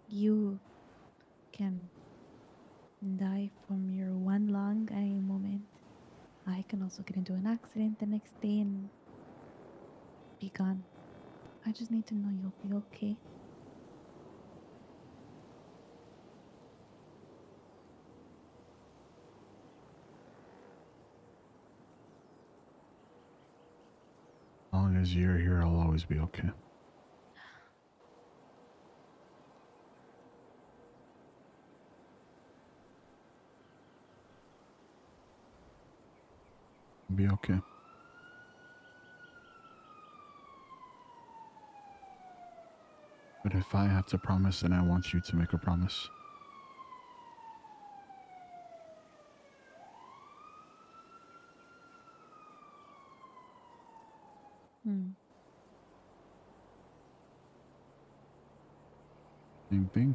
you can die from your one lung at any moment, I can also get into an accident the next day and be gone. I just need to know you'll be okay. As long as you're here, I'll always be okay. Be okay. But if I have to promise, then I want you to make a promise. Same thing.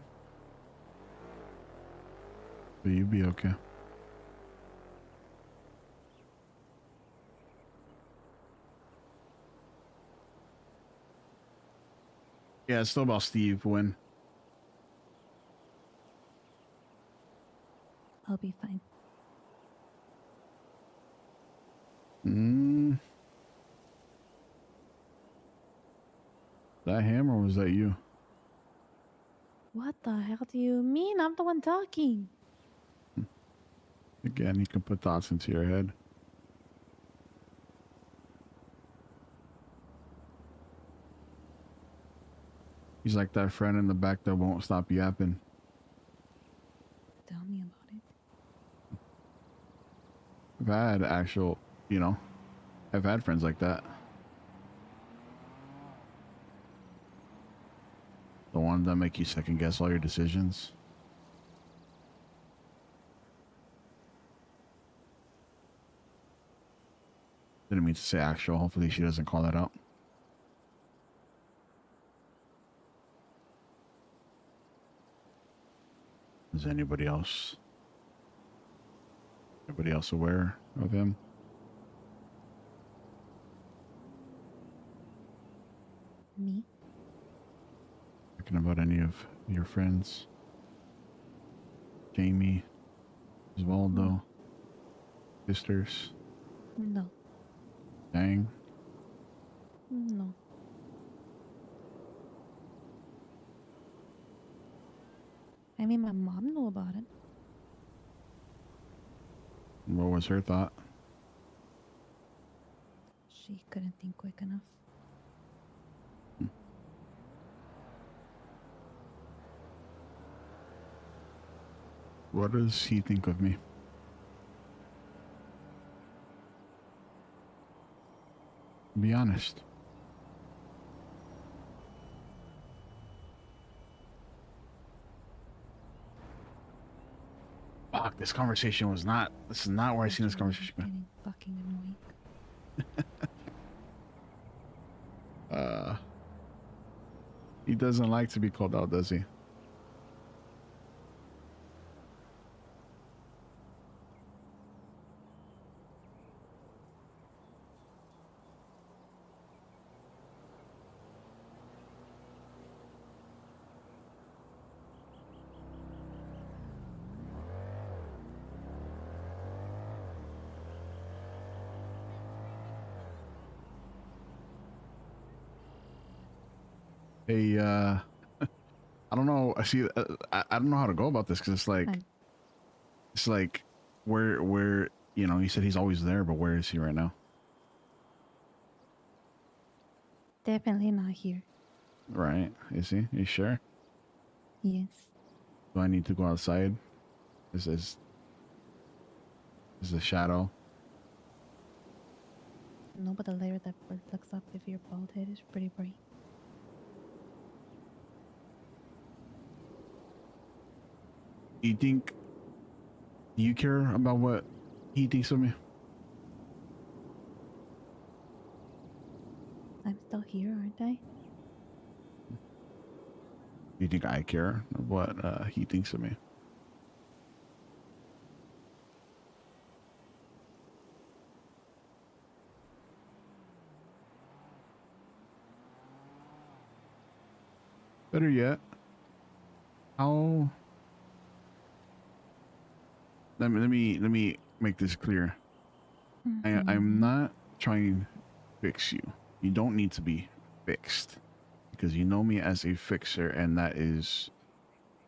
But you be okay. Yeah, it's still about Steve. When? I'll be fine. That him or was that you? What the hell do you mean? I'm the one talking. Again, you can put thoughts into your head. He's like that friend in the back that won't stop yapping. Tell me about it. I've had actual, I've had friends like that. The ones that make you second guess all your decisions. Didn't mean to say actual. Hopefully she doesn't call that out. Is anybody else aware of him? Me? Thinking about any of your friends? Jamie, Osvaldo, sisters? No. Dang. No. I mean, my mom knew about it. What was her thought? She couldn't think quick enough. What does he think of me? Be honest. Fuck, this conversation was not. This is not where I seen this That's really conversation go. getting fucking annoying. He doesn't like to be called out, does he? Hey, I don't know. I see. I don't know how to go about this because it's like, where you know, he said he's always there, but where is he right now? Definitely not here. Right? Is he? You sure? Yes. Do I need to go outside? Is the shadow? No, but the layer that reflects off of your bald head is pretty bright. Do you think you care about what he thinks of me? I'm still here, aren't I? Do you think I care of what he thinks of me? Better yet, how? Let me make this clear. I'm not trying to fix you. You don't need to be fixed because you know me as a fixer, and that is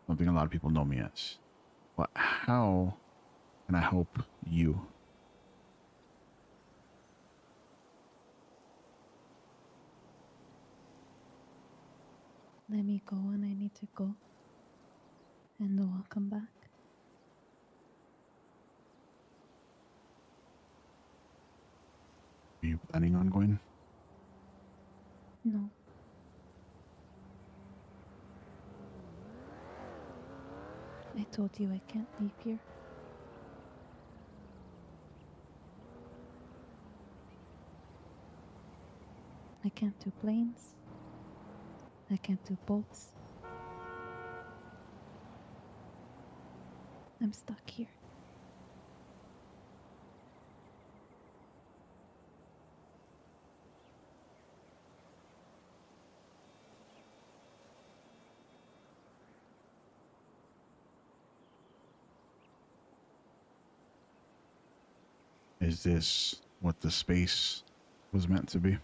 something a lot of people know me as. But how can I help you? Let me go when I need to go. And then I'll come back. Are you planning on going? No. I told you I can't leave here. I can't do planes. I can't do boats. I'm stuck here. Is this what the space was meant to be?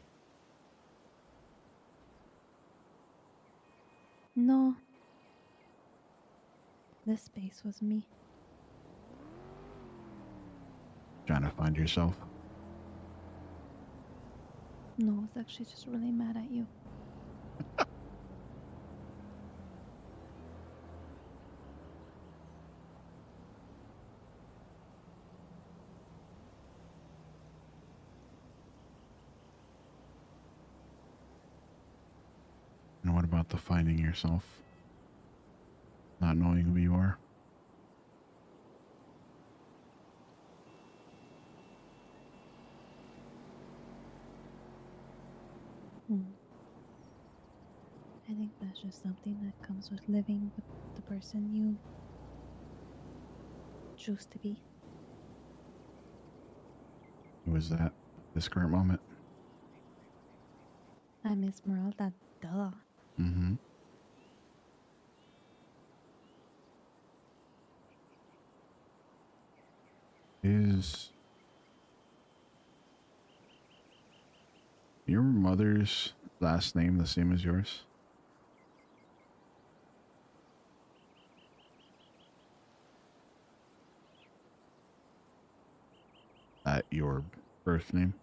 No. This space was me. Trying to find yourself? No, I was actually just really mad at you. And what about the finding yourself? Not knowing who you are? I think that's just something that comes with living with the person you choose to be. Who is that? This current moment? I'm Esmeralda, duh. Mm-hmm. Is your mother's last name the same as yours? At your birth name?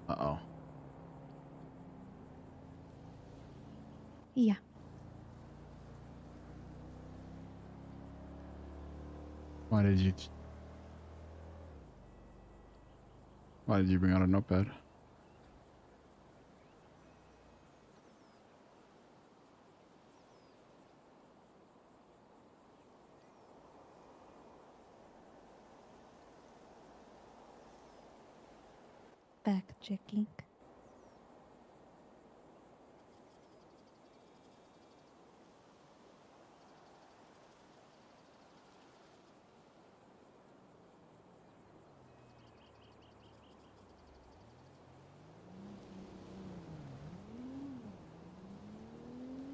Uh-oh. Yeah. Why did you? Why did you bring out a notepad? Fact checking.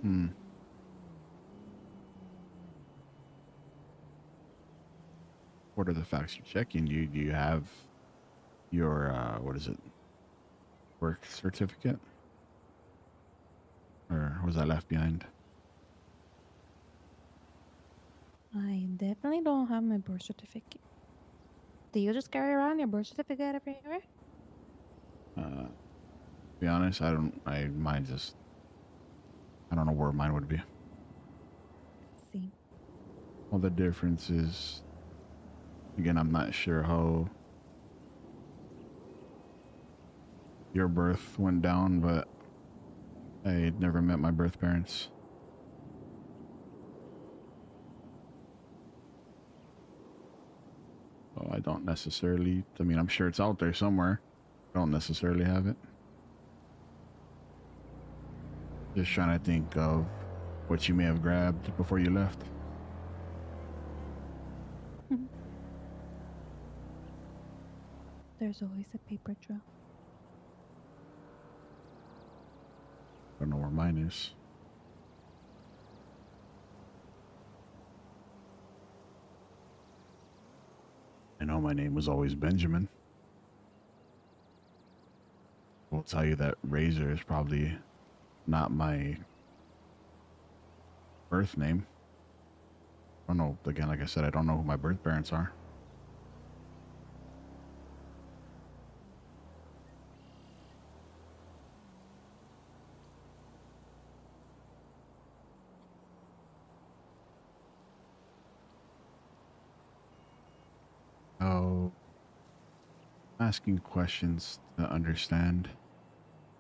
Hmm. What are the facts you're checking? Do you have your what is it? Work certificate? Or was that left behind? I definitely don't have my birth certificate. Do you just carry around your birth certificate everywhere? To be honest, I don't. Mine just. I don't know where mine would be. See. Well, the difference is, again, I'm not sure how your birth went down, but I never met my birth parents. So I don't necessarily. I mean, I'm sure it's out there somewhere. I don't necessarily have it. Just trying to think of what you may have grabbed before you left. There's always a paper trail. I don't know where mine is. I know my name was always Benjamin. We'll tell you that Razer is probably not my birth name. I don't know. Again, like I said, I don't know who my birth parents are. Oh, asking questions to understand,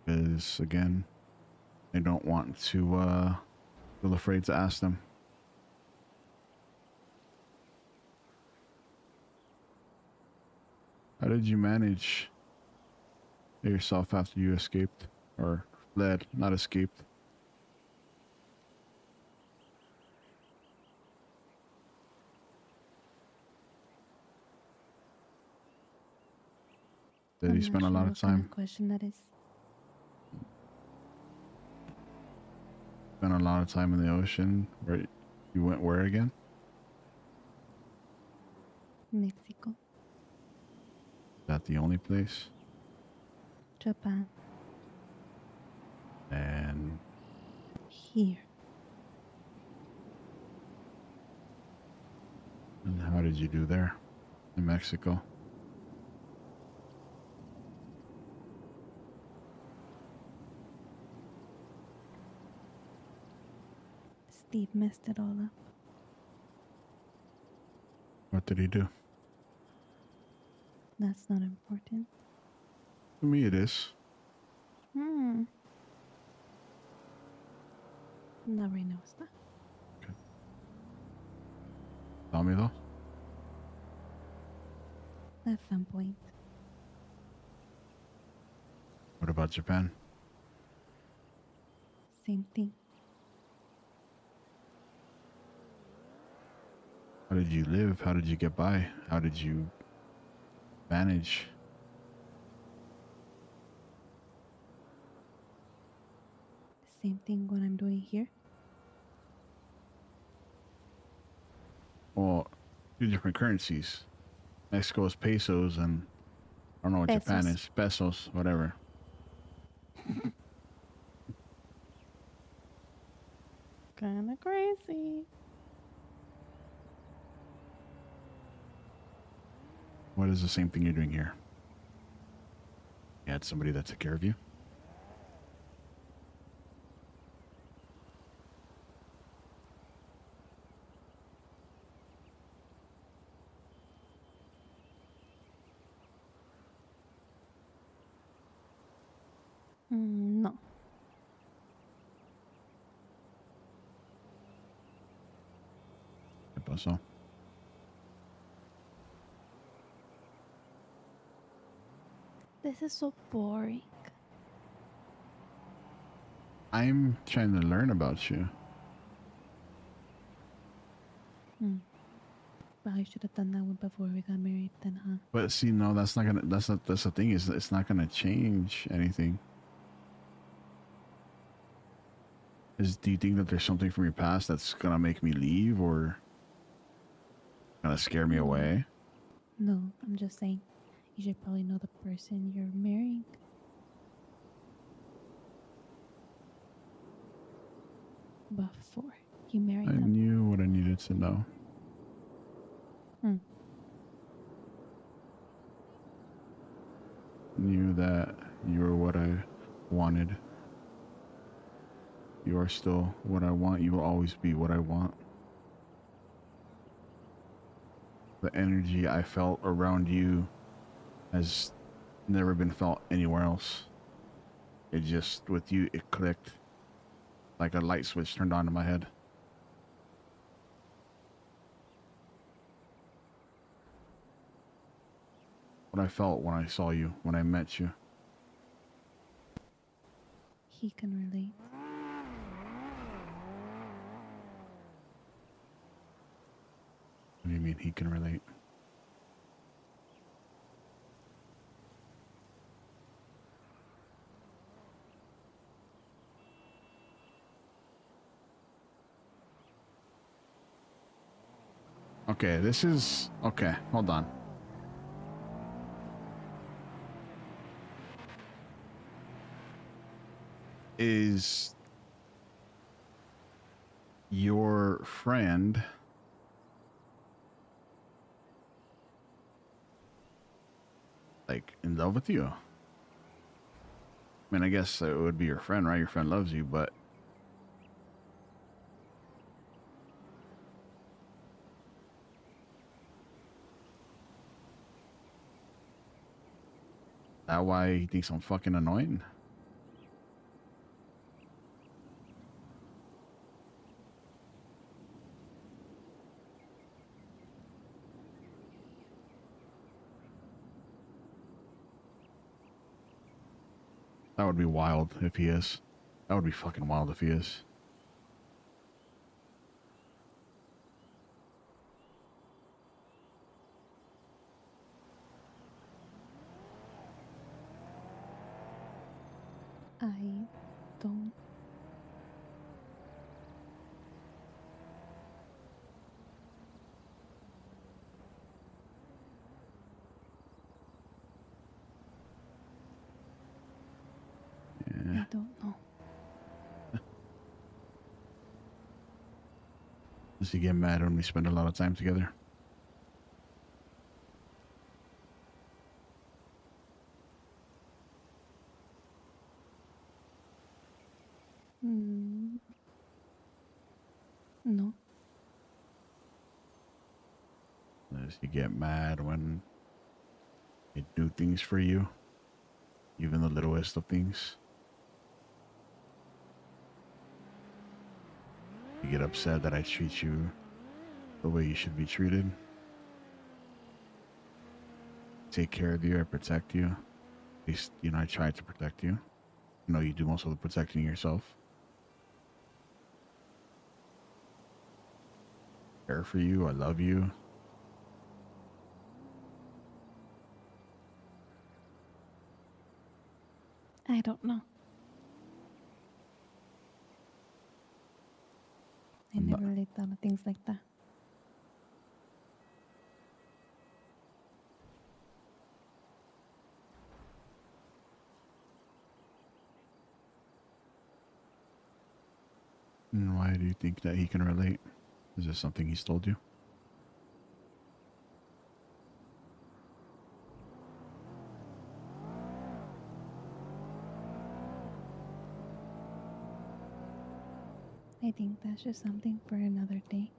because again, I don't want to feel afraid to ask them. How did you manage yourself after you escaped or fled, not escaped? Did I'm he not spend a sure lot of what kind time? of question that is. Spent a lot of time in the ocean. Where you went? Where again? Mexico. Is that the only place? Japan. And Here. how did you do there in Mexico? Steve messed it all up. What did he do? That's not important. To me, it is. Hmm. Not right now, it's not. Tell me though. At some point. What about Japan? Same thing. How did you live? How did you get by? How did you manage? Same thing what I'm doing here. Well, two different currencies. Mexico is pesos, and I don't know what Japan Pesos. is. Pesos, whatever. Kinda crazy. What is the same thing you're doing here? You had somebody that took care of you? No. ¿Qué pasó? This is so boring. I'm trying to learn about you. But I should have done that one before we got married then, huh? But see, no, that's not gonna. That's the thing is, it's not gonna change anything. Do you think that there's something from your past that's gonna make me leave or gonna scare me away? No, I'm just saying. You should probably know the person you're marrying. Before you marry I them. knew what I needed to know. Knew that you were what I wanted. You are still what I want. You will always be what I want. The energy I felt around you has never been felt anywhere else. It just, with you, it clicked like a light switch turned on in my head. What I felt when I saw you, when I met you. He can relate. What do you mean he can relate? Okay, this is... Okay, hold on. Is your friend like in love with you? I mean, I guess it would be your friend, right? Your friend loves you, but that why he thinks I'm fucking annoying? That would be wild if he is. That would be fucking wild if he is. I don't. Yeah. I don't know. Does he get mad when we spend a lot of time together? No. Does he get mad when I do things for you? Even the littlest of things? You get upset that I treat you the way you should be treated? Take care of you, I protect you. At least, you know, I try to protect you. You know, you do most of the protecting yourself. Care for you, I love you. I don't know. I never really thought of things like that. And why do you think that he can relate? Is this something he's told you? I think that's just something for another day.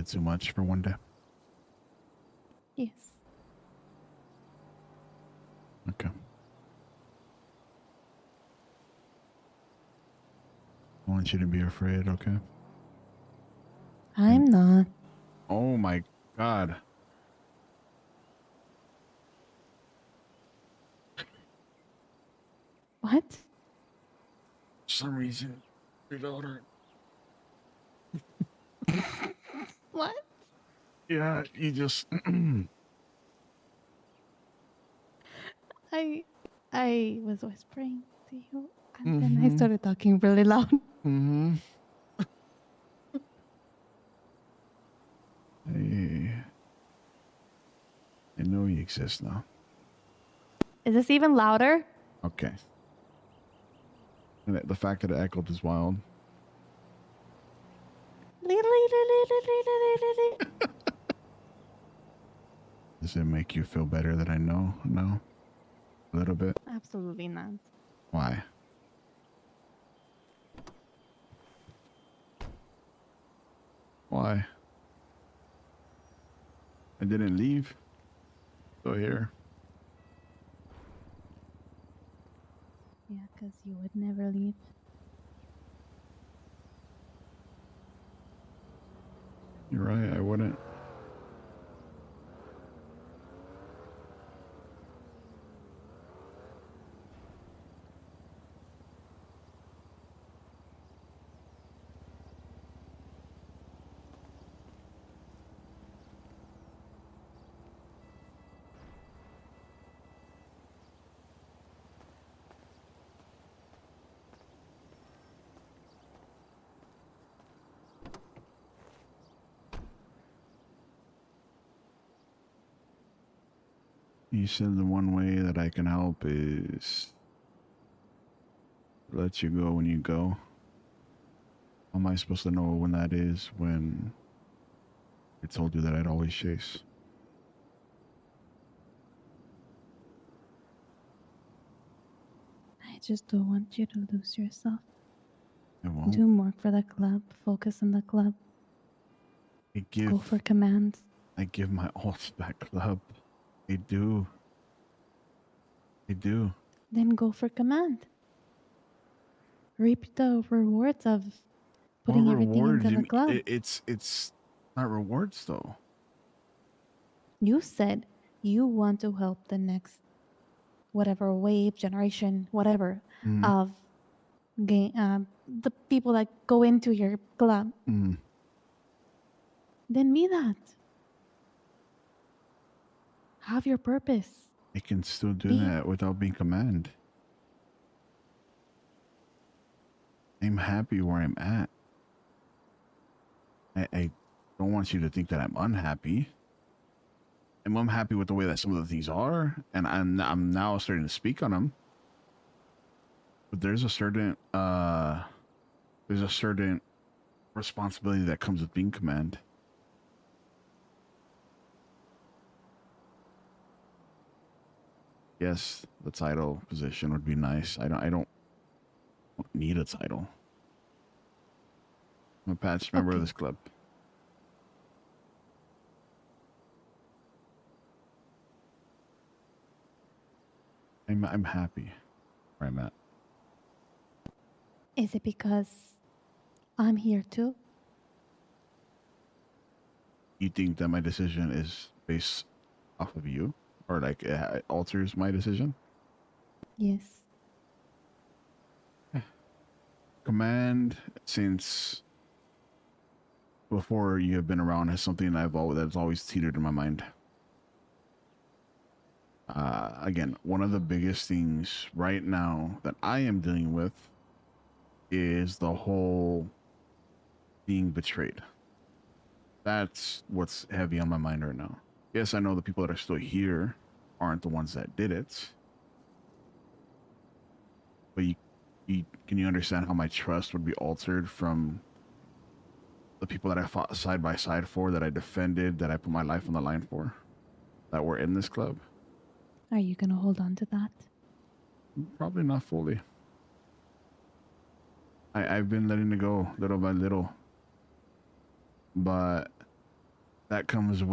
bit too much for one day. Yes. Okay. I want you to be afraid, okay? I'm not. Oh my god. What? For some reason, your daughter. What? Yeah, you just. I was whispering to you, and then I started talking really loud. Mm-hmm. Hey, I know you exist now. Is this even louder? Okay. And the fact that it echoed is wild. Does it make you feel better that I know? No? A little bit? Absolutely not. Why? Why? I didn't leave. Still here. Yeah, because you would never leave. You're right, I wouldn't. You said the one way that I can help is let you go when you go. How am I supposed to know when that is when I told you that I'd always chase? I just don't want you to lose yourself. I won't. Do more for the club. Focus on the club. Go for commands. I give my all to that club. I do. I do. Then go for command. Reap the rewards of putting What everything rewards? into the club. It's not rewards though. You said you want to help the next whatever wave, generation, whatever Mm. of the people that go into your club. Mm. Then be that. Have your purpose. I can still do Be- that without being command. I'm happy where I'm at. I don't want you to think that I'm unhappy. I'm unhappy with the way that some of the things are, and I'm now starting to speak on them. But there's a certain responsibility that comes with being command. Yes, the title position would be nice. I don't need a title. I'm a patch member of this club. I'm happy where I'm at. Is it because I'm here too? You think that my decision is based off of you, or like it alters my decision? Yes. Command, since before you have been around, has something that's always teetered in my mind. Again, one of the biggest things right now that I am dealing with is the whole being betrayed. That's what's heavy on my mind right now. Yes, I know the people that are still here aren't the ones that did it, but can you understand how my trust would be altered from the people that I fought side by side for, that I defended, that I put my life on the line for, that were in this club? Are you going to hold on to that? Probably not fully. I've been letting it go little by little, but that comes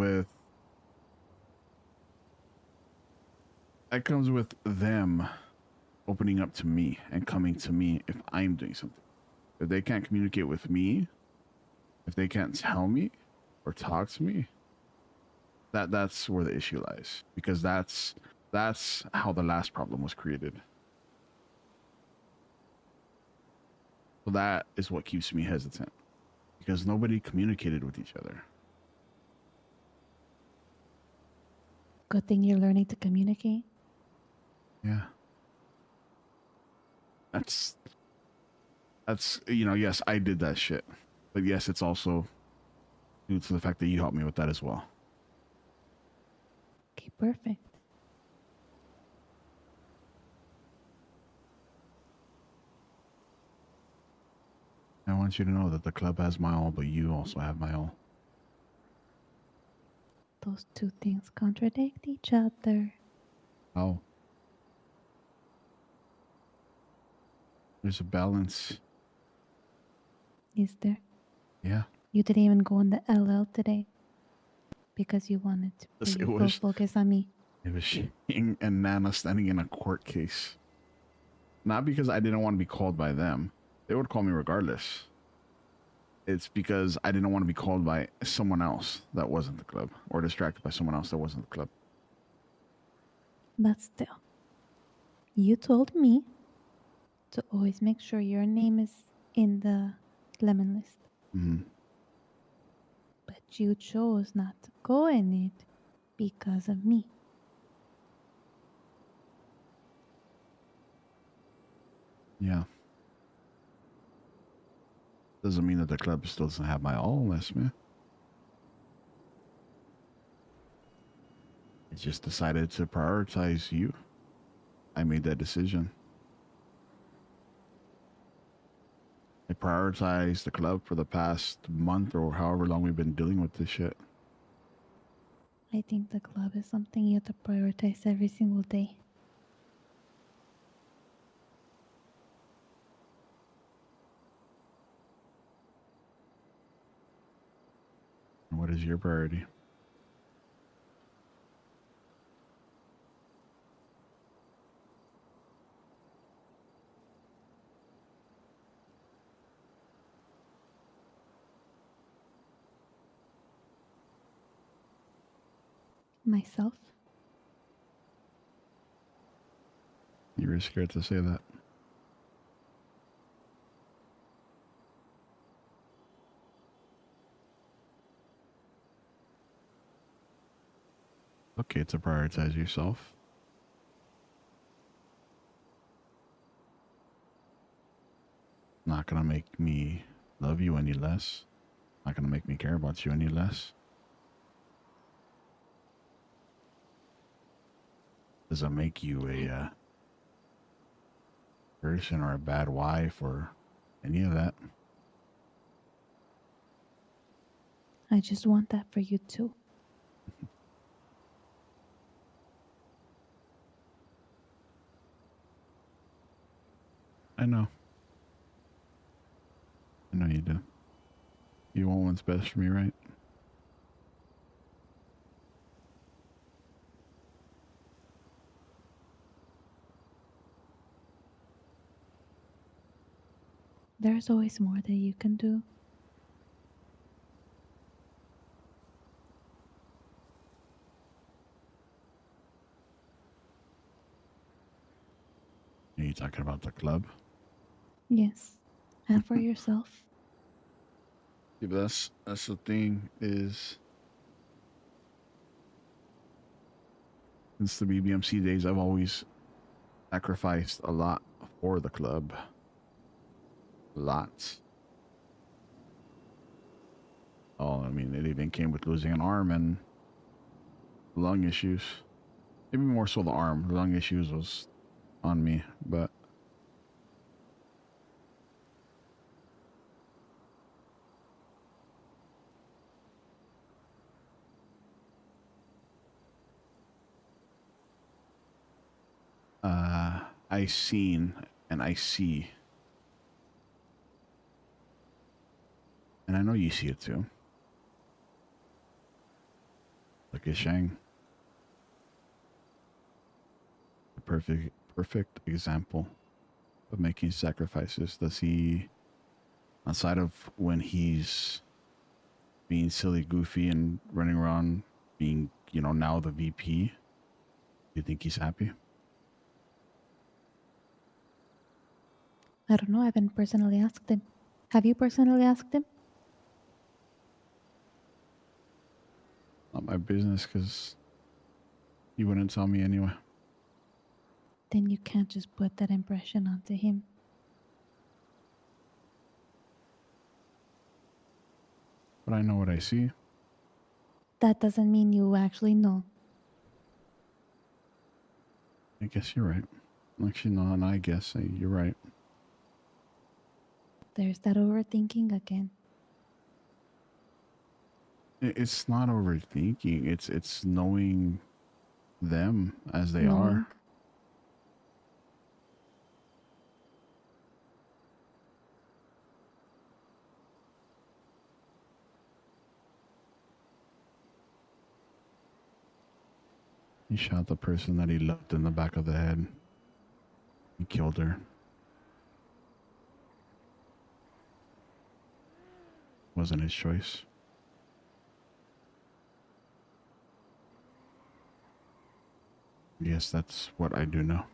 with them opening up to me and coming to me if I'm doing something. If they can't communicate with me, if they can't tell me or talk to me, that's where the issue lies, because that's how the last problem was created. So that is what keeps me hesitant, because nobody communicated with each other. Good thing you're learning to communicate. Yeah. That's yes, I did that shit. But yes, it's also due to the fact that you helped me with that as well. Okay, perfect. I want you to know that the club has my all, but you also have my all. Those two things contradict each other. How? There's a balance. Is there? Yeah. You didn't even go on the LL today because you wanted to put It your full was focus on me. it was Shing and Nana standing in a court case. Not because I didn't want to be called by them. They would call me regardless. It's because I didn't want to be called by someone else that wasn't the club, or distracted by someone else that wasn't the club. But still, you told me to always make sure your name is in the lemon list. Mm-hmm. But you chose not to go in it because of me. Yeah. Doesn't mean that the club still doesn't have my all, Les, man. I just decided to prioritize you. I made that decision. I prioritized the club for the past month or however long we've been dealing with this shit. I think the club is something you have to prioritize every single day. What is your priority? Myself? You were scared to say that. Okay, to prioritize yourself. Not gonna make me love you any less. Not gonna make me care about you any less. Doesn't make you a person or a bad wife or any of that. I just want that for you too. I know. I know you do. You want what's best for me, right? There's always more that you can do. Are you talking about the club? Yes. And for yourself. Yeah, but that's the thing is, since the BBMC days, I've always sacrificed a lot for the club. Lots. Oh, I mean, it even came with losing an arm and lung issues. Maybe more so the arm. The lung issues was on me, but I seen and I see, and I know you see it too. Look at Shang. The perfect example of making sacrifices. Does he, outside of when he's being silly, goofy, and running around being, you know, now the VP, do you think he's happy? I don't know. I haven't personally asked him. Have you personally asked him? Not my business, because he wouldn't tell me anyway. Then you can't just put that impression onto him. But I know what I see. That doesn't mean you actually know. I guess you're right. Actually, no, and I guess you're right. There's that overthinking again. It's not overthinking. It's knowing them as they Knowing. are. He shot the person that he loved in the back of the head. He killed her. Wasn't his choice. Yes, that's what I do know.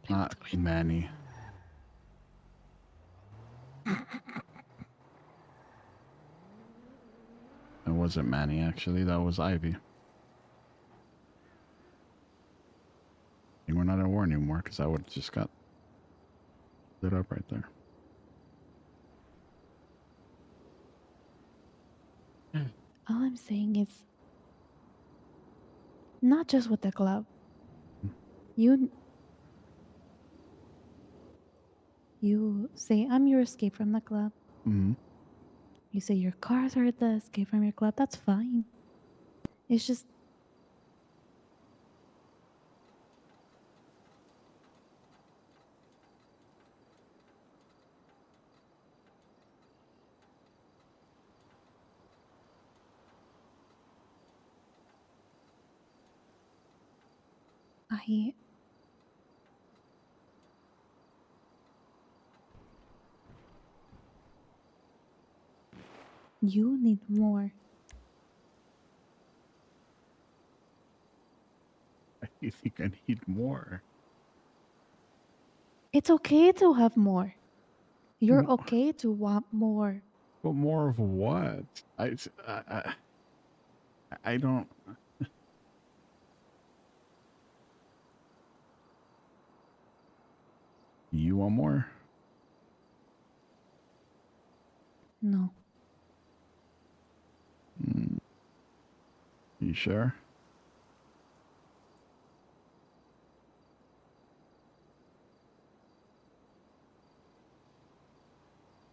Not Manny. It wasn't Manny, actually. That was Ivy. And we're not at war anymore, because I would have just got lit up right there. All I'm saying is not just with the club. You say, I'm your escape from the club. Mm-hmm. You say your cars are the escape from your club. That's fine. It's just you need more. You think I need more? It's okay to have more. You're okay to want more. But more of what? I don't. You want more? No. You sure?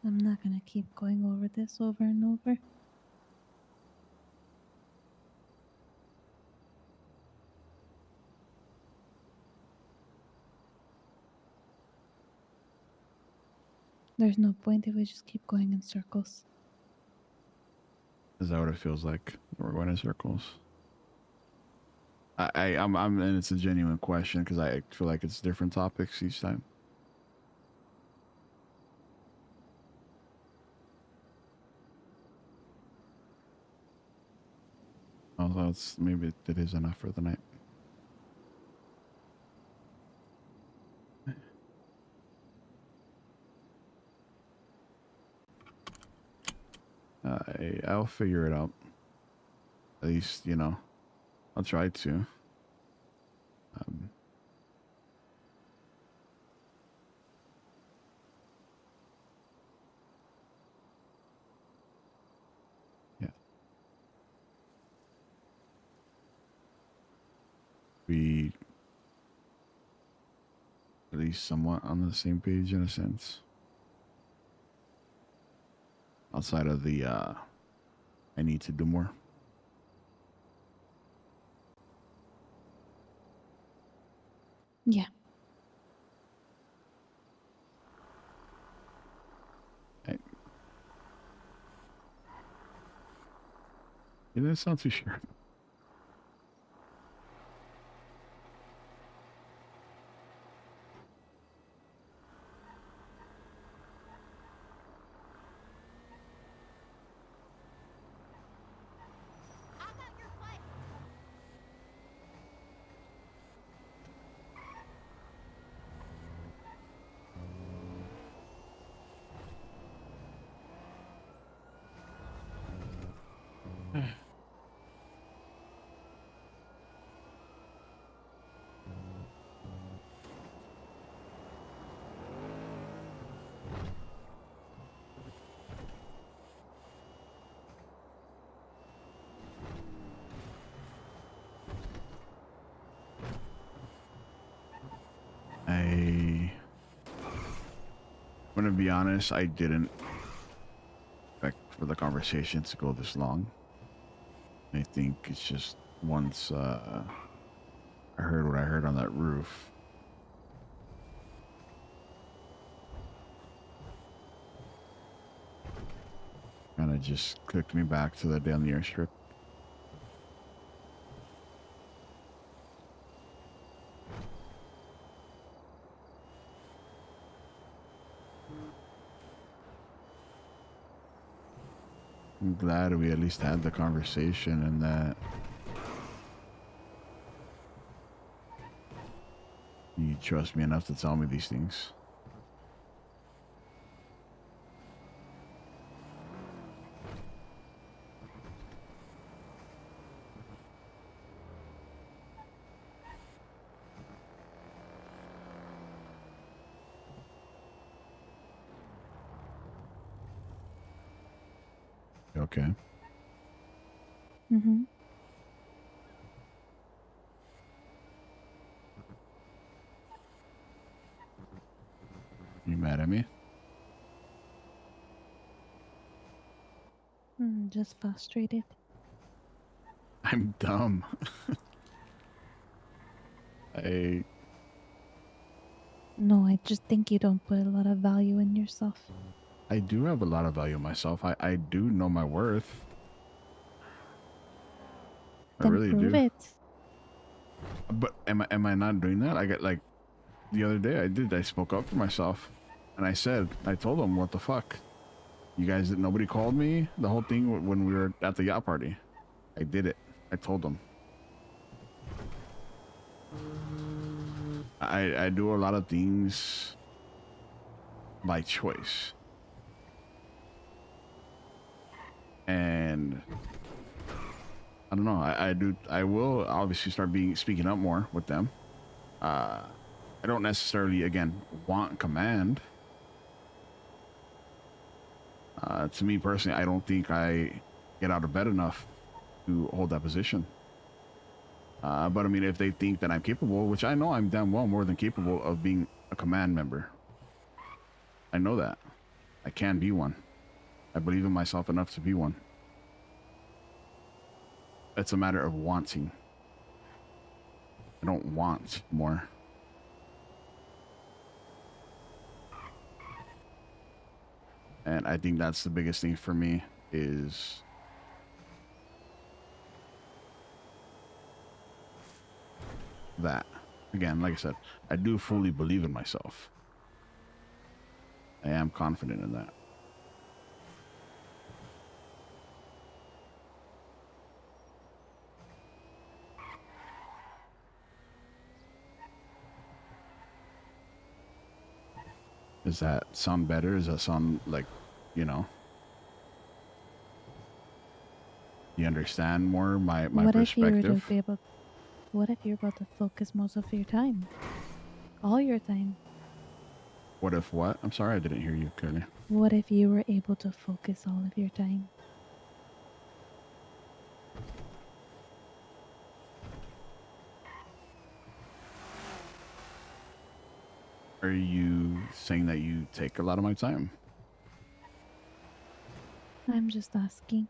I'm not going to keep going over this over and over. There's no point if we just keep going in circles. Is that what it feels like? We're going in circles. I'm, and it's a genuine question because I feel like it's different topics each time. Although maybe it is enough for the night. I'll figure it out. At least, you know, I'll try to. Yeah. We at least somewhat on the same page in a sense. Outside of the, I need to do more. Yeah. It doesn't sound too sure. I'm gonna be honest, I didn't expect for the conversation to go this long. I think it's just once I heard what I heard on that roof. Kind of just clicked me back to the day on the airstrip. I'm glad we at least had the conversation and that you trust me enough to tell me these things. Okay. Mm-hmm. You mad at me? Just frustrated. I'm dumb. No, I just think you don't put a lot of value in yourself. I do have a lot of value in myself. I do know my worth. Then I really prove do. it. But am I not doing that? I got like the other day I spoke up for myself and I told them what the fuck. You guys nobody called me the whole thing when we were at the yacht party. I did it. I told them. I do a lot of things by choice. And I don't know. I will obviously start speaking up more with them. I don't necessarily again want command. To me personally, I don't think I get out of bed enough to hold that position. But I mean, if they think that I'm capable, which I know I'm damn well more than capable of being a command member. I know that. I can be one. I believe in myself enough to be one. It's a matter of wanting. I don't want more. And I think that's the biggest thing for me is that. Again, like I said, I do fully believe in myself. I am confident in that. Does that sound better? Does that sound like, you know, you understand more my What if you were perspective? to be able? What if you're able to focus most of your time, all your time? What if what? I'm sorry, I didn't hear you clearly. What if you were able to focus all of your time? Are you saying that you take a lot of my time? I'm just asking.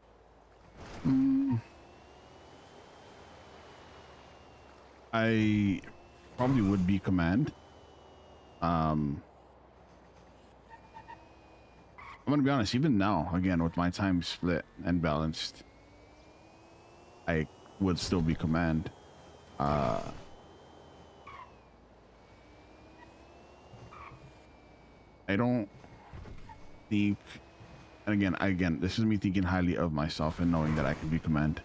I probably would be command. I'm gonna be honest, even now, again, with my time split and balanced, I would still be command. I don't think, and again, this is me thinking highly of myself and knowing that I can be command.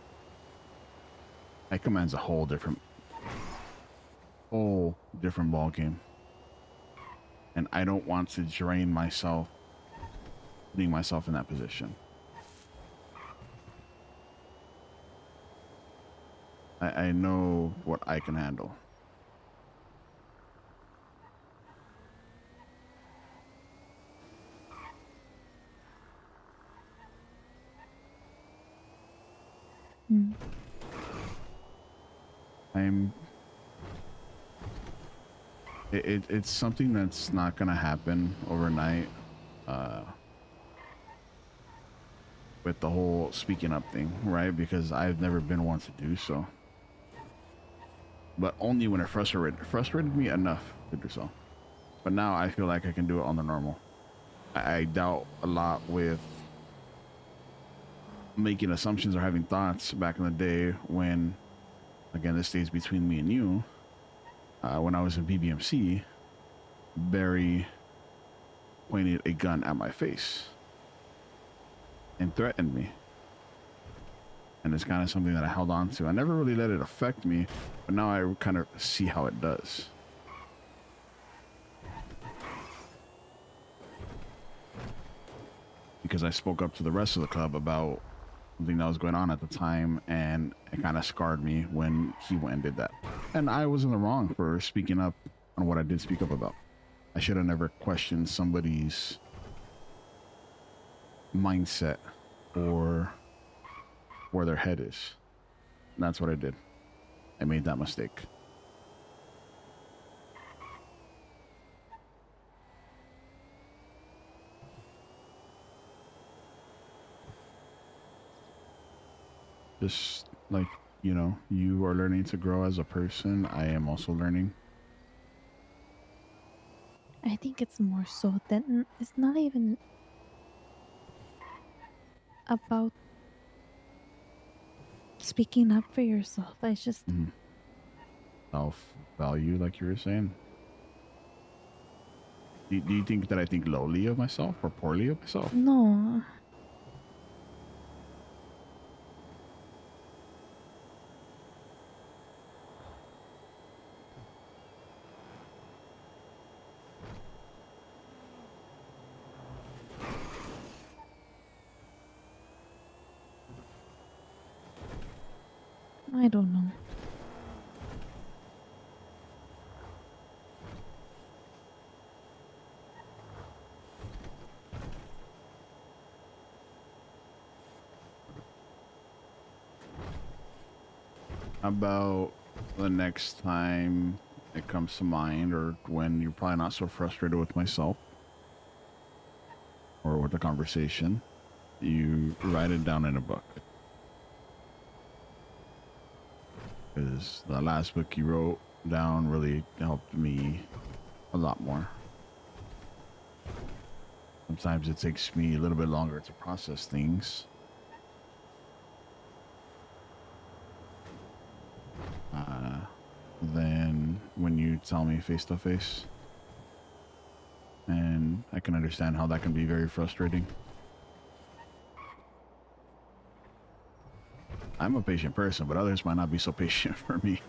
I command's a whole different ball game, and I don't want to drain myself, putting myself in that position. I know what I can handle. Mm. It's something that's not gonna happen overnight. With the whole speaking up thing, right? Because I've never been one to do so. But only when it frustrated me enough to do so. But now I feel like I can do it on the normal. I doubt a lot with making assumptions or having thoughts back in the day when, again, this stays between me and you. When I was in BBMC, Barry pointed a gun at my face and threatened me. And it's kind of something that I held on to. I never really let it affect me, but now I kind of see how it does. Because I spoke up to the rest of the club about something that was going on at the time, and it kind of scarred me when he went and did that. And I was in the wrong for speaking up on what I did speak up about. I should have never questioned somebody's mindset or where their head is. And that's what I did. I made that mistake. Just like, you know, you are learning to grow as a person. I am also learning. I think it's more so than it's not even about speaking up for yourself. I just Self-value, like you were saying. Do you think that I think lowly of myself or poorly of myself? no. I don't know. How about the next time it comes to mind, or when you're probably not so frustrated with myself or with the conversation, you write it down in a book. Because the last book you wrote down really helped me a lot more. Sometimes it takes me a little bit longer to process things. Than when you tell me face to face. And I can understand how that can be very frustrating. I'm a patient person, but others might not be so patient for me.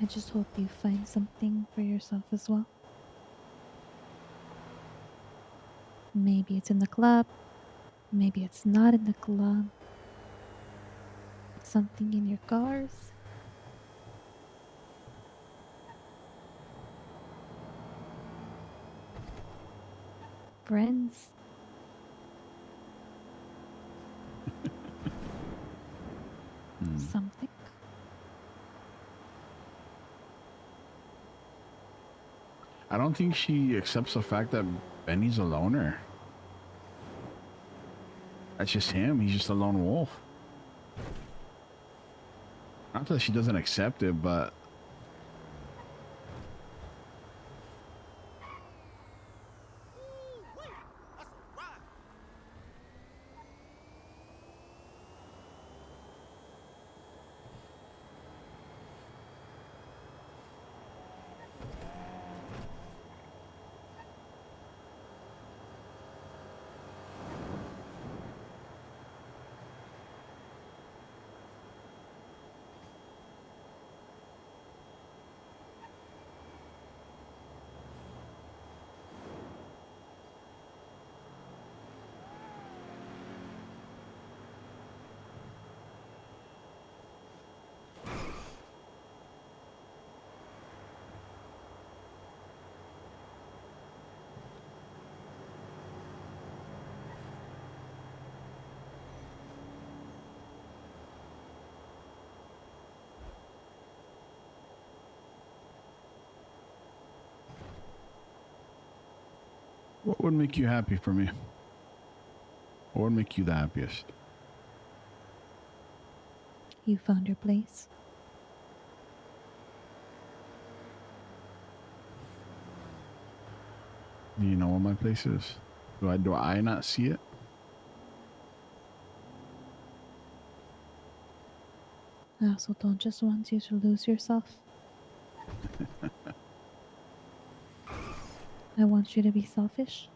I just hope you find something for yourself as well. Maybe it's in the club. Maybe it's not in the club. Something in your cars. Friends. Something. I don't think she accepts the fact that Benny's a loner. That's just him. He's just a lone wolf. Not that she doesn't accept it, but what would make you happy for me? What would make you the happiest? You found your place. Do you know what my place is? Do I not see it? I also don't just want you to lose yourself. I want you to be selfish.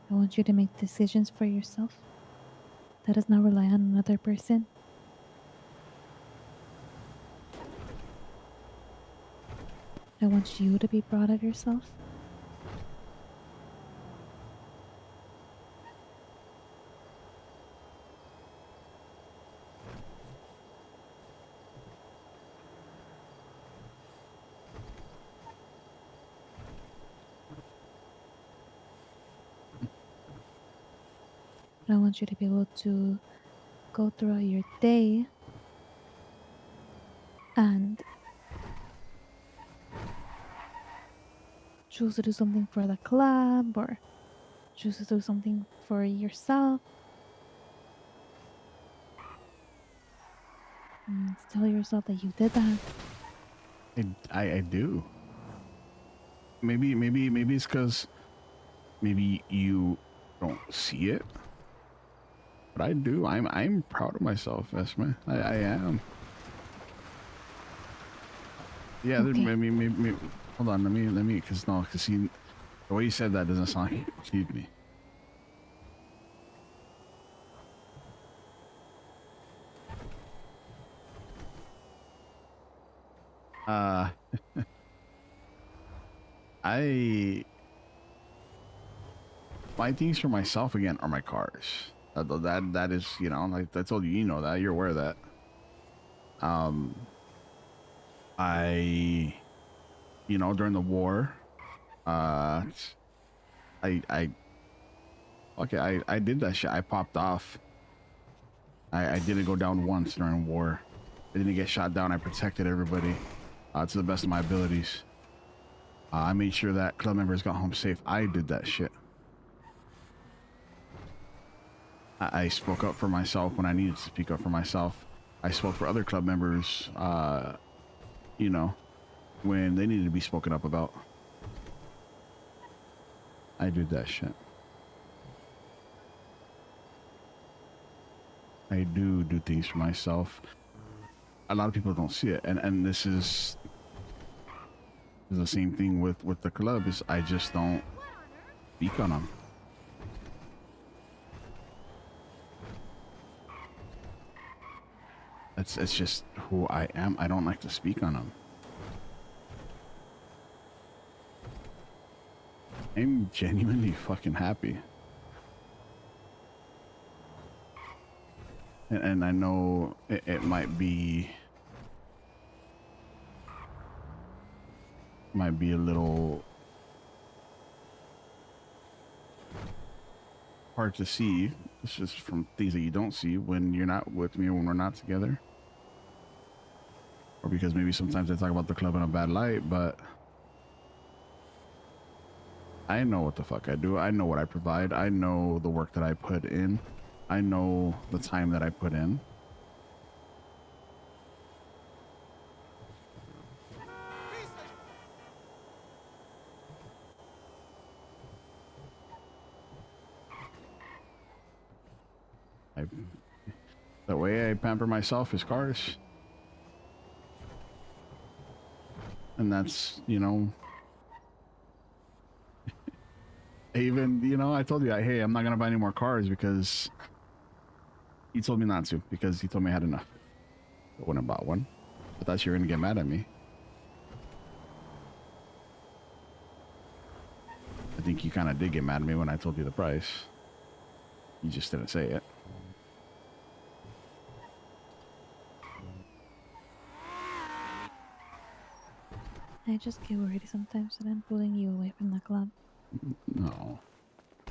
I want you to make decisions for yourself. That does not rely on another person. I want you to be proud of yourself. I want you to be able to go throughout your day and choose to do something for the club or choose to do something for yourself. And tell yourself that you did that. I do. Maybe it's because maybe you don't see it, but I do. I'm proud of myself, Esme. I am. Yeah, Okay. maybe hold on. Let me because see, the way you said that doesn't sound like you believe me. My things for myself again are my cars. That is, you know, like I told you, you know that, you're aware of that. I, you know, during the war, I did that shit. I popped off. I didn't go down once during war. I didn't get shot down. I protected everybody to the best of my abilities. I made sure that club members got home safe. I did that shit. I spoke up for myself when I needed to speak up for myself. I spoke for other club members, you know, when they needed to be spoken up about. I did that shit. I do things for myself. A lot of people don't see it, and this is the same thing with the club. Is I just don't speak on them. It's just who I am. I don't like to speak on them. I'm genuinely fucking happy. And I know it might be a little hard to see. It's just from things that you don't see when you're not with me or when we're not together. Or because maybe sometimes I talk about the club in a bad light, but I know what the fuck I do. I know what I provide. I know the work that I put in. I know the time that I put in. The way I pamper myself is cars. And that's, you know, even, you know, I told you, hey, I'm not going to buy any more cars because he told me not to, because he told me I had enough. I wouldn't have bought one. I thought you were going to get mad at me. I think you kind of did get mad at me when I told you the price. You just didn't say it. I just get worried sometimes that I'm pulling you away from the club. No.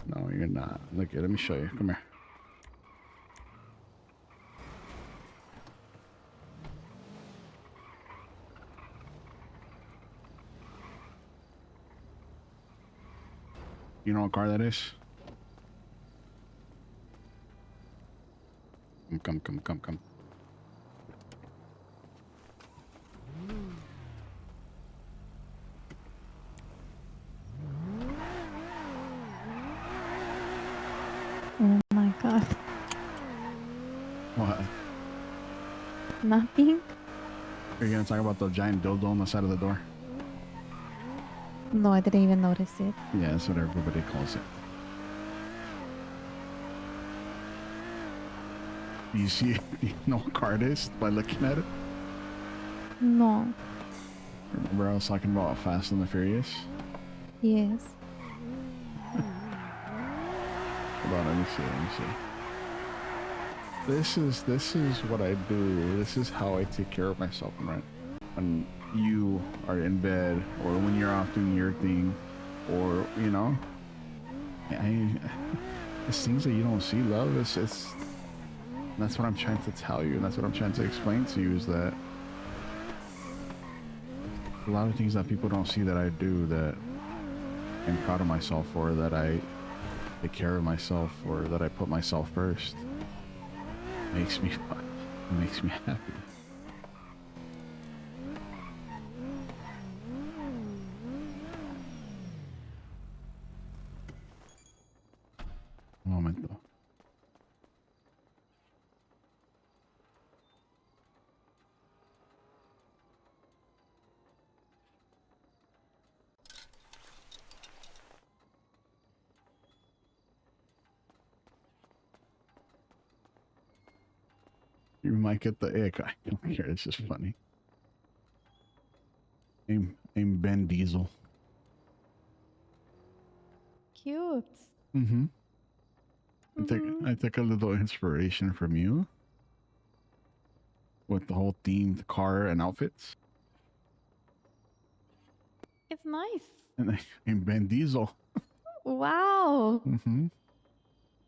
No, you're not. Look, let me show you. Come here. You know what car that is? Come. Oh my god. What? Nothing? Are you gonna talk about the giant dildo on the side of the door? No, I didn't even notice it. Yeah, that's what everybody calls it. You see, you know what car it is by looking at it? No. Remember I was talking about Fast and the Furious? Yes. Hold on, let me see. This is what I do. This is how I take care of myself, right? When you are in bed, or when you're off doing your thing, or you know, it's things that you don't see. Love, it's that's what I'm trying to tell you, and that's what I'm trying to explain to you, is that a lot of things that people don't see that I do, that I'm proud of myself for, that I take care of myself, or that I put myself first, makes me happy. Un momento. You might get the ick. I don't care. It's just funny. I'm Ben Diesel. Cute. Mm-hmm. I took a little inspiration from you with the whole themed car and outfits. It's nice. And I'm Ben Diesel. Wow. Mm-hmm.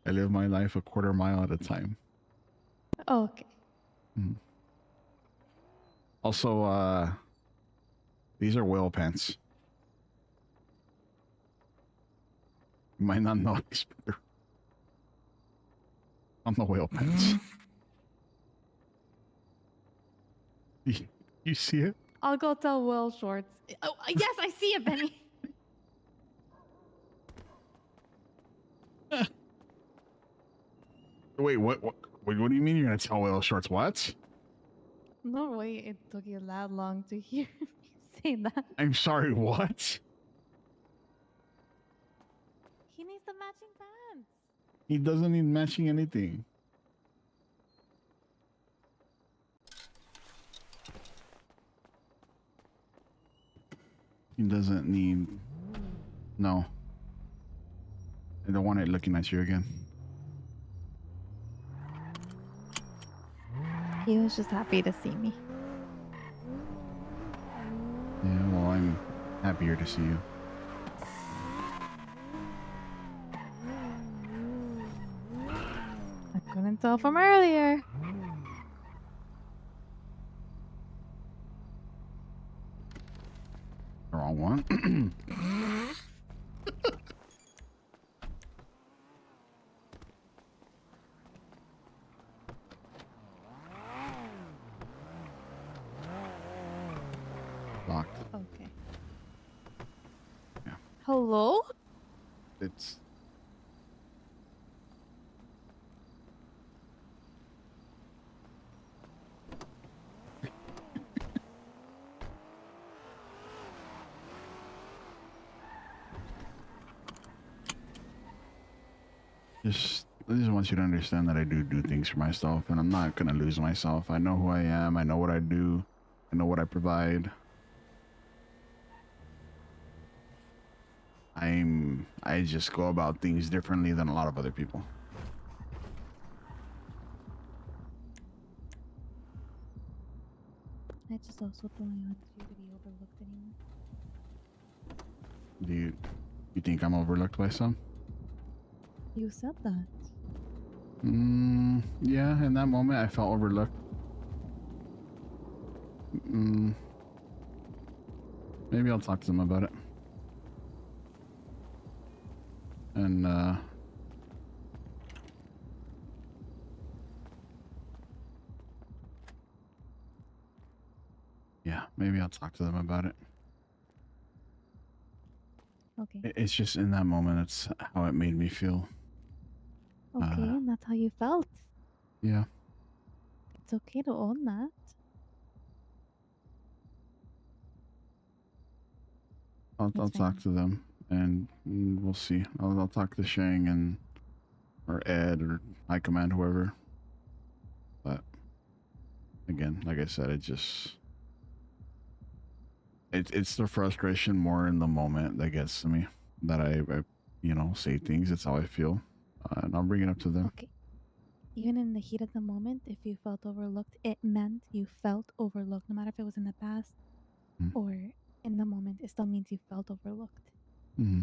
I live my life a quarter mile at a time. Okay. Mm. Also, these are whale pants. You might not notice, but they're on the whale pants. You see it? I'll go tell Will Shorts. Oh, yes, I see it, Benny. Wait, what do you mean you're gonna tell Whale Shorts what? No way it took you that long to hear me say that. I'm sorry, what? He needs the matching pants. He doesn't need matching anything. He doesn't need... No. I don't want it looking at you again. He was just happy to see me. Yeah, well, I'm happier to see you. I couldn't tell from earlier. The wrong one. Locked. Okay. Yeah. Hello? It's... I just want you to understand that I do things for myself, and I'm not gonna lose myself. I know who I am. I know what I do. I know what I provide. I just go about things differently than a lot of other people. I just also don't want you to be overlooked anymore. Do you think I'm overlooked by some? You said that. Yeah, in that moment I felt overlooked. Maybe I'll talk to them about it. And yeah, maybe I'll talk to them about it. Okay. It's just in that moment, it's how it made me feel. Okay, and that's how you felt. Yeah. It's okay to own that. I'll It's talk fine. to them, and we'll see. I'll talk to Shang and or Ed or High Command, whoever. But again, like I said, it's the frustration more in the moment that gets to me. That I say things. It's how I feel, and I'll bring it up to them. Okay. Even in the heat of the moment, if you felt overlooked, it meant you felt overlooked. No matter if it was in the past or in the moment, it still means you felt overlooked. Mm-hmm.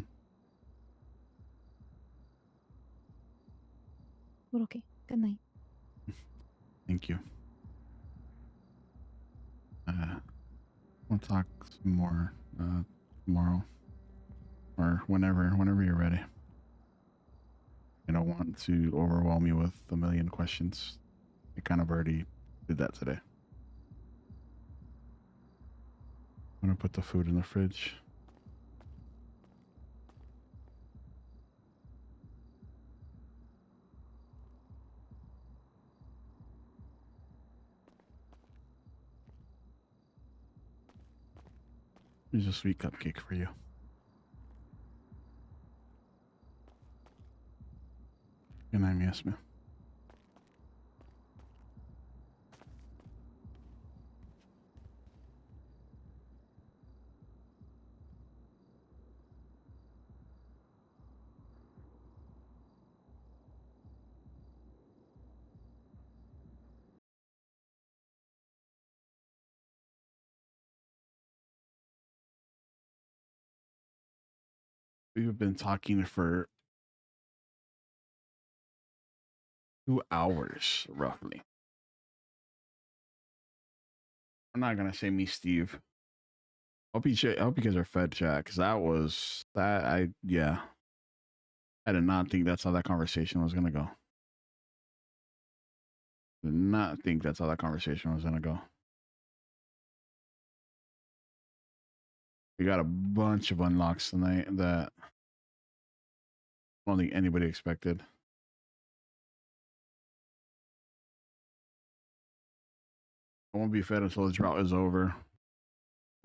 But okay, good night. Thank you. We'll talk some more tomorrow or whenever you're ready. I don't want to overwhelm you with a million questions. I kind of already did that today. I'm gonna put the food in the fridge. Here's a sweet cupcake for you. Good night, Miasma. We've been talking for 2 hours, roughly. I'm not gonna say me, Steve. I hope you guys are fed, chat, because I did not think that's how that conversation was gonna go. Did not think that's how that conversation was gonna go. We got a bunch of unlocks tonight that I don't think anybody expected. I won't be fed until the drought is over.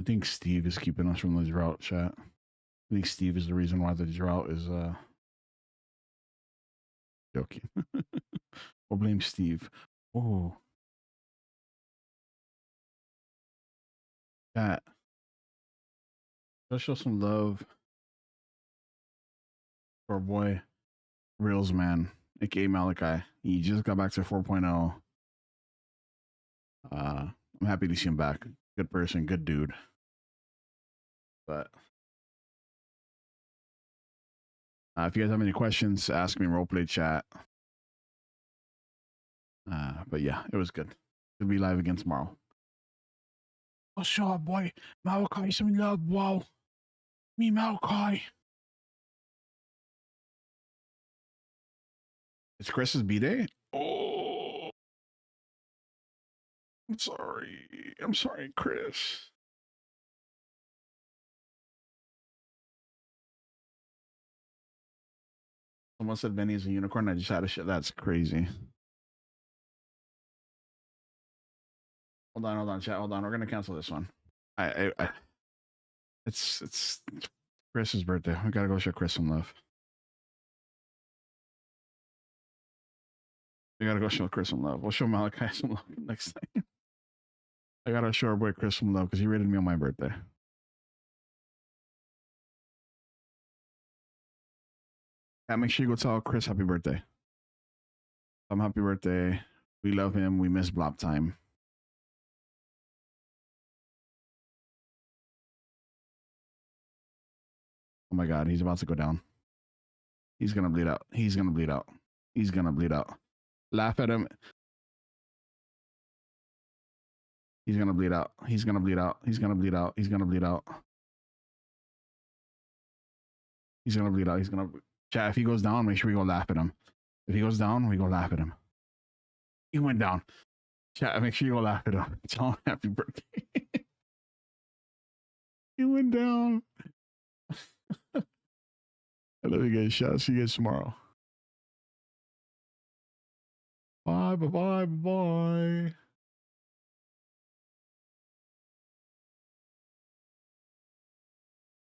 I think Steve is keeping us from the drought, chat. I think Steve is the reason why the drought is joking. We'll blame Steve. Oh. Chat. Let's show some love for our boy Reels Man, aka Malachi. He just got back to 4.0. I'm happy to see him back. Good person, good dude. But if you guys have any questions, ask me in roleplay chat. But yeah, it was good. We'll be live again tomorrow. What's up, boy? Malachi, some love, wow. Me, Malachi. It's Chris's B-Day? Oh. I'm sorry. I'm sorry, Chris. Someone said Benny is a unicorn. I just had a shit. That's crazy. Hold on, chat. Hold on. We're gonna cancel this one. It's Chris's birthday. We gotta go show Chris some love. We gotta go show Chris some love. We'll show Malachi some love next time. I gotta show our boy Chris some love because he rated me on my birthday. Yeah, make sure you go tell Chris happy birthday. Happy birthday. We love him. We miss Blob time. Oh my God, he's about to go down. He's gonna bleed out. He's gonna bleed out. He's gonna bleed out. Laugh at him. He's gonna bleed out. He's gonna bleed out. He's gonna bleed out. He's gonna bleed out. He's gonna bleed out. He's gonna. Chat, if he goes down, make sure we go laugh at him. If he goes down, we go laugh at him. He went down. Chat, make sure you go laugh at him. Tell him happy birthday. He went down. I love you guys. Shout out. See you guys tomorrow. Bye, bye, bye, bye.